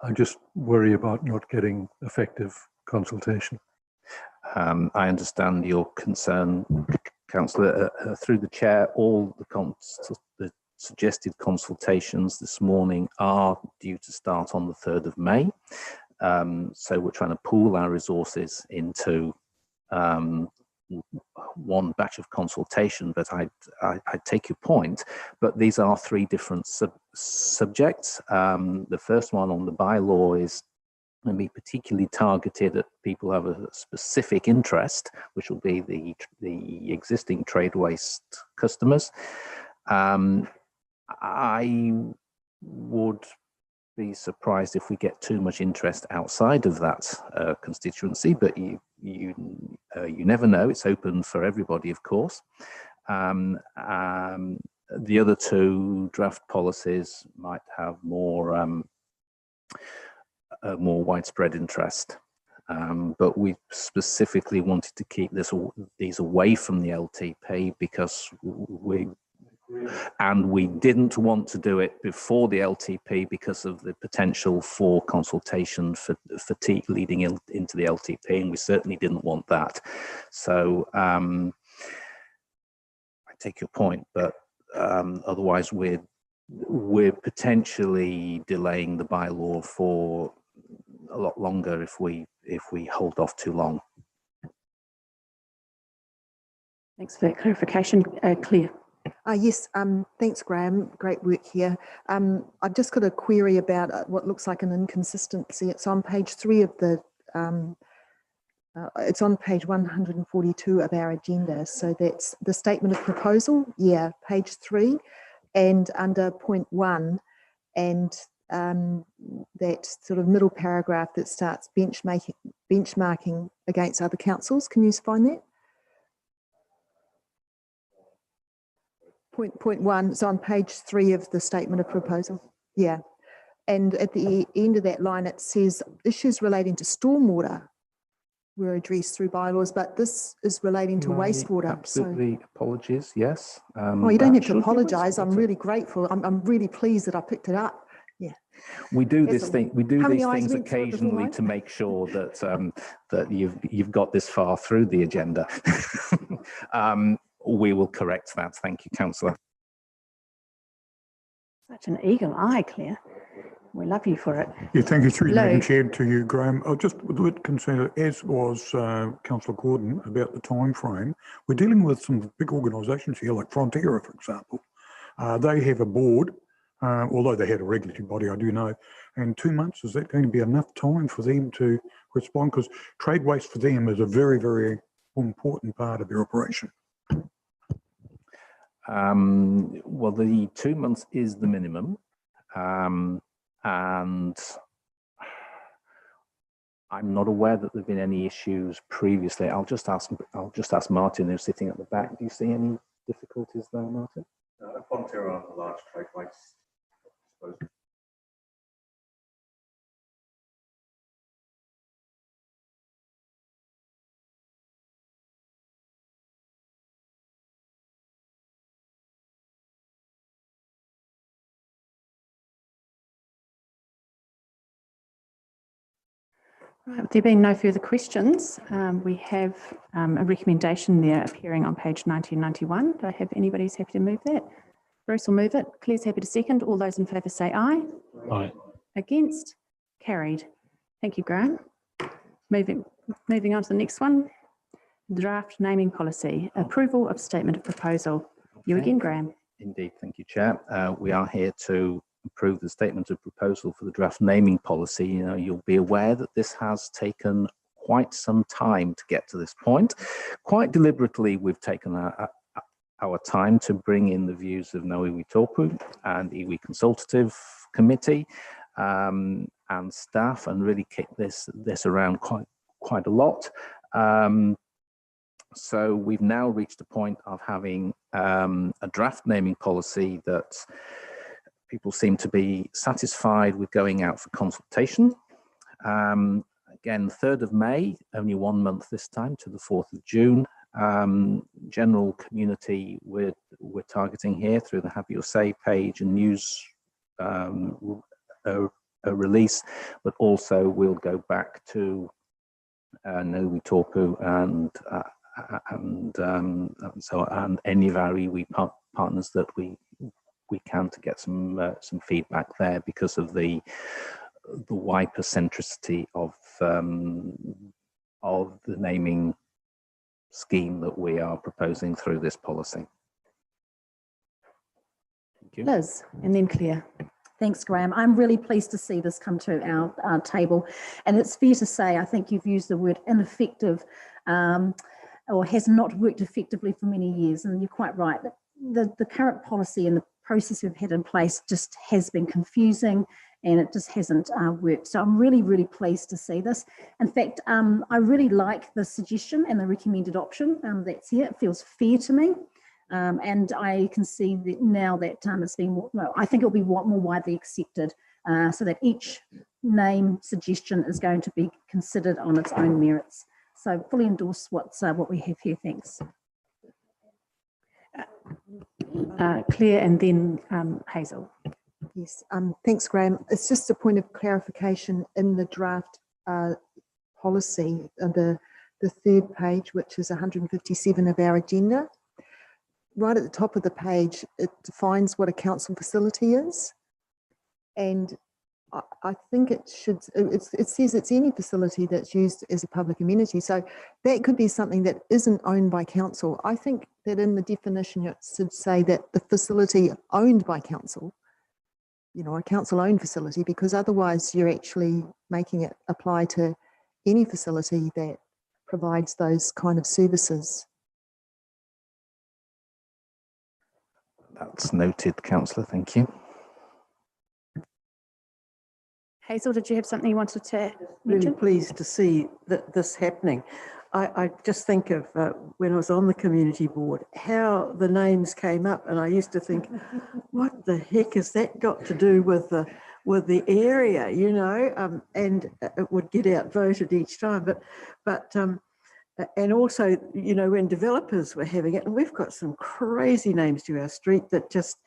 J: I just worry about not getting effective consultation.
U: I understand your concern, Councillor. Through the chair, all the suggested consultations this morning are due to start on the 3rd of May. So we're trying to pool our resources into one batch of consultation, but I take your point, but these are three different subjects. The first one on the bylaw is going to be particularly targeted at people who have a specific interest, which will be the existing trade waste customers. I would be surprised if we get too much interest outside of that constituency, but you never know. It's open for everybody, of course. The other two draft policies might have more widespread interest, but we specifically wanted to keep these away from the LTP because we didn't want to do it before the LTP because of the potential for consultation fatigue leading into the LTP, and we certainly didn't want that. So I take your point, but otherwise we're potentially delaying the bylaw for a lot longer if we hold off too long.
A: Thanks for that clarification, Claire.
E: Yes, thanks, Graham. Great work here. I've just got a query about what looks like an inconsistency. It's on page 3 of the, it's on page 142 of our agenda. So that's the statement of proposal, yeah, page 3, and under point 1, and that sort of middle paragraph that starts benchmarking against other councils. Can you find that? Point 1, it's on page 3 of the statement of proposal. Yeah. And at the end of that line, it says issues relating to stormwater were addressed through bylaws, but this is relating to wastewater.
U: Absolutely, so, apologies, yes.
E: Oh, you don't have to apologise. I'm really grateful. I'm really pleased that I picked it up. Yeah.
U: We do this thing. We do these things occasionally to make sure that that you've got this far through the agenda. We will correct that. Thank you, Councillor.
A: Such an eagle eye, Claire. We love you for it.
P: Yeah, thank you, through Madam Chair, to you, Graham. I was just a bit concerned, as was Councillor Gordon, about the time frame. We're dealing with some big organisations here, like Frontiera, for example. They have a board, although they had a regulatory body, I do know. And 2 months, is that going to be enough time for them to respond? Because trade waste for them is a very, very important part of their operation.
U: Well, the 2 months is the minimum, and I'm not aware that there've been any issues previously. I'll just ask Martin, who's sitting at the back. Do you see any difficulties there, Martin?
C: Fonterra on the large trade waste disposal.
A: Right, there being no further questions, we have a recommendation there appearing on page 1991. Do I have anybody who's happy to move that? Bruce will move it. Claire's happy to second. All those in favour say aye.
J: Aye.
A: Against? Carried. Thank you, Graham. Moving on to the next one. Draft naming policy. Approval of statement of proposal. You again, Graham.
U: Indeed, thank you, Chair. We are here to approve the statement of proposal for the draft naming policy. You'll be aware that this has taken quite some time to get to this point. Quite deliberately, we've taken our time to bring in the views of Ngāiwi Tōpu and Iwi Consultative Committee and staff, and really kick this around quite a lot. So we've now reached a point of having a draft naming policy that people seem to be satisfied with going out for consultation. Again, 3rd of May, only 1 month this time, to the 4th of June. General community we're targeting here through the Have Your Say page and news release, but also we'll go back to Novi Topu and any of our iwi partners that we can to get some feedback there because of the wiper centricity of the naming scheme that we are proposing through this policy. Thank you.
N: Liz, and then Claire. Thanks, Graham. I'm really pleased to see this come to our table. And it's fair to say, I think you've used the word ineffective or has not worked effectively for many years. And you're quite right. The current policy and the process we've had in place just has been confusing and it just hasn't worked. So I'm really, really pleased to see this. In fact, I really like the suggestion and the recommended option that's here. It feels fair to me. And I can see that now that it's been, well, I think it'll be more widely accepted so that each name suggestion is going to be considered on its own merits. So fully endorse what we have here, thanks.
A: Claire and then Hazel.
E: Yes, thanks, Graham. It's just a point of clarification in the draft policy, the third page, which is 157 of our agenda. Right at the top of the page, it defines what a council facility is. And I think it should, it says it's any facility that's used as a public amenity. So that could be something that isn't owned by council. I think that in the definition, it should say that the facility owned by council, you know, a council-owned facility, because otherwise you're actually making it apply to any facility that provides those kind of services.
U: That's noted, Councillor. Thank you.
A: Hazel, did you have something you wanted to
I: Really
A: mention?
I: pleased to see that this happening. I just think of when I was on the community board, how the names came up, and I used to think, what the heck has that got to do with the area, you know? And it would get outvoted each time. But and also, you know, when developers were having it, and we've got some crazy names to our street that just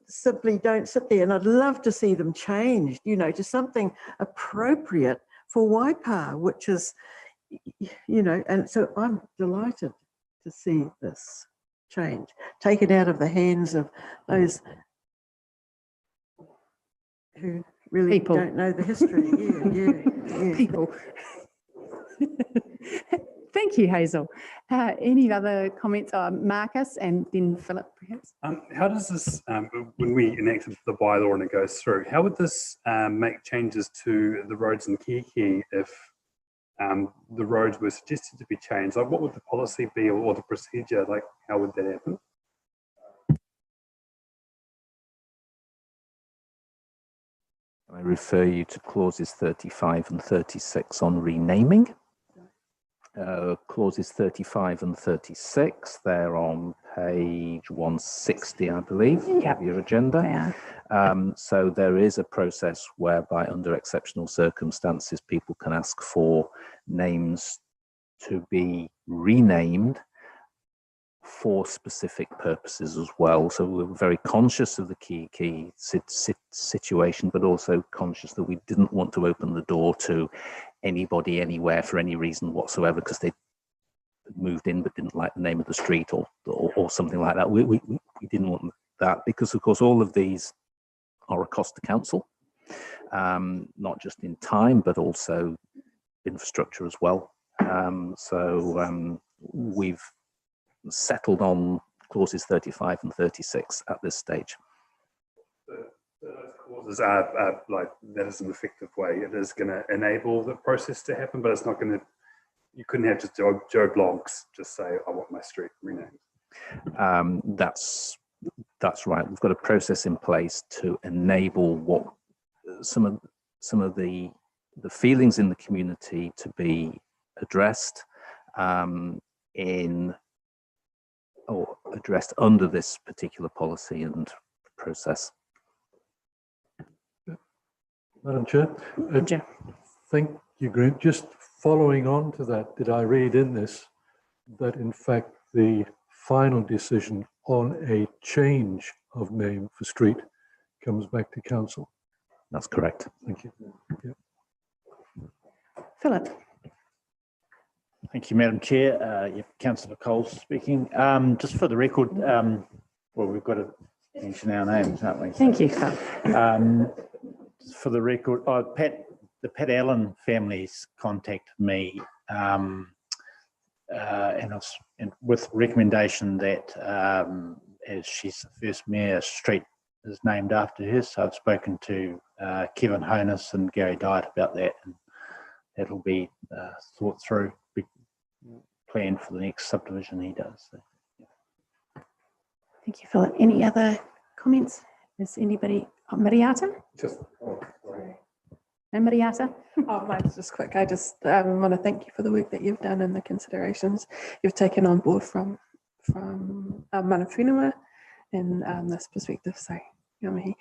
I: simply don't sit there. And I'd love to see them changed, you know, to something appropriate for Waipa, which is, you know, and so I'm delighted to see this change, taken out of the hands of those who really don't know the history. Yeah.
A: People. Thank you, Hazel. Any other comments? Marcus and then Philip, perhaps?
K: How does this, when we enacted the bylaw and it goes through, how would this make changes to the roads in Kiki if the roads were suggested to be changed? Like, what would the policy be or the procedure? Like, how would that happen?
U: I refer you to clauses 35 and 36 on renaming. Clauses 35 and 36, they're on page 160, I believe, of your agenda. So there is a process whereby under exceptional circumstances, people can ask for names to be renamed for specific purposes as well. So we're very conscious of the key situation, but also conscious that we didn't want to open the door to anybody anywhere for any reason whatsoever because they moved in but didn't like the name of the street or something like that. We didn't want that because, of course, all of these are a cost to council, not just in time, but also infrastructure as well. So we've settled on clauses 35 and 36 at this stage.
K: Those clauses are like, that is an effective way. It is going to enable the process to happen, but it's not going to, you couldn't have just Joe Blogs just say, I want my street renamed.
U: That's right. We've got a process in place to enable what some of the feelings in the community to be addressed addressed under this particular policy and process.
J: Madam Chair, thank you, Graham. Just following on to that, did I read in this that in fact the final decision on a change of name for street comes back to council?
R: That's correct.
J: Thank you. Yeah.
N: Philip.
U: Thank you, Madam Chair. Councillor Coles speaking. Just for the record, well, we've got to mention our names, aren't we?
N: Thank you, Phil.
U: For the record, the Pat Allen families contacted me and with recommendation that as she's the first mayor, street is named after her. So I've spoken to Kevin Honus and Gary Dyatt about that, and that'll be thought through, planned for the next subdivision he does. So, yeah.
N: Thank you, Philip. Any other comments? Is anybody, Mariata?
L: Just,
N: No, Mariata?
M: Oh, mine's just quick. I just want to thank you for the work that you've done and the considerations you've taken on board from mana whenua and this perspective. So, ngā mihi.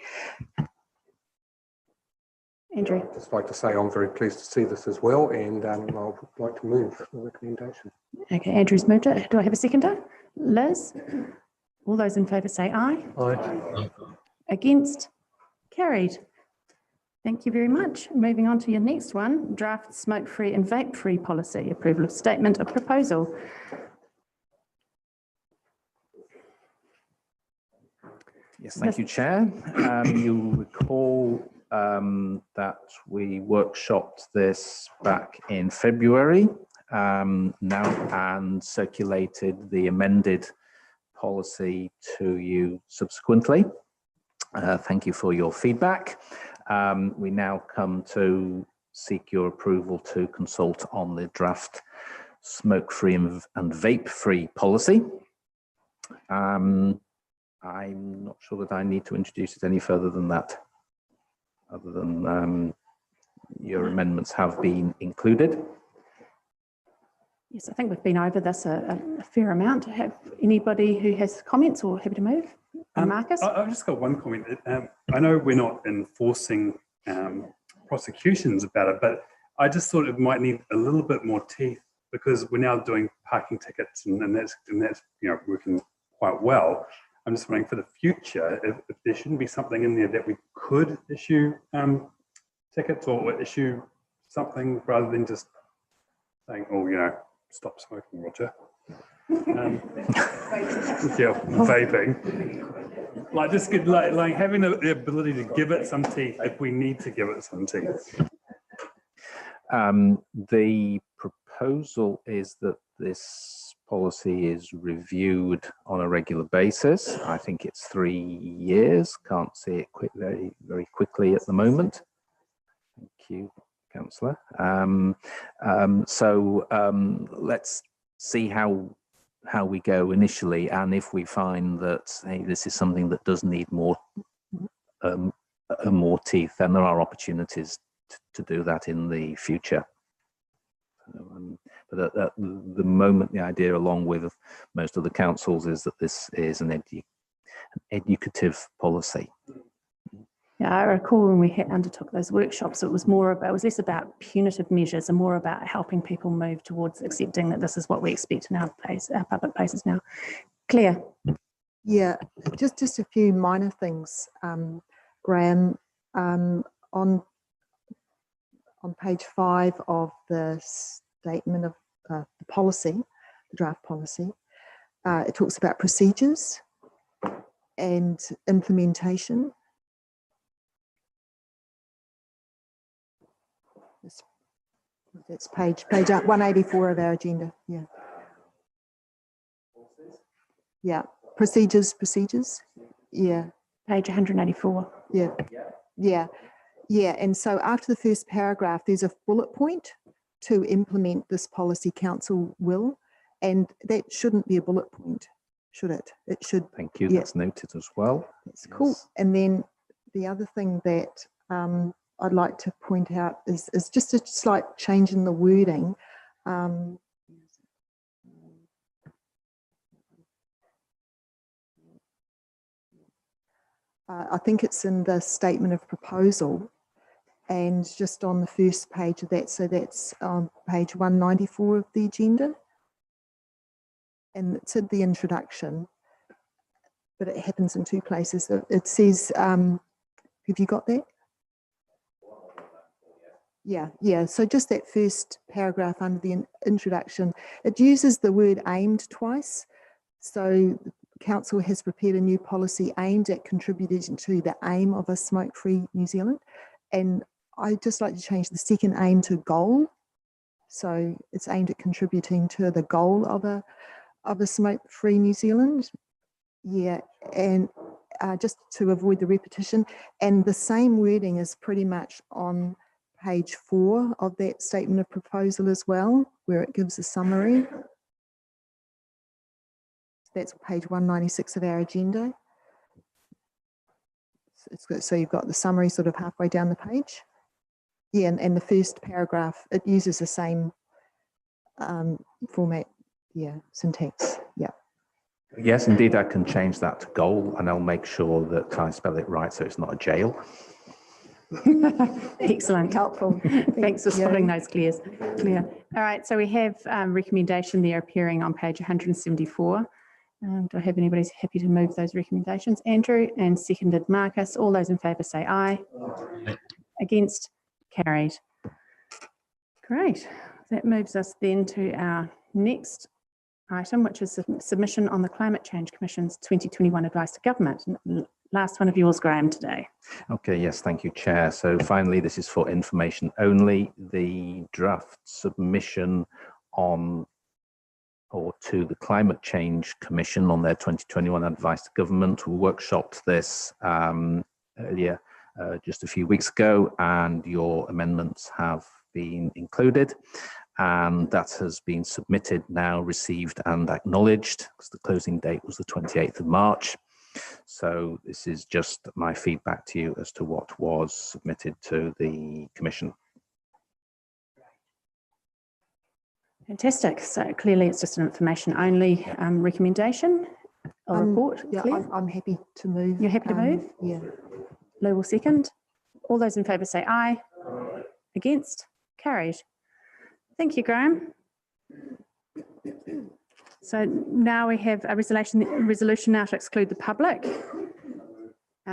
N: Andrew.
L: I'd just like to say I'm very pleased to see this as well, and I would like to move the recommendation.
N: Okay, Andrew's moved it. Do I have a seconder? Liz? All those in favour say aye.
J: Aye.
N: Against? Carried. Thank you very much. Moving on to your next one, draft smoke-free and vape-free policy, approval of statement of proposal.
U: Yes, thank you, Chair. You'll recall that we workshopped this back in February now and circulated the amended policy to you subsequently. Thank you for your feedback. We now come to seek your approval to consult on the draft smoke-free and vape-free policy. I'm not sure that I need to introduce it any further than that, other than your amendments have been included.
A: Yes, I think we've been over this a fair amount. Have anybody who has comments or happy to move? Marcus?
K: I've just got one comment. I know we're not enforcing prosecutions about it, but I just thought it might need a little bit more teeth, because we're now doing parking tickets and that's working quite well. I'm just wondering for the future if there shouldn't be something in there that we could issue tickets or issue something rather than just saying, oh, stop smoking, Roger. Yeah, vaping. Like just get, like having the ability to give it some teeth if we need to give it some teeth.
U: The proposal is that this policy is reviewed on a regular basis. I think it's 3 years. Can't see it very, very quickly at the moment. Thank you, Councillor. Let's see how we go initially, and if we find that this is something that does need more teeth, then there are opportunities to do that in the future. But at the moment, the idea, along with most of the councils, is that this is an educative policy.
A: Yeah, I recall when we undertook those workshops, it was less about punitive measures and more about helping people move towards accepting that this is what we expect in our public places now. Claire.
E: Yeah, just a few minor things, Graham. On page 5 of the statement of the policy, the draft policy, it talks about procedures and implementation. It's page 184 of our agenda. Yeah, procedures. Yeah,
A: page 184.
E: Yeah. And so after the first paragraph, there's a bullet point to implement this policy. Council will, and that shouldn't be a bullet point, should it? It should.
U: Thank you. That's noted as well.
E: That's cool. And then the other thing that I'd like to point out is just a slight change in the wording. I think it's in the statement of proposal and just on the first page of that. So that's on page 194 of the agenda. And it's in the introduction, but it happens in 2 places. It says, have you got that? Yeah. So just that first paragraph under the introduction, it uses the word aimed twice. So Council has prepared a new policy aimed at contributing to the aim of a smoke-free New Zealand. And I'd just like to change the second aim to goal. So it's aimed at contributing to the goal of a smoke-free New Zealand. Yeah, and just to avoid the repetition. And the same wording is pretty much on page 4 of that statement of proposal as well, where it gives a summary. That's page 196 of our agenda. So you've got the summary sort of halfway down the page. Yeah, and the first paragraph, it uses the same format, syntax, yeah.
U: Yes, indeed, I can change that to goal, and I'll make sure that I spell it right so it's not a jail.
A: Excellent.
N: Helpful.
A: Thanks for spotting those clear. All right, so we have recommendation there appearing on page 174. Do I have anybody who's happy to move those recommendations? Andrew, and seconded Marcus. All those in favour say aye. Against? Carried. Great. That moves us then to our next item, which is submission on the Climate Change Commission's 2021 advice to government. Last one of yours, Graham, today.
U: Okay, yes, thank you, Chair. So finally, this is for information only. The draft submission on or to the Climate Change Commission on their 2021 advice to government. We workshopped this earlier, just a few weeks ago, and your amendments have been included. And that has been submitted now, received and acknowledged, because the closing date was the 28th of March. So this is just my feedback to you as to what was submitted to the Commission.
A: Fantastic. So clearly it's just an information only recommendation or report.
E: Yeah, I'm happy to move.
A: You're happy to move?
E: Yeah.
A: Lou will second. All those in favour say aye. Against? Carried. Thank you, Graham. So now we have a resolution now to exclude the public.